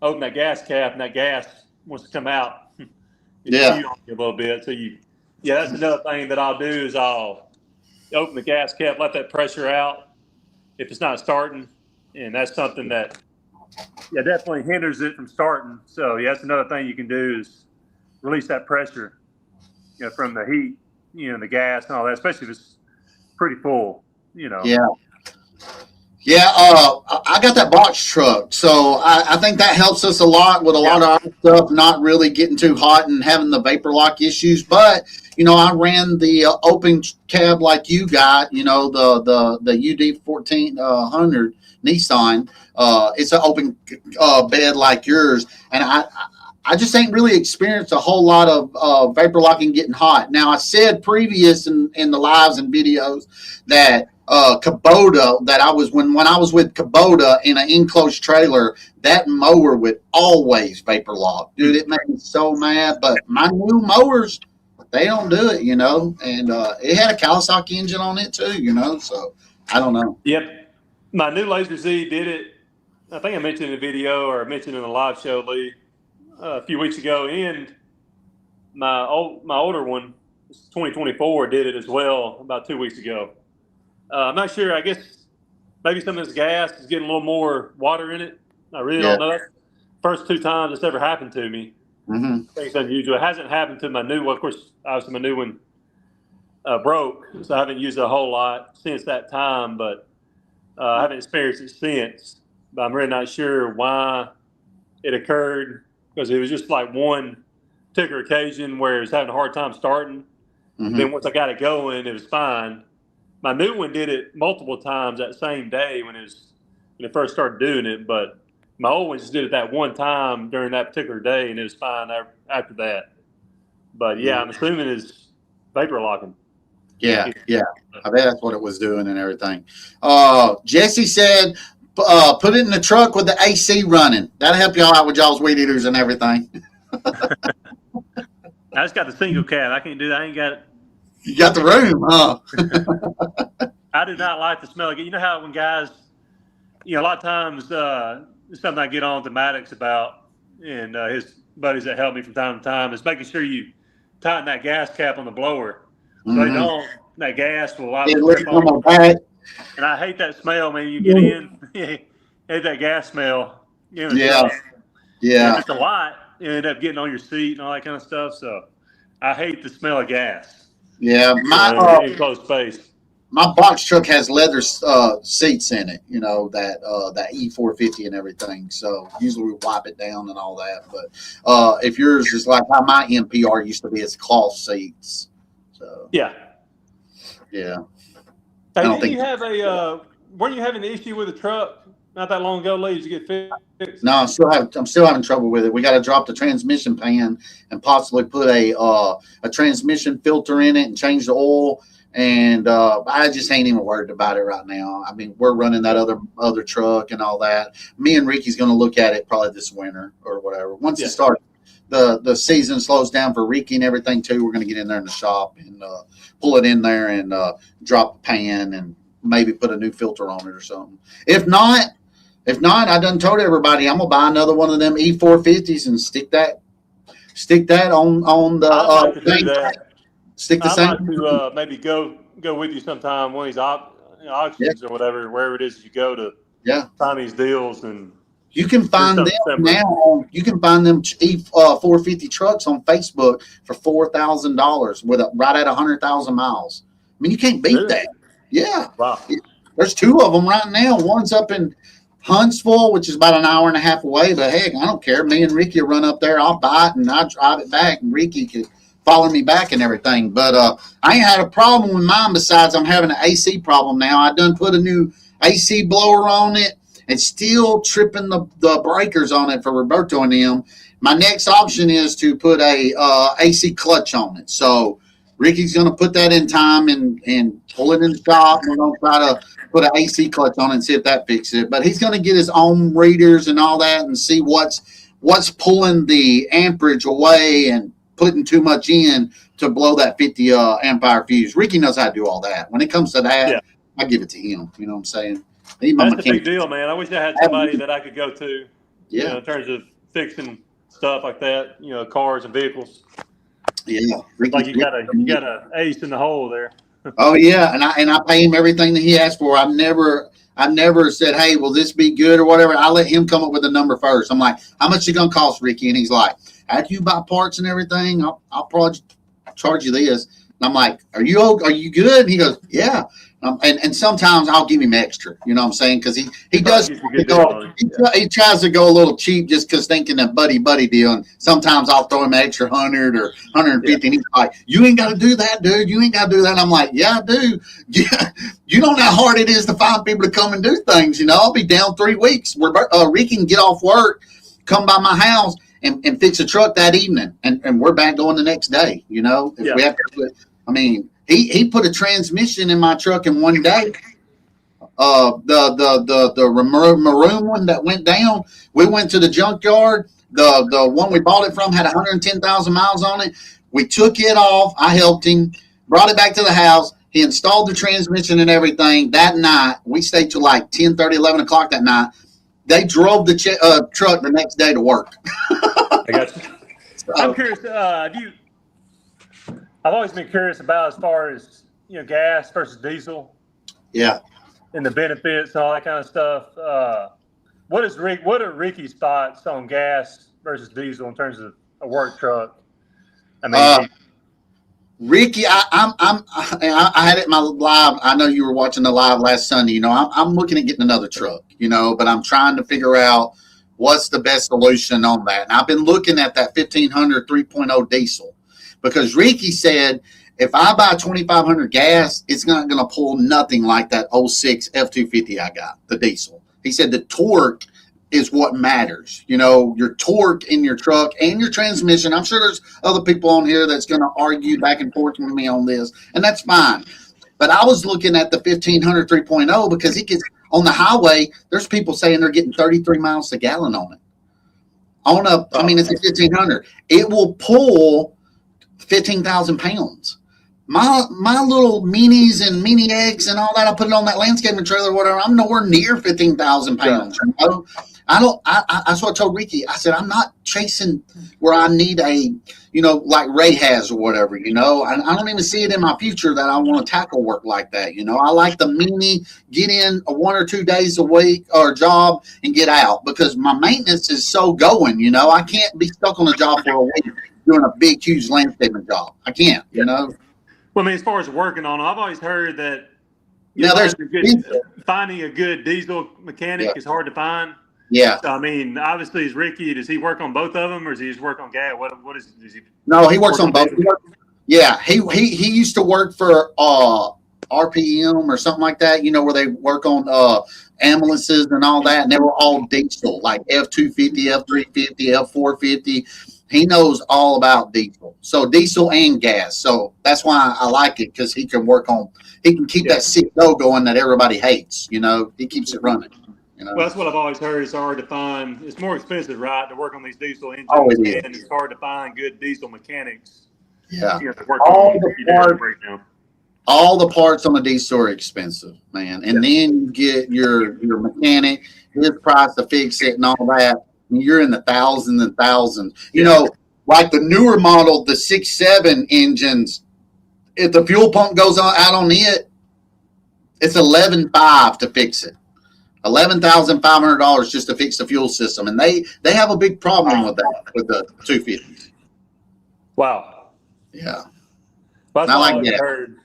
Open that gas cap and that gas wants to come out. A little bit. So that's another thing that I'll do is I'll open the gas cap, let that pressure out if it's not starting, and that's something that definitely hinders it from starting. So that's another thing you can do is release that pressure, from the heat, the gas and all that, especially if it's pretty full, Yeah, I got that box truck, so I think that helps us a lot with a lot of our stuff not really getting too hot and having the vapor lock issues. But I ran the open cab like you got, the UD 1400 Nissan. It's an open bed like yours, and I just ain't really experienced a whole lot of vapor locking getting hot. Now, I said previous in the lives and videos that Kubota, that I was when I was with Kubota in an enclosed trailer, that mower would always vapor lock. Dude, it made me so mad. But my new mowers, they don't do it, and it had a Kawasaki engine on it too, so I don't know. Yep. My new Laser Z did it. I think I mentioned in a video or I mentioned in a live show, Lee, a few weeks ago. And my older one, 2024, did it as well about 2 weeks ago. I'm not sure. I guess maybe some of this gas is getting a little more water in it. I really don't know. First 2 times it's ever happened to me. Mm-hmm. I think it's unusual. It hasn't happened to my new one. Of course, obviously my new one broke, so I haven't used it a whole lot since that time, but I haven't experienced it since. But I'm really not sure why it occurred, because it was just like one particular occasion where it was having a hard time starting. Mm-hmm. Then once I got it going, it was fine. My new one did it multiple times that same day when it first started doing it, but my old one just did it that one time during that particular day, and it was fine after that. But yeah, I'm assuming it's vapor locking. Yeah. I bet that's what it was doing and everything. Jesse said, put it in the truck with the AC running. That'll help y'all out with y'all's weed eaters and everything. I just got the single cab. I can't do that. I ain't got it. You got the room, huh? I do not like the smell of it. You know how when guys, a lot of times, it's something I get on to Maddox about, and his buddies that help me from time to time, is making sure you tighten that gas cap on the blower. So they don't, that gas will trip on. And I hate that smell, man. You get in, hate that gas smell. Yeah. If it's a lot, you end up getting on your seat and all that kind of stuff. So I hate the smell of gas. Yeah, in closed space. My box truck has leather seats in it, that E450 and everything. So usually we wipe it down and all that. But if yours is like how my NPR used to be, it's cloth seats. So yeah. Hey, didn't you have weren't you having an issue with the truck not that long ago, Lee? Did you get fixed? No, I'm still having trouble with it. We got to drop the transmission pan and possibly put a transmission filter in it and change the oil. And I just ain't even worried about it right now. I mean, we're running that other truck and all that. Me and Ricky's going to look at it probably this winter or whatever. Once it starts, the season slows down for Ricky and everything too. We're going to get in there in the shop and pull it in there and drop the pan and maybe put a new filter on it or something. If not, I done told everybody I'm gonna buy another one of them E450s and stick that on the stick the same. I'd like to maybe go with you sometime one of these auctions or wherever it is you go to find these deals. And you can find them now. You can find them E450 trucks on Facebook for $4,000 with right at 100,000 miles. I mean, you can't beat that. Yeah. Wow. There's 2 of them right now. One's up in Huntsville, which is about an hour and a half away. But heck, I don't care. Me and Ricky will run up there. I'll buy it and I'll drive it back, and Ricky could follow me back and everything. But I ain't had a problem with mine besides I'm having an AC problem now. I done put a new AC blower on it and still tripping the breakers on it for Roberto and them. My next option is to put a AC clutch on it. So Ricky's going to put that in time and pull it in the shop. We're going to try to put an AC clutch on it and see if that fixes it. But he's going to get his own readers and all that and see what's pulling the amperage away and putting too much in to blow that 50 ampere fuse. Ricky knows how to do all that. When it comes to that, I give it to him. You know what I'm saying? That's a big deal, man. I wish I had somebody that I could go to, in terms of fixing stuff like that, cars and vehicles. Yeah, like you got a ace in the hole there. Oh yeah, and I pay him everything that he asked for. I never said, hey, will this be good or whatever. I let him come up with a number first. I'm like, how much is it gonna cost, Ricky? And he's like, after you buy parts and everything, I'll probably charge you this. And I'm like, are you good? And he goes, yeah. And sometimes I'll give him extra, you know what I'm saying? Because he does, he tries to go a little cheap just because thinking that buddy deal. And sometimes I'll throw him an extra 100 or 150. And he's like, you ain't got to do that, dude. You ain't got to do that. And I'm like, yeah, I do. Yeah. You don't know how hard it is to find people to come and do things. I'll be down 3 weeks. Ricky can get off work, come by my house, and fix a truck that evening, and we're back going the next day. If we have to. I mean, he put a transmission in my truck in one day. The maroon one that went down, we went to the junkyard. The one we bought it from had 110,000 miles on it. We took it off. I helped him, brought it back to the house. He installed the transmission and everything. That night, we stayed till like 10:30, 11 o'clock that night. They drove the truck the next day to work. I got you. So, I'm curious. I've always been curious about as far as gas versus diesel. Yeah. And the benefits and all that kind of stuff. What are Ricky's thoughts on gas versus diesel in terms of a work truck? I mean, Ricky, I had it in my live. I know you were watching the live last Sunday. I'm looking at getting another truck. But I'm trying to figure out what's the best solution on that. And I've been looking at that 1500 3.0 diesel because Ricky said if I buy 2500 gas, it's not going to pull nothing like that 06 F250 I got, the diesel. He said the torque is what matters. Your torque in your truck and your transmission. I'm sure there's other people on here that's going to argue back and forth with me on this, and that's fine. But I was looking at the 1500 3.0 because it gets on the highway. There's people saying they're getting 33 miles a gallon on it. It's a 1500. It will pull 15,000 pounds. My little minis and mini eggs and all that, I put it on that landscaping trailer or whatever. I'm nowhere near 15,000 pounds. Yeah. That's what I told Ricky. I said, I'm not chasing where I need like Ray has or whatever, I don't even see it in my future that I want to tackle work like that. I like the mini, get in 1 or 2 days a week or job and get out because my maintenance is so going, I can't be stuck on a job for a week doing a big, huge landscaping job. I can't, Well, as far as working on, I've always heard that finding a good diesel mechanic is hard to find. Yeah. So, obviously, is Ricky, does he work on both of them or does he just work on gas? What is he? No, he works on both. He used to work for RPM or something like that, where they work on ambulances and all that, and they were all diesel, like F250, F350, F450. He knows all about diesel. So diesel and gas. So that's why I like it because he can keep that 6.0 going that everybody hates. He keeps it running. Well, that's what I've always heard. It's hard to find. It's more expensive, right, to work on these diesel engines. Oh, it is. And it's hard to find good diesel mechanics. Yeah. To work all the parts on the diesel are expensive, man. And then you get your mechanic, his price to fix it and all that. And you're in the thousands and thousands. Like the newer model, the 6.7 engines, if the fuel pump goes out on it, it's $11,500 to fix it. $11,500 just to fix the fuel system, and they have a big problem with that with the 250s. Wow. Yeah. Well, that's all I heard.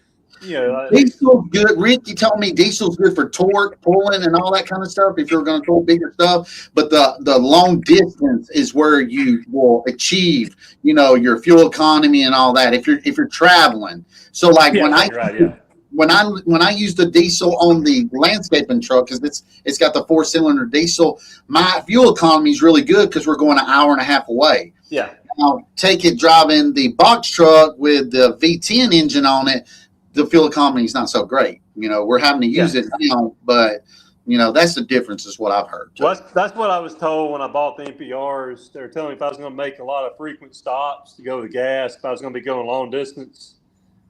Diesel's good. Ricky told me diesel's good for torque, pulling, and all that kind of stuff. If you're going to pull bigger stuff, but the long distance is where you will achieve, your fuel economy and all that. If you're traveling, so like when I use the diesel on the landscaping truck, because it's got the 4-cylinder diesel, my fuel economy is really good because we're going an hour and a half away. Yeah. Now driving the box truck with the V10 engine on it, the fuel economy is not so great. We're having to use it now, but that's the difference is what I've heard. Well, that's what I was told when I bought the NPRs. They were telling me if I was going to make a lot of frequent stops to go with the gas, if I was going to be going long distance,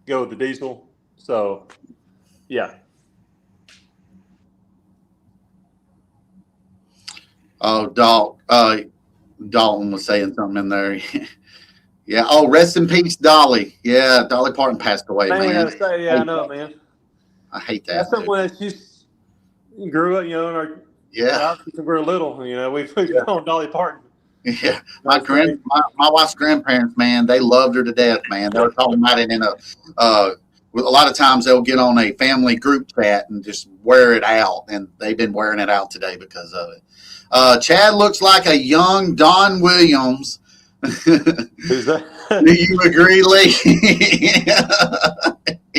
go with the diesel. So, yeah. Oh, Dalton was saying something in there. Yeah. Oh, rest in peace, Dolly. Yeah, Dolly Parton passed away, man. I know, man. I hate that. That's something that she grew up, since we were little. We've known Dolly Parton. Yeah, my wife's grandparents, man, they loved her to death, man. They were talking about it in a lot of times they'll get on a family group chat and just wear it out, and they've been wearing it out today because of it. Chad looks like a young Don Williams. Who's that? Do you agree, Lee?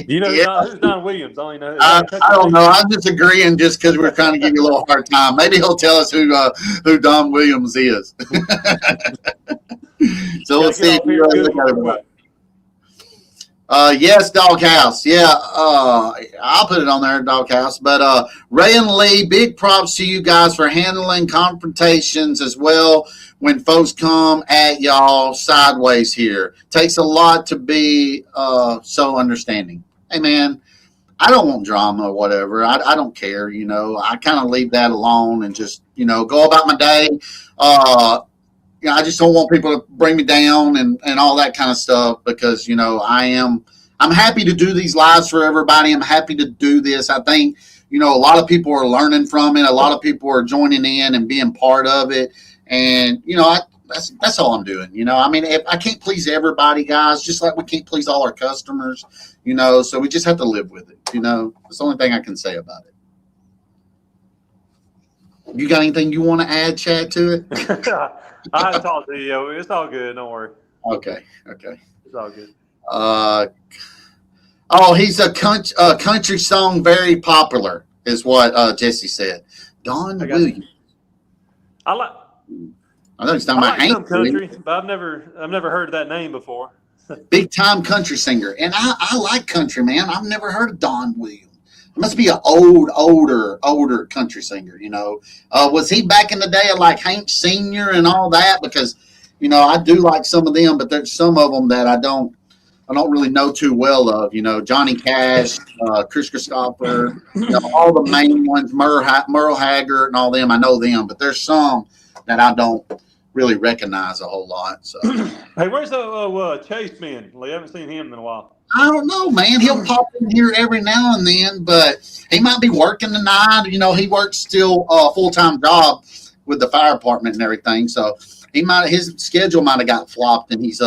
Who's Don Williams? I don't know. I'm just agreeing just because we're trying to give you a little hard time. Maybe he'll tell us who Don Williams is. So we'll Gotta get see if off you here really good look at it. real quick. Yes, Doghouse. Yeah, I'll put it on there, Doghouse. But Ray and Lee, big props to you guys for handling confrontations as well when folks come at y'all sideways here. Takes a lot to be so understanding. Hey, man, I don't want drama or whatever. I don't care, you know. I kind of leave that alone and just, you know, go about my day. You know, I just don't want people to bring me down and all that kind of stuff because, you know, I'm happy to do these lives for everybody. I'm happy to do this. I think, you know, a lot of people are learning from it. A lot of people are joining in and being part of it. And, you know, that's all I'm doing. You know, I mean, if I can't please everybody, guys, just like we can't please all our customers, you know, so we just have to live with it. You know, that's the only thing I can say about it. You got anything you want to add, Chad, to it? I haven't talked to you. It's all good. Don't worry. Okay. It's all good. He's a country song very popular, is what Jesse said. Don Williams. I like he's talking about some country, but I've never heard that name before. Big time country singer, and I like country, man. I've never heard of Don Williams. It must be an older country singer. You know, was he back in the day of like Hank Senior and all that? Because you know I do like some of them, but there's some of them that I don't really know too well of. You know, Johnny Cash, Chris Christopher, you know, all the main ones, Merle Haggard, and all them. I know them, but there's some that I don't really recognize a whole lot. So, hey, where's the Chase man? I haven't seen him in a while. I don't know, man. He'll pop in here every now and then, but he might be working tonight. You know, he works still a full-time job with the fire department and everything. So his schedule might have got flopped, and he's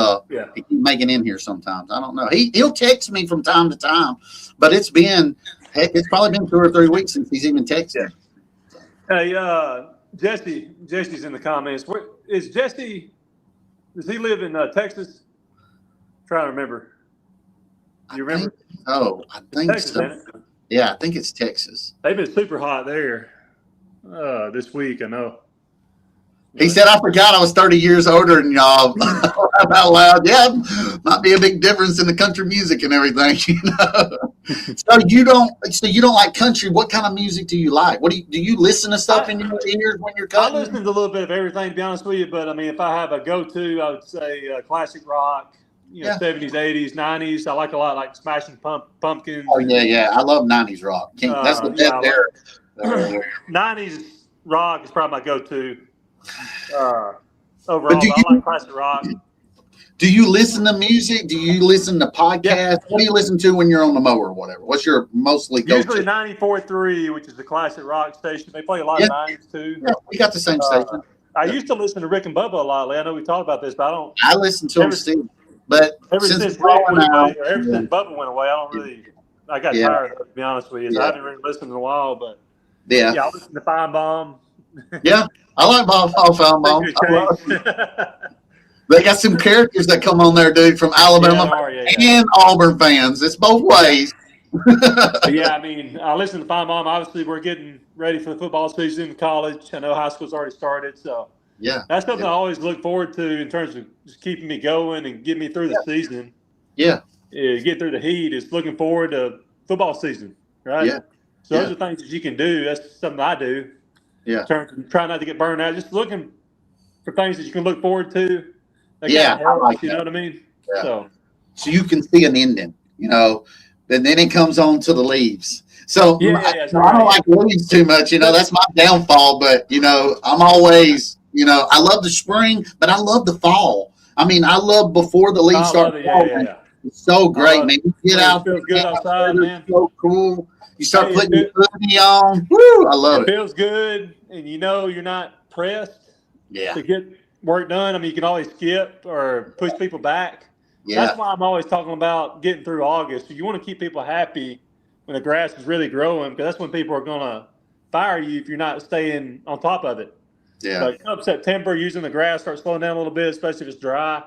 making in here sometimes. I don't know. He'll text me from time to time, but it's probably been 2 or 3 weeks since he's even texted. Hey, Jesse's in the comments. Where is Jesse? Does he live in Texas? I'm trying to remember. You remember? I think Texas, so. Yeah, I think it's Texas. They've been super hot there this week, I know. He said, I forgot I was 30 years older than y'all. Out loud. Yeah, might be a big difference in the country music and everything, you know. So you don't like country. What kind of music do you like? Do you listen to stuff in your ears when you're cutting? I listen to a little bit of everything, to be honest with you, but I mean, if I have a go-to, I would say classic rock. You know, 70s, 80s, 90s. I like a lot, like Smashing Pumpkins. Oh, yeah. I love 90s rock. That's the best era. 90s rock is probably my go-to. Overall, I like classic rock. Do you listen to music? Do you listen to podcasts? Yeah. What do you listen to when you're on the mower or whatever? What's your mostly go-to? Usually 94.3, which is the classic rock station. They play a lot of 90s, too. Yeah, we got the same station. I used to listen to Rick and Bubba a lot. I know we talked about this, but I don't. I listen to them still. But ever since Bubba went away, I got tired of it, to be honest with you. So I haven't really listened in a while, but I listen to Feinbaum. Yeah, I like Feinbaum. They got some characters that come on there, dude, from Alabama and Auburn fans. It's both ways. I mean, I listen to Feinbaum. Obviously, we're getting ready for the football season in college. I know high school's already started, so that's something I always look forward to in terms of just keeping me going and getting me through the season. Get through the heat is looking forward to football season, right? So those are things that you can do. That's something I do. Try not to get burned out. Just looking for things that you can look forward to. I like you know what I mean? So you can see an ending, you know, and then it comes on to the leaves. So I don't like leaves too much, you know, that's my downfall. But, you know, I'm always, you know, I love the spring, but I love the fall. I mean, I love before the leaves start falling. It's so great, man. You get out there. It feels good outside, man. It's so cool. You start putting your hoodie on. Woo, I love it. It feels good, and you know you're not pressed to get work done. I mean, you can always skip or push people back. That's why I'm always talking about getting through August. So you want to keep people happy when the grass is really growing, because that's when people are going to fire you if you're not staying on top of it. But come September, using the grass starts slowing down a little bit, especially if it's dry.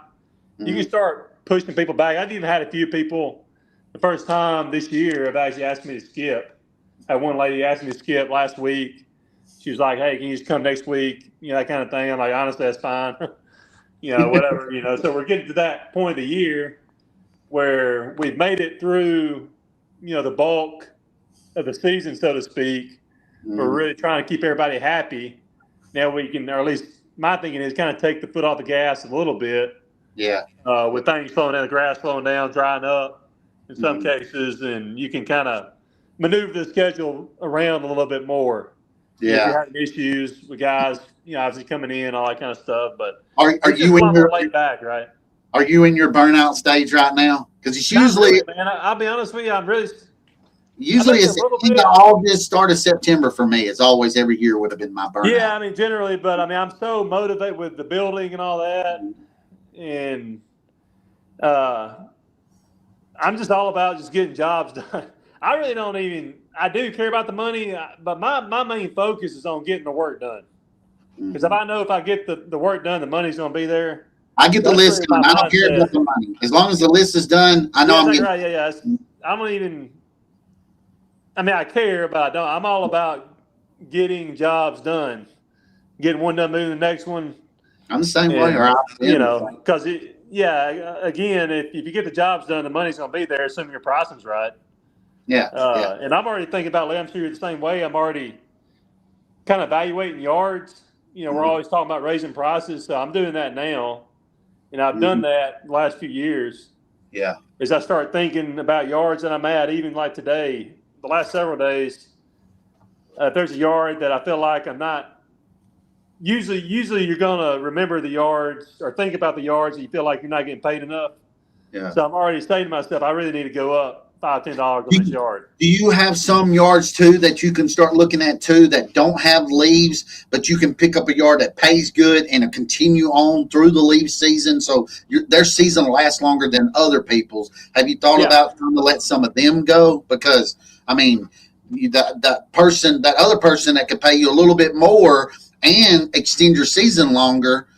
You can start pushing people back. I've even had a few people the first time this year have actually asked me to skip. I had one lady asked me to skip last week. She was like, hey, can you just come next week? You know, that kind of thing. I'm like, honestly, that's fine. whatever, So we're getting to that point of the year where we've made it through, the bulk of the season, so to speak. We're really trying to keep everybody happy. Now we can, or at least my thinking is, kind of take the foot off the gas a little bit. Yeah. With things slowing down, the grass slowing down, drying up in some cases, and you can kind of maneuver the schedule around a little bit more. Yeah. If you're having issues with guys, obviously coming in, all that kind of stuff. But are it's you just a in lot your more laid back, right? Are you in your burnout stage right now? Because it's usually, really, man. I'll be honest with you, I'm really. Usually it's end of August, start of September for me. It's always every year would have been my burnout. Yeah, I mean, generally, but I mean, I'm so motivated with the building and all that. And I'm just all about just getting jobs done. I really don't even, I do care about the money, but my main focus is on getting the work done. Because if I know if I get the work done, the money's going to be there. I get the list done. I don't care about the money. As long as the list is done, I know I'm getting. Right, yeah. I don't even, I mean, I care, but I don't. I'm all about getting jobs done. Getting one done, moving the next one. I'm the same way. Because again, if you get the jobs done, the money's going to be there, assuming your pricing's right. Yeah. And I'm already thinking about, I'm sure you're the same way. I'm already kind of evaluating yards. We're always talking about raising prices, so I'm doing that now. And I've done that the last few years. Yeah. As I start thinking about yards that I'm at, even like today, the last several days, if there's a yard that I feel like I'm not, usually you're going to remember the yards or think about the yards that you feel like you're not getting paid enough. Yeah. So I'm already saying to myself, I really need to go up $5-10 on this yard. Do you have some yards too that you can start looking at too that don't have leaves, but you can pick up a yard that pays good and continue on through the leaf season, so their season lasts longer than other people's? Have you thought about trying to let some of them go? Because I mean, that other person that could pay you a little bit more and extend your season longer.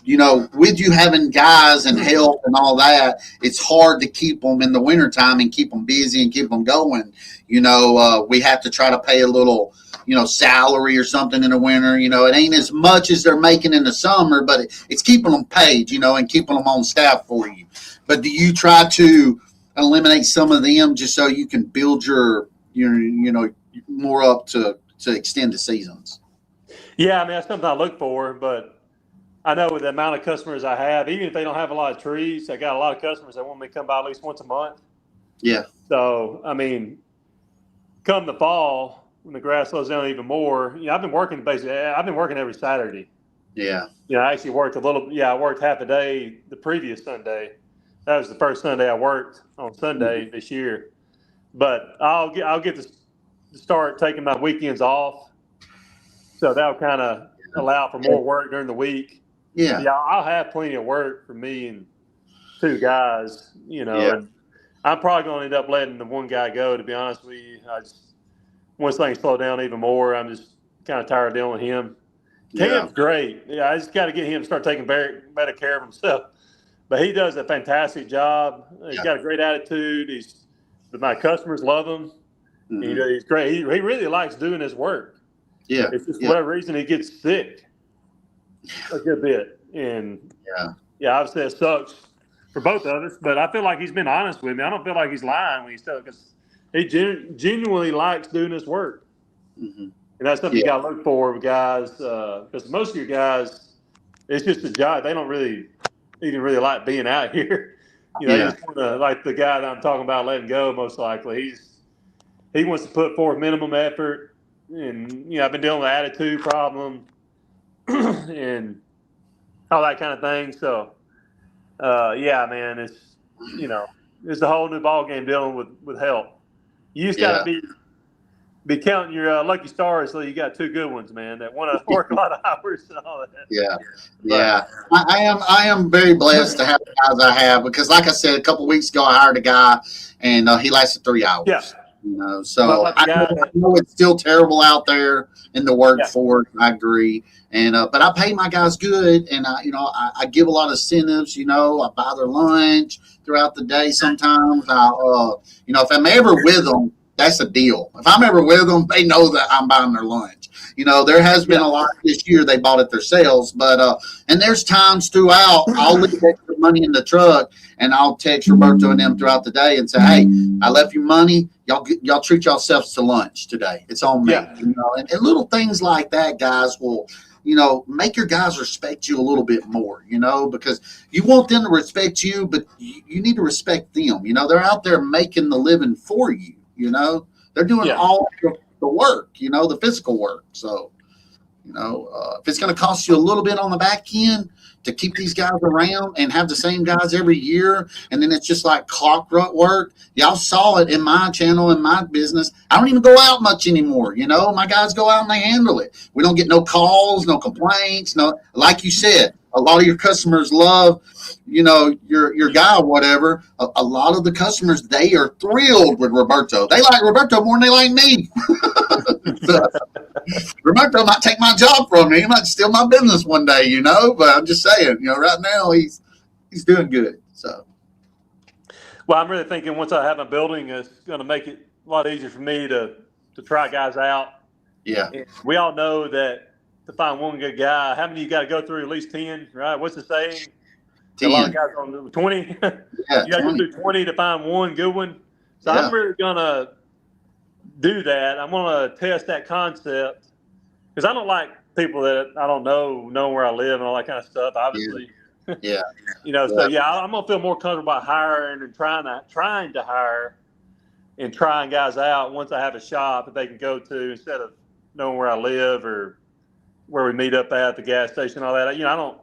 With you having guys and help and all that, it's hard to keep them in the wintertime and keep them busy and keep them going. We have to try to pay a little, salary or something in the winter. It ain't as much as they're making in the summer, but it's keeping them paid, and keeping them on staff for you. But do you try to eliminate some of them just so you can build your more up to extend the seasons? Yeah, I mean, that's something I look for, but I know with the amount of customers I have, even if they don't have a lot of trees, I got a lot of customers that want me to come by at least once a month. Yeah. So, I mean, come the fall, when the grass slows down even more, I've been working every Saturday. Yeah. I actually worked I worked half a day the previous Sunday. That was the first Sunday I worked on Sunday this year. But I'll get to start taking my weekends off. So that'll kind of allow for more work during the week. Yeah. I'll have plenty of work for me and two guys, and I'm probably going to end up letting the one guy go, to be honest with you. Once things slow down even more, I'm just kind of tired of dealing with him. Cam's great. Yeah, I just got to get him to start taking better care of himself. But he does a fantastic job. He's got a great attitude. My customers love him. He's great. He really likes doing his work. Yeah. It's just whatever reason he gets sick a good bit. And obviously it sucks for both of us, but I feel like he's been honest with me. I don't feel like he's lying when he's telling, because he genuinely likes doing his work. And that's something you got to look for with guys, because most of your guys, it's just a job. They don't really even really like being out here. They just want to, like the guy that I'm talking about letting go, most likely. He wants to put forth minimum effort. And, I've been dealing with attitude problem and all that kind of thing. So, man, it's, it's a whole new ball game dealing with help. You just got to be counting your lucky stars, so you got two good ones, man, that want to work a lot of hours and all that. Yeah. I am very blessed to have the guys I have, because, like I said, a couple of weeks ago, I hired a guy, and he lasted 3 hours. Yeah. So I know it's still terrible out there in the workforce. I agree, and but I pay my guys good, and I give a lot of incentives. I buy their lunch throughout the day. Sometimes if I'm ever with them, that's a deal. If I'm ever with them, they know that I'm buying their lunch. There has been a lot this year. They bought it themselves, but and there's times throughout I'll leave extra money in the truck, and I'll text Roberto and them throughout the day and say, "Hey, I left you money. Y'all treat yourselves to lunch today. It's on me." Yeah. And little things like that, guys, will make your guys respect you a little bit more, because you want them to respect you, but you need to respect them. They're out there making the living for you. They're doing all the work, the physical work. So, if it's going to cost you a little bit on the back end to keep these guys around and have the same guys every year, and then it's just like clockwork work. Y'all saw it in my channel, in my business. I don't even go out much anymore. My guys go out and they handle it. We don't get no calls, no complaints. No, like you said, a lot of your customers love, your guy or whatever. A lot of the customers, they are thrilled with Roberto. They like Roberto more than they like me. So, Roberto might take my job from me. He might steal my business one day, but I'm just saying, right now he's doing good. So, well, I'm really thinking once I have my building, it's going to make it a lot easier for me to try guys out. Yeah. And we all know that to find one good guy, how many you got to go through? At least 10, right? What's the saying? 10. A lot of guys on 20. Yeah, you got to go through 20 to find one good one. So I'm really going to do that. I'm going to test that concept because I don't like people that I don't know where I live and all that kind of stuff, obviously. Yeah. So I'm going to feel more comfortable about hiring and trying to hire and trying guys out once I have a shop that they can go to instead of knowing where I live or where we meet up at the gas station, all that. I don't,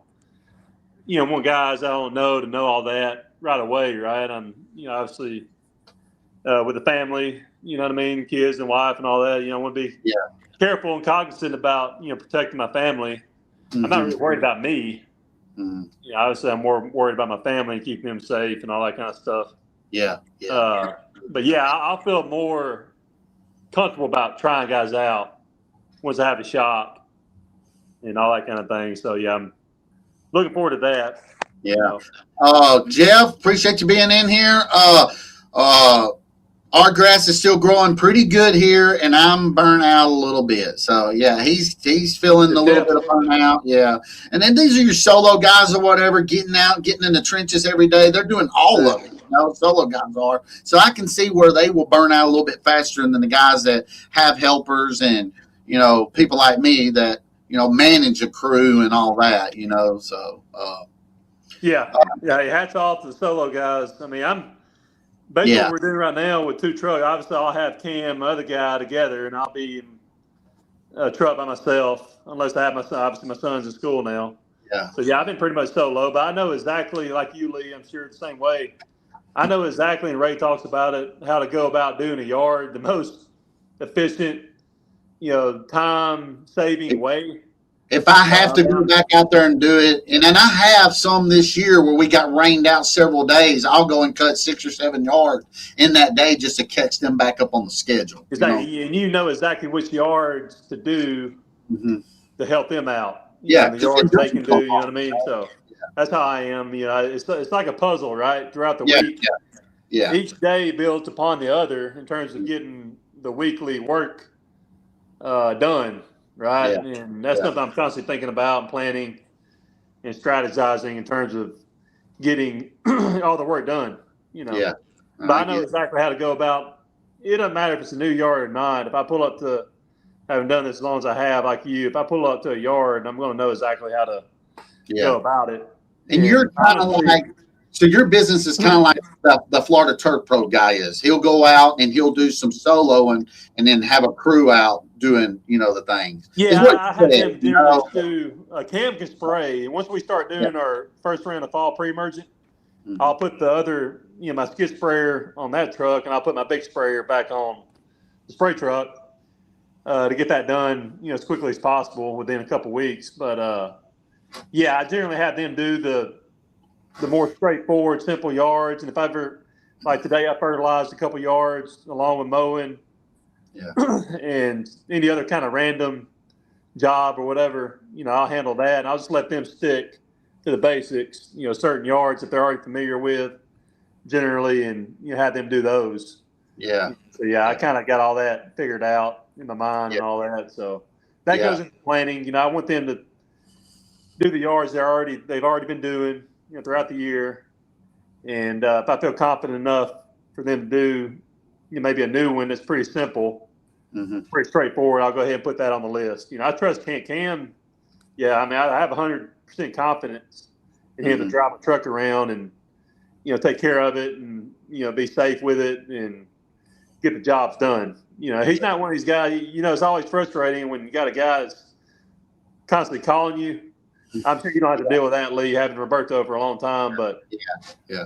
want guys I don't know to know all that right away, right? I'm, obviously with the family, you know what I mean, kids and wife and all that. I want to be careful and cognizant about protecting my family. Mm-hmm. I'm not really worried about me. Mm-hmm. Obviously, I'm more worried about my family and keeping them safe and all that kind of stuff. Yeah. But I'll feel more comfortable about trying guys out once I have a shop and all that kind of thing. So I'm looking forward to that. Yeah. Jeff, appreciate you being in here. Our grass is still growing pretty good here, and I'm burnt out a little bit. So he's feeling a little bit of burnout. Yeah, and then these are your solo guys or whatever, getting out, getting in the trenches every day. They're doing all of it. Solo guys are. So I can see where they will burn out a little bit faster than the guys that have helpers and people like me that manage a crew and all that. So. Hats off to the solo guys. I mean, basically what we're doing right now with 2 trucks. Obviously, I'll have Cam, my other guy, together, and I'll be in a truck by myself, unless I have my son. Obviously, my son's in school now. Yeah. So, I've been pretty much solo, but I know exactly, like you, Lee, I'm sure the same way. I know exactly, and Ray talks about it, how to go about doing a yard the most efficient, time-saving way. If I have to go back out there and do it, and then I have some this year where we got rained out several days, I'll go and cut 6 or 7 yards in that day just to catch them back up on the schedule. Exactly. And you know exactly which yards to do to help them out. The yards they can do, you know what I mean? So that's how I am. It's like a puzzle, right? Throughout the week. Yeah. Each day builds upon the other in terms of getting the weekly work done. Right. Yeah. And that's something I'm constantly thinking about and planning and strategizing in terms of getting all the work done, Yeah. But I know exactly how to go about it. Doesn't matter if it's a new yard or not. If I pull up to, having done this as long as I have, like you, if I pull up to a yard, I'm going to know exactly how to go about it. And you're kind of like, so your business is kind of like the Florida Turf Pro guy is. He'll go out and he'll do some solo and then have a crew out doing, the things. Yeah, I have him do Cam can spray. Once we start doing our first round of fall pre-emergent, I'll put the other, my skid sprayer on that truck, and I'll put my big sprayer back on the spray truck to get that done, as quickly as possible within a couple weeks. But, I generally have them do the more straightforward, simple yards. And if I ever, like today, I fertilized a couple yards along with mowing. Yeah. And any other kind of random job or whatever, I'll handle that. And I'll just let them stick to the basics, certain yards that they're already familiar with generally, and have them do those. Yeah. So I kind of got all that figured out in my mind and all that. So that goes into planning. You know, I want them to do the yards they've already been doing, you know, throughout the year. And if I feel confident enough for them to do, you know, maybe a new one that's pretty simple, pretty straightforward, I'll go ahead and put that on the list. You know, I trust Cam. Yeah, I mean, I have 100% confidence in him to drive a truck around and, you know, take care of it and, you know, be safe with it and get the jobs done. You know, he's not one of these guys, you know, it's always frustrating when you got a guy that's constantly calling you. I'm sure you don't have to deal with that, Lee, having Roberto for a long time. But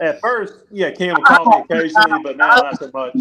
at first, Cam would call me occasionally, but now not so much.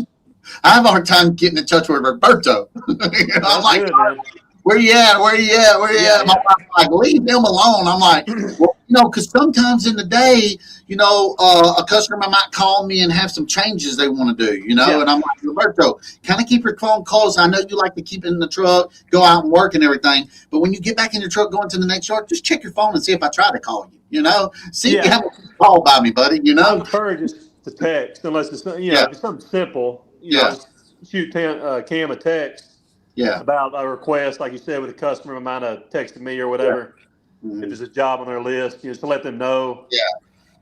I have a hard time getting in touch with Roberto. I'm like, good, where you at? Where you at? My wife's like, leave him alone. I'm like, well, you know, because sometimes in the day, you know, a customer might call me and have some changes they want to do, you know, and I'm like, Roberto, kind of keep your phone close. I know you like to keep it in the truck, go out and work and everything, but when you get back in your truck going to the next yard, just check your phone and see if I try to call you, you know, see if you have a call by me, buddy, you know. I prefer just to text unless it's, you know, if it's something simple, you know, just shoot Cam a text. About a request, like you said, with a customer might have texted me or whatever. If there's a job on their list, you know, just to let them know.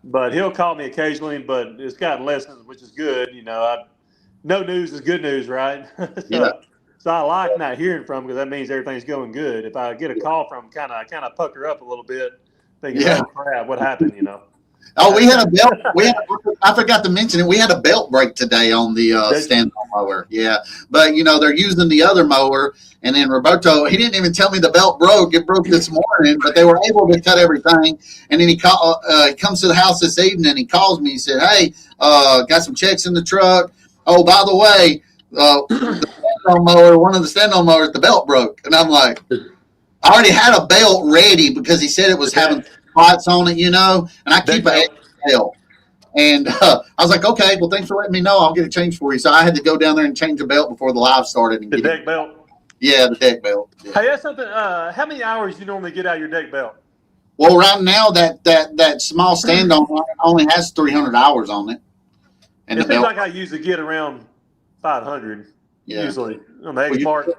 But he'll call me occasionally, but it's gotten lessons, which is good. You know, no news is good news, right? So I like not hearing from him because that means everything's going good. If I get a call from him, I kind of pucker up a little bit, thinking, oh, crap, what happened, you know? Oh, we had a belt. I forgot to mention it. We had a belt break today on the stand-on mower. Yeah, but you know they're using the other mower, and then Roberto, he didn't even tell me the belt broke. It broke this morning, but they were able to cut everything. And then he comes to the house this evening, and he calls me. He said, "Hey, got some checks in the truck. Oh, by the way, the stand-on mower, one of the stand-on mowers, the belt broke." And I'm like, I already had a belt ready because he said it was having spots on it, you know, and I keep a belt. And I was like, okay, well, thanks for letting me know. I'll get a change for you. So I had to go down there and change the belt before the live started. And the deck belt? Yeah, the deck belt. Yeah. Hey, that's something. How many hours do you normally get out of your deck belt? Well, right now, that small stand-on only has 300 hours on it. And it seems like I usually get around 500, usually, on the X part.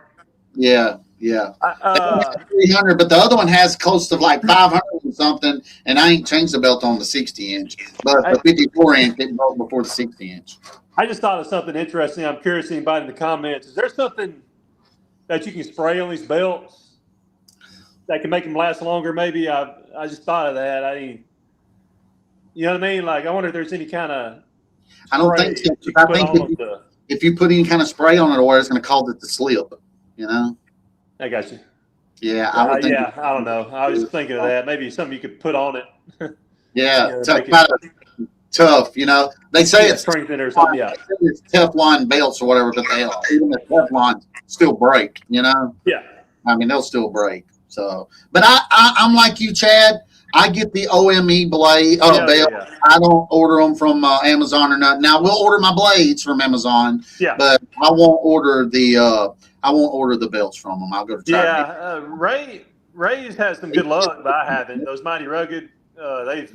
Yeah. 300, but the other one has close to like 500 and something, and I ain't changed the belt on the 60-inch, but the 54-inch didn't go before the 60-inch. I just thought of something interesting. I'm curious, anybody in the comments, is there something that you can spray on these belts that can make them last longer? Maybe I just thought of that. You know what I mean? Like, I wonder if there's any kind of. I don't think so. I think if you put any kind of spray on it, or it's going to cause it to slip. You know. I got you. Yeah, I don't know. I was just thinking of that. Maybe something you could put on it. Yeah, tough. You know, they say it's strengthened or something. Yeah, it's Teflon belts or whatever, but even the Teflon still break. You know. Yeah. I mean, they'll still break. So, but I'm like you, Chad. I get the OME blade belt. Yeah. I don't order them from Amazon or nothing. Now we'll order my blades from Amazon. Yeah. But I won't order the belts from them. I'll go to Ray. Ray's has some good luck, but I haven't. Those Mighty Rugged, I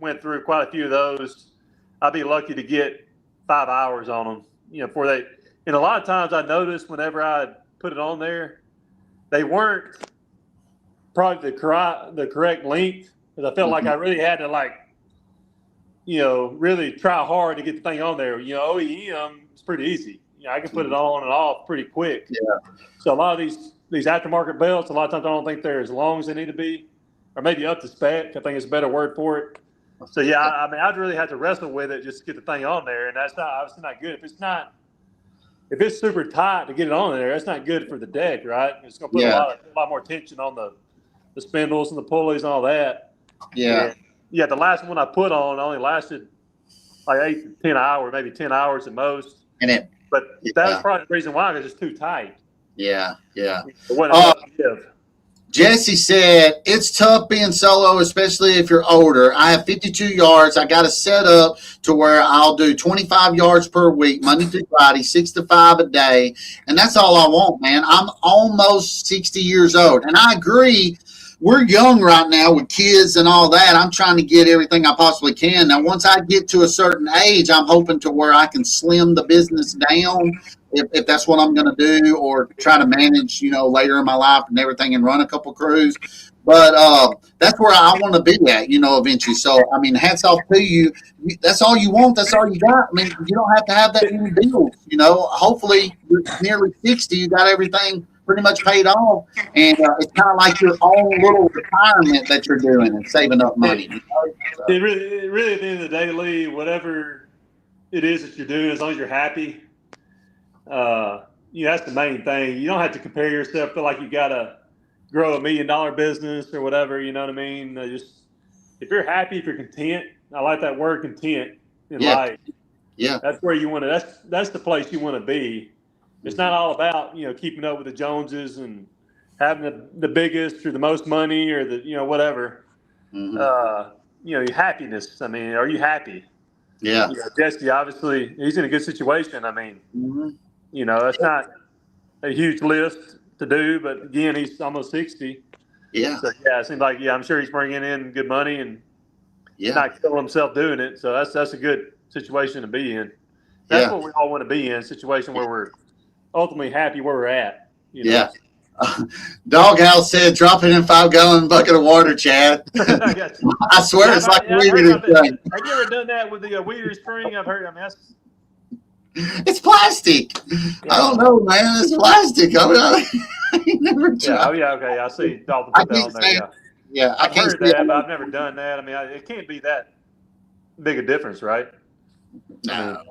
went through quite a few of those. I'd be lucky to get 5 hours on them. You know, before they. And a lot of times I noticed whenever I put it on there, they weren't probably the correct length, because I felt like I really had to really try hard to get the thing on there. You know, OEM is pretty easy. You know, I can put it on and off pretty quick. Yeah. So a lot of these aftermarket belts, a lot of times I don't think they're as long as they need to be, or maybe up to spec. I think it's a better word for it. So yeah, I mean, I'd really have to wrestle with it just to get the thing on there, and that's obviously not good. If it's super tight to get it on there, that's not good for the deck, right? It's going to put a lot more tension on the spindles and the pulleys and all that. Yeah. And the last one I put on only lasted like 8 to 10 hours, maybe 10 hours at most. But that was probably the reason why, because it's too tight. Yeah. Jesse said, it's tough being solo, especially if you're older. I have 52 yards. I got it set up to where I'll do 25 yards per week, Monday through Friday, 6 to 5 a day. And that's all I want, man. I'm almost 60 years old. And I agree we're young right now with kids and all that. I'm trying to get everything I possibly can. Now, once I get to a certain age, I'm hoping to where I can slim the business down if that's what I'm going to do, or try to manage, later in my life and everything, and run a couple crews. But that's where I want to be at, eventually. So, I mean, hats off to you. That's all you want. That's all you got. I mean, you don't have to have that many bills, Hopefully, you're nearly 60. You got everything pretty much paid off. And it's kind of like your own little retirement that you're doing and saving up money. So, It really, at the end of the day, Lee, whatever it is that you're doing, as long as you're happy, that's the main thing. You don't have to compare yourself, feel like you got to grow $1 million business or whatever. You know what I mean? Just if you're happy, if you're content, I like that word, content in life. Yeah, that's where you want to. That's the place you want to be. It's not all about keeping up with the Joneses and having the biggest or the most money or the whatever. Mm-hmm. Your happiness. I mean, are you happy? Yeah. Jesse, obviously, he's in a good situation. I mean, that's not a huge list to do, but again, he's almost 60. Yeah. So, it seems like, I'm sure he's bringing in good money and not killing himself doing it. So that's a good situation to be in. That's what we all want to be in, a situation where we're ultimately happy where we're at. Yeah. Doghouse said, drop it in 5-gallon bucket of water, Chad. I swear it's like a weeder thing. Have you ever done that with the weeder spring? I've heard. I mean, it's plastic. I don't know, man. It's plastic. I never tried. Okay. I see Dalton put that on there. Yeah, I've heard that, but I've never done that. I mean, it can't be that big a difference, right? No.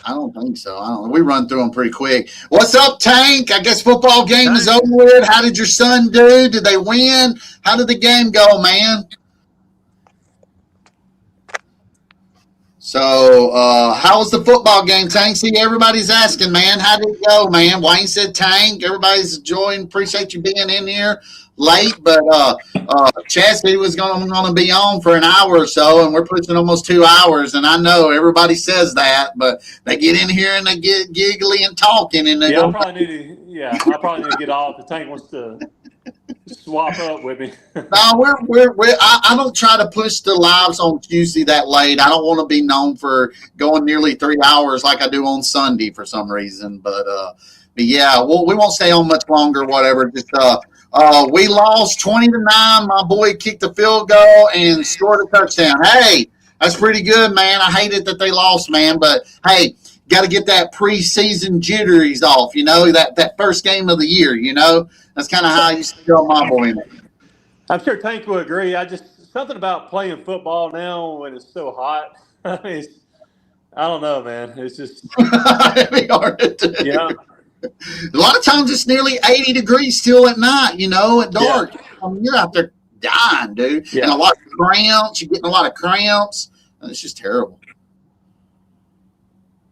I don't think so. We run through them pretty quick. What's up, Tank? I guess football game is over with. How did your son do? Did they win? How did the game go, man? So, how was the football game, Tank? See, everybody's asking, man. How did it go, man? Wayne said Tank. Everybody's enjoying. Appreciate you being in here late, but Chad said he was going to be on for an hour or so, and we're pushing almost 2 hours. And I know everybody says that, but they get in here and they get giggly and talking, and they I probably need to get off. The Tank wants to swap up with me. No, I don't try to push the lives on Tuesday that late. I don't want to be known for going nearly 3 hours like I do on Sunday for some reason. But yeah, we won't stay on much longer. Whatever. Just we lost 20-9. My boy kicked a field goal and scored a touchdown. Hey, that's pretty good, man. I hated that they lost, man. But hey, got to get that preseason jitteries off. That first game of the year. That's kind of how I used to tell my boy. I'm sure Tank will agree. Something about playing football now when it's so hot. I mean, I don't know, man. It's just it'd be hard to do. Yeah. A lot of times it's nearly 80 degrees still at night, at dark. I mean, you're out there dying, dude. Yeah. And a lot of cramps. You're getting a lot of cramps. It's just terrible.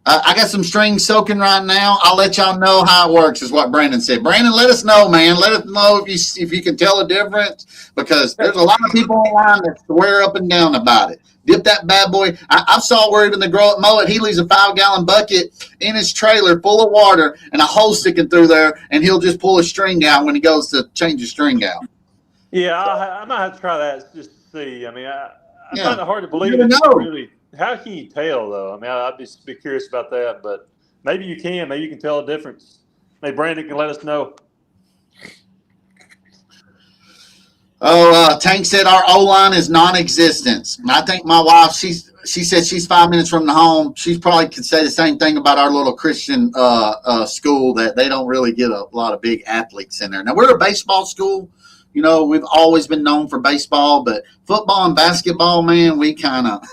I got some strings soaking right now. I'll let y'all know how it works, is what Brandon said. Brandon, let us know, man. Let us know if you can tell a difference, because there's a lot of people online that swear up and down about it. Dip that bad boy. I saw where even the grow up mullet, he leaves a 5-gallon bucket in his trailer full of water and a hose sticking through there, and he'll just pull a string out when he goes to change the string out. Yeah, I might have to try that just to see. I mean, I find it hard to believe it. Really, how can you tell, though? I mean, I'd just be curious about that, but maybe you can. Maybe you can tell a difference. Maybe Brandon can let us know. Tank said our O-line is non-existent. I think my wife, she said she's 5 minutes from the home. She probably could say the same thing about our little Christian school, that they don't really get a lot of big athletes in there. Now, we're a baseball school. We've always been known for baseball, but football and basketball, man, we kind of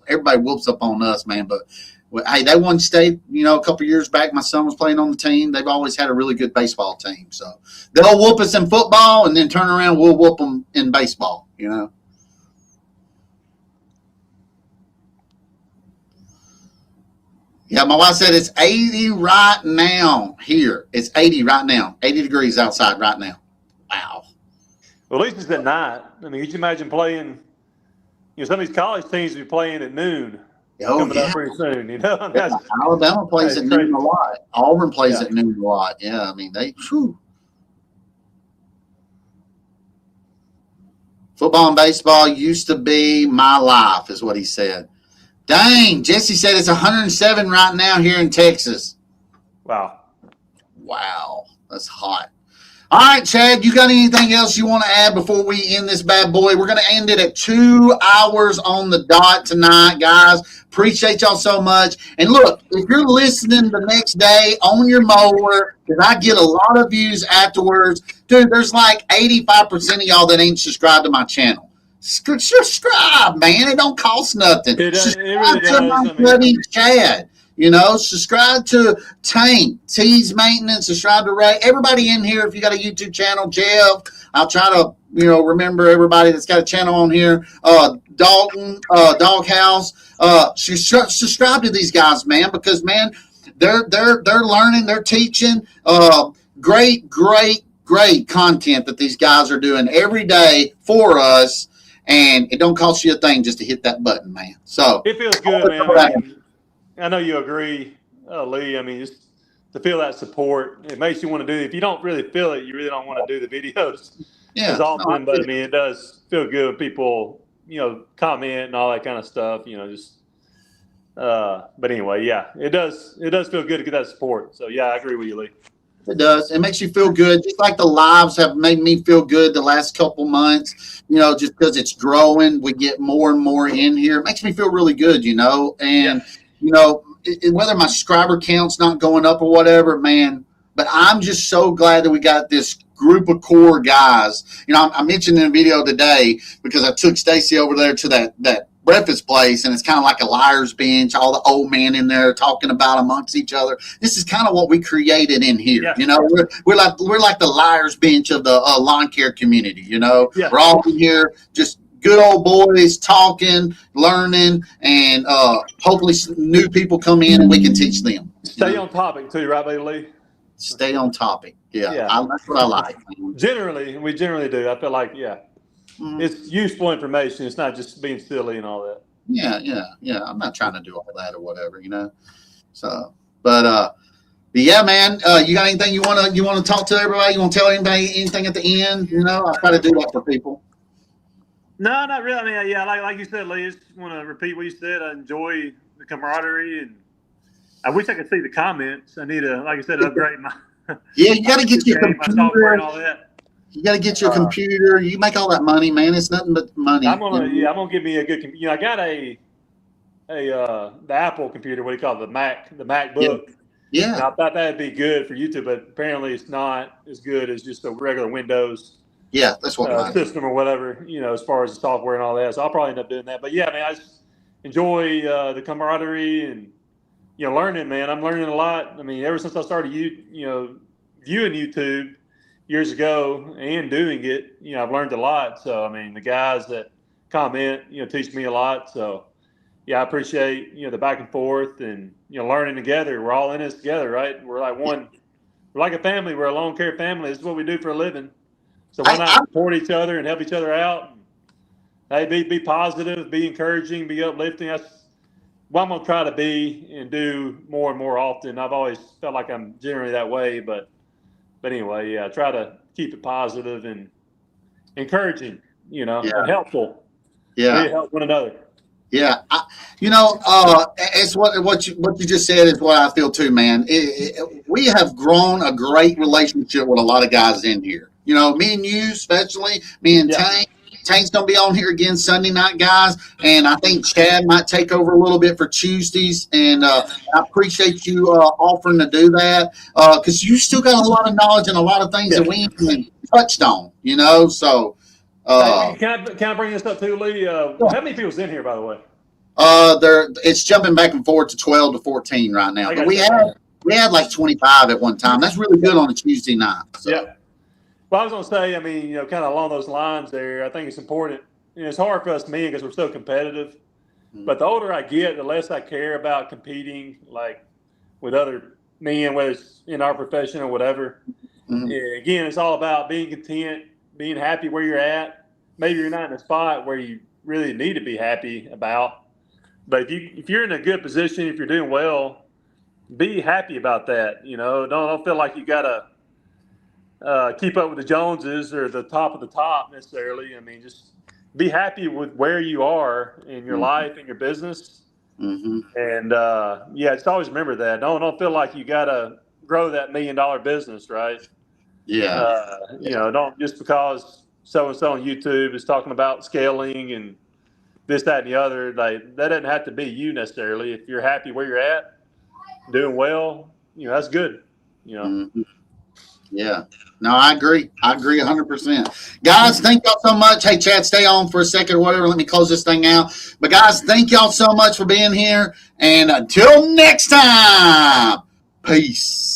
everybody whoops up on us, man. But hey, they won state, a couple years back. My son was playing on the team. They've always had a really good baseball team. So they'll whoop us in football, and then turn around, we'll whoop them in baseball, Yeah, my wife said it's 80 right now here. It's 80 right now. 80 degrees outside right now. Wow. Well, at least it's at night. I mean, could you imagine playing, some of these college teams will be playing at noon. Coming up pretty soon, Alabama plays at noon a lot. Auburn plays at noon a lot. Yeah, I mean, Football and baseball used to be my life, is what he said. Dang, Jesse said it's 107 right now here in Texas. Wow. Wow, that's hot. All right, Chad, you got anything else you want to add before we end this bad boy? We're going to end it at 2 hours on the dot tonight, guys. Appreciate y'all so much. And look, if you're listening the next day on your mower, because I get a lot of views afterwards, dude, there's like 85% of y'all that ain't subscribed to my channel. Subscribe, man. It don't cost nothing. Subscribe to my buddy Chad. You know, subscribe to Tank, T's Maintenance, subscribe to Ray. Everybody in here, if you got a YouTube channel, Jeff, I'll try to, remember everybody that's got a channel on here. Dalton, Doghouse, subscribe to these guys, man, because, man, they're learning, they're teaching. Great content that these guys are doing every day for us, and it don't cost you a thing just to hit that button, man. So it feels good, man. I know you agree, Lee. I mean, just to feel that support, it makes you want to do it. If you don't really feel it, you really don't want to do the videos as often. But I mean, it does feel good when people, comment and all that kind of stuff. But anyway, yeah, it does feel good to get that support. So yeah, I agree with you, Lee. It does. It makes you feel good, just like the lives have made me feel good the last couple months. Just because it's growing, we get more and more in here. It makes me feel really good, and. Yeah. Whether my subscriber count's not going up or whatever, man, but I'm just so glad that we got this group of core guys. I mentioned in a video today because I took Stacy over there to that breakfast place, and it's kind of like a liar's bench, all the old men in there talking about amongst each other. This is kind of what we created in here. Yeah. We're like the liar's bench of the lawn care community. Yeah. We're all in here just good old boys talking, learning, and hopefully new people come in and we can teach them. Stay on topic too, right, Lee? Stay on topic. Yeah. That's what I like. We generally do. I feel like, it's useful information. It's not just being silly and all that. Yeah. I'm not trying to do all that or whatever, So, but yeah, man. You got anything you want to talk to everybody? You want to tell anybody anything at the end? I try to do that for people. No, not really. I mean, like you said, Lee, I just want to repeat what you said. I enjoy the camaraderie, and I wish I could see the comments. I need to, like I said, upgrade my. Yeah, you got to get your computer and all that. You got to get your computer. You make all that money, man. It's nothing but money. I'm gonna give me a good computer. I got the Apple computer. What do you call it? The MacBook. Yeah. And I thought that'd be good for YouTube, but apparently it's not as good as just a regular Windows. Yeah, that's what system or whatever, as far as the software and all that. So I'll probably end up doing that. But yeah, man, I just enjoy the camaraderie and learning, man. I'm learning a lot. I mean, ever since I started viewing YouTube years ago and doing it, I've learned a lot. So I mean, the guys that comment, teach me a lot. So yeah, I appreciate the back and forth and learning together. We're all in this together, right? We're like one. We're like a family. We're a lawn care family. This is what we do for a living. So why not support each other and help each other out? Hey, be positive, be encouraging, be uplifting. That's what I'm gonna try to be and do more and more often. I've always felt like I'm generally that way, but anyway, yeah, try to keep it positive and encouraging, and helpful. Yeah, we help one another. Yeah, it's what you just said is what I feel too, man. We have grown a great relationship with a lot of guys in here. Me and you, especially me and Tank. Tank's gonna be on here again Sunday night, guys, and I think Chad might take over a little bit for Tuesdays. And I appreciate you offering to do that because you still got a lot of knowledge and a lot of things that we ain't even touched on. So. Can I bring this up too, Lee? How many people's in here, by the way? It's jumping back and forth to 12 to 14 right now. But we had like 25 at one time. That's really good on a Tuesday night. So. Yeah. Well, I was going to say, I mean, kind of along those lines there, I think it's important. It's hard for us men because we're so competitive. Mm-hmm. But the older I get, the less I care about competing, like with other men, whether it's in our profession or whatever. Mm-hmm. Again, it's all about being content, being happy where you're at. Maybe you're not in a spot where you really need to be happy about. But if you're in a good position, if you're doing well, be happy about that. Don't feel like you got to keep up with the Joneses or the top of the top necessarily. I mean, just be happy with where you are in your life and your business. Mm-hmm. And just always remember that. Don't feel like you got to grow that $1 million business, right? Yeah. Don't just because so and so on YouTube is talking about scaling and this, that, and the other. That doesn't have to be you necessarily. If you're happy where you're at, doing well, that's good. Mm-hmm. Yeah. No, I agree. I agree 100%. Guys, thank y'all so much. Hey, Chad, stay on for a second or whatever. Let me close this thing out. But, guys, thank y'all so much for being here. And until next time, peace.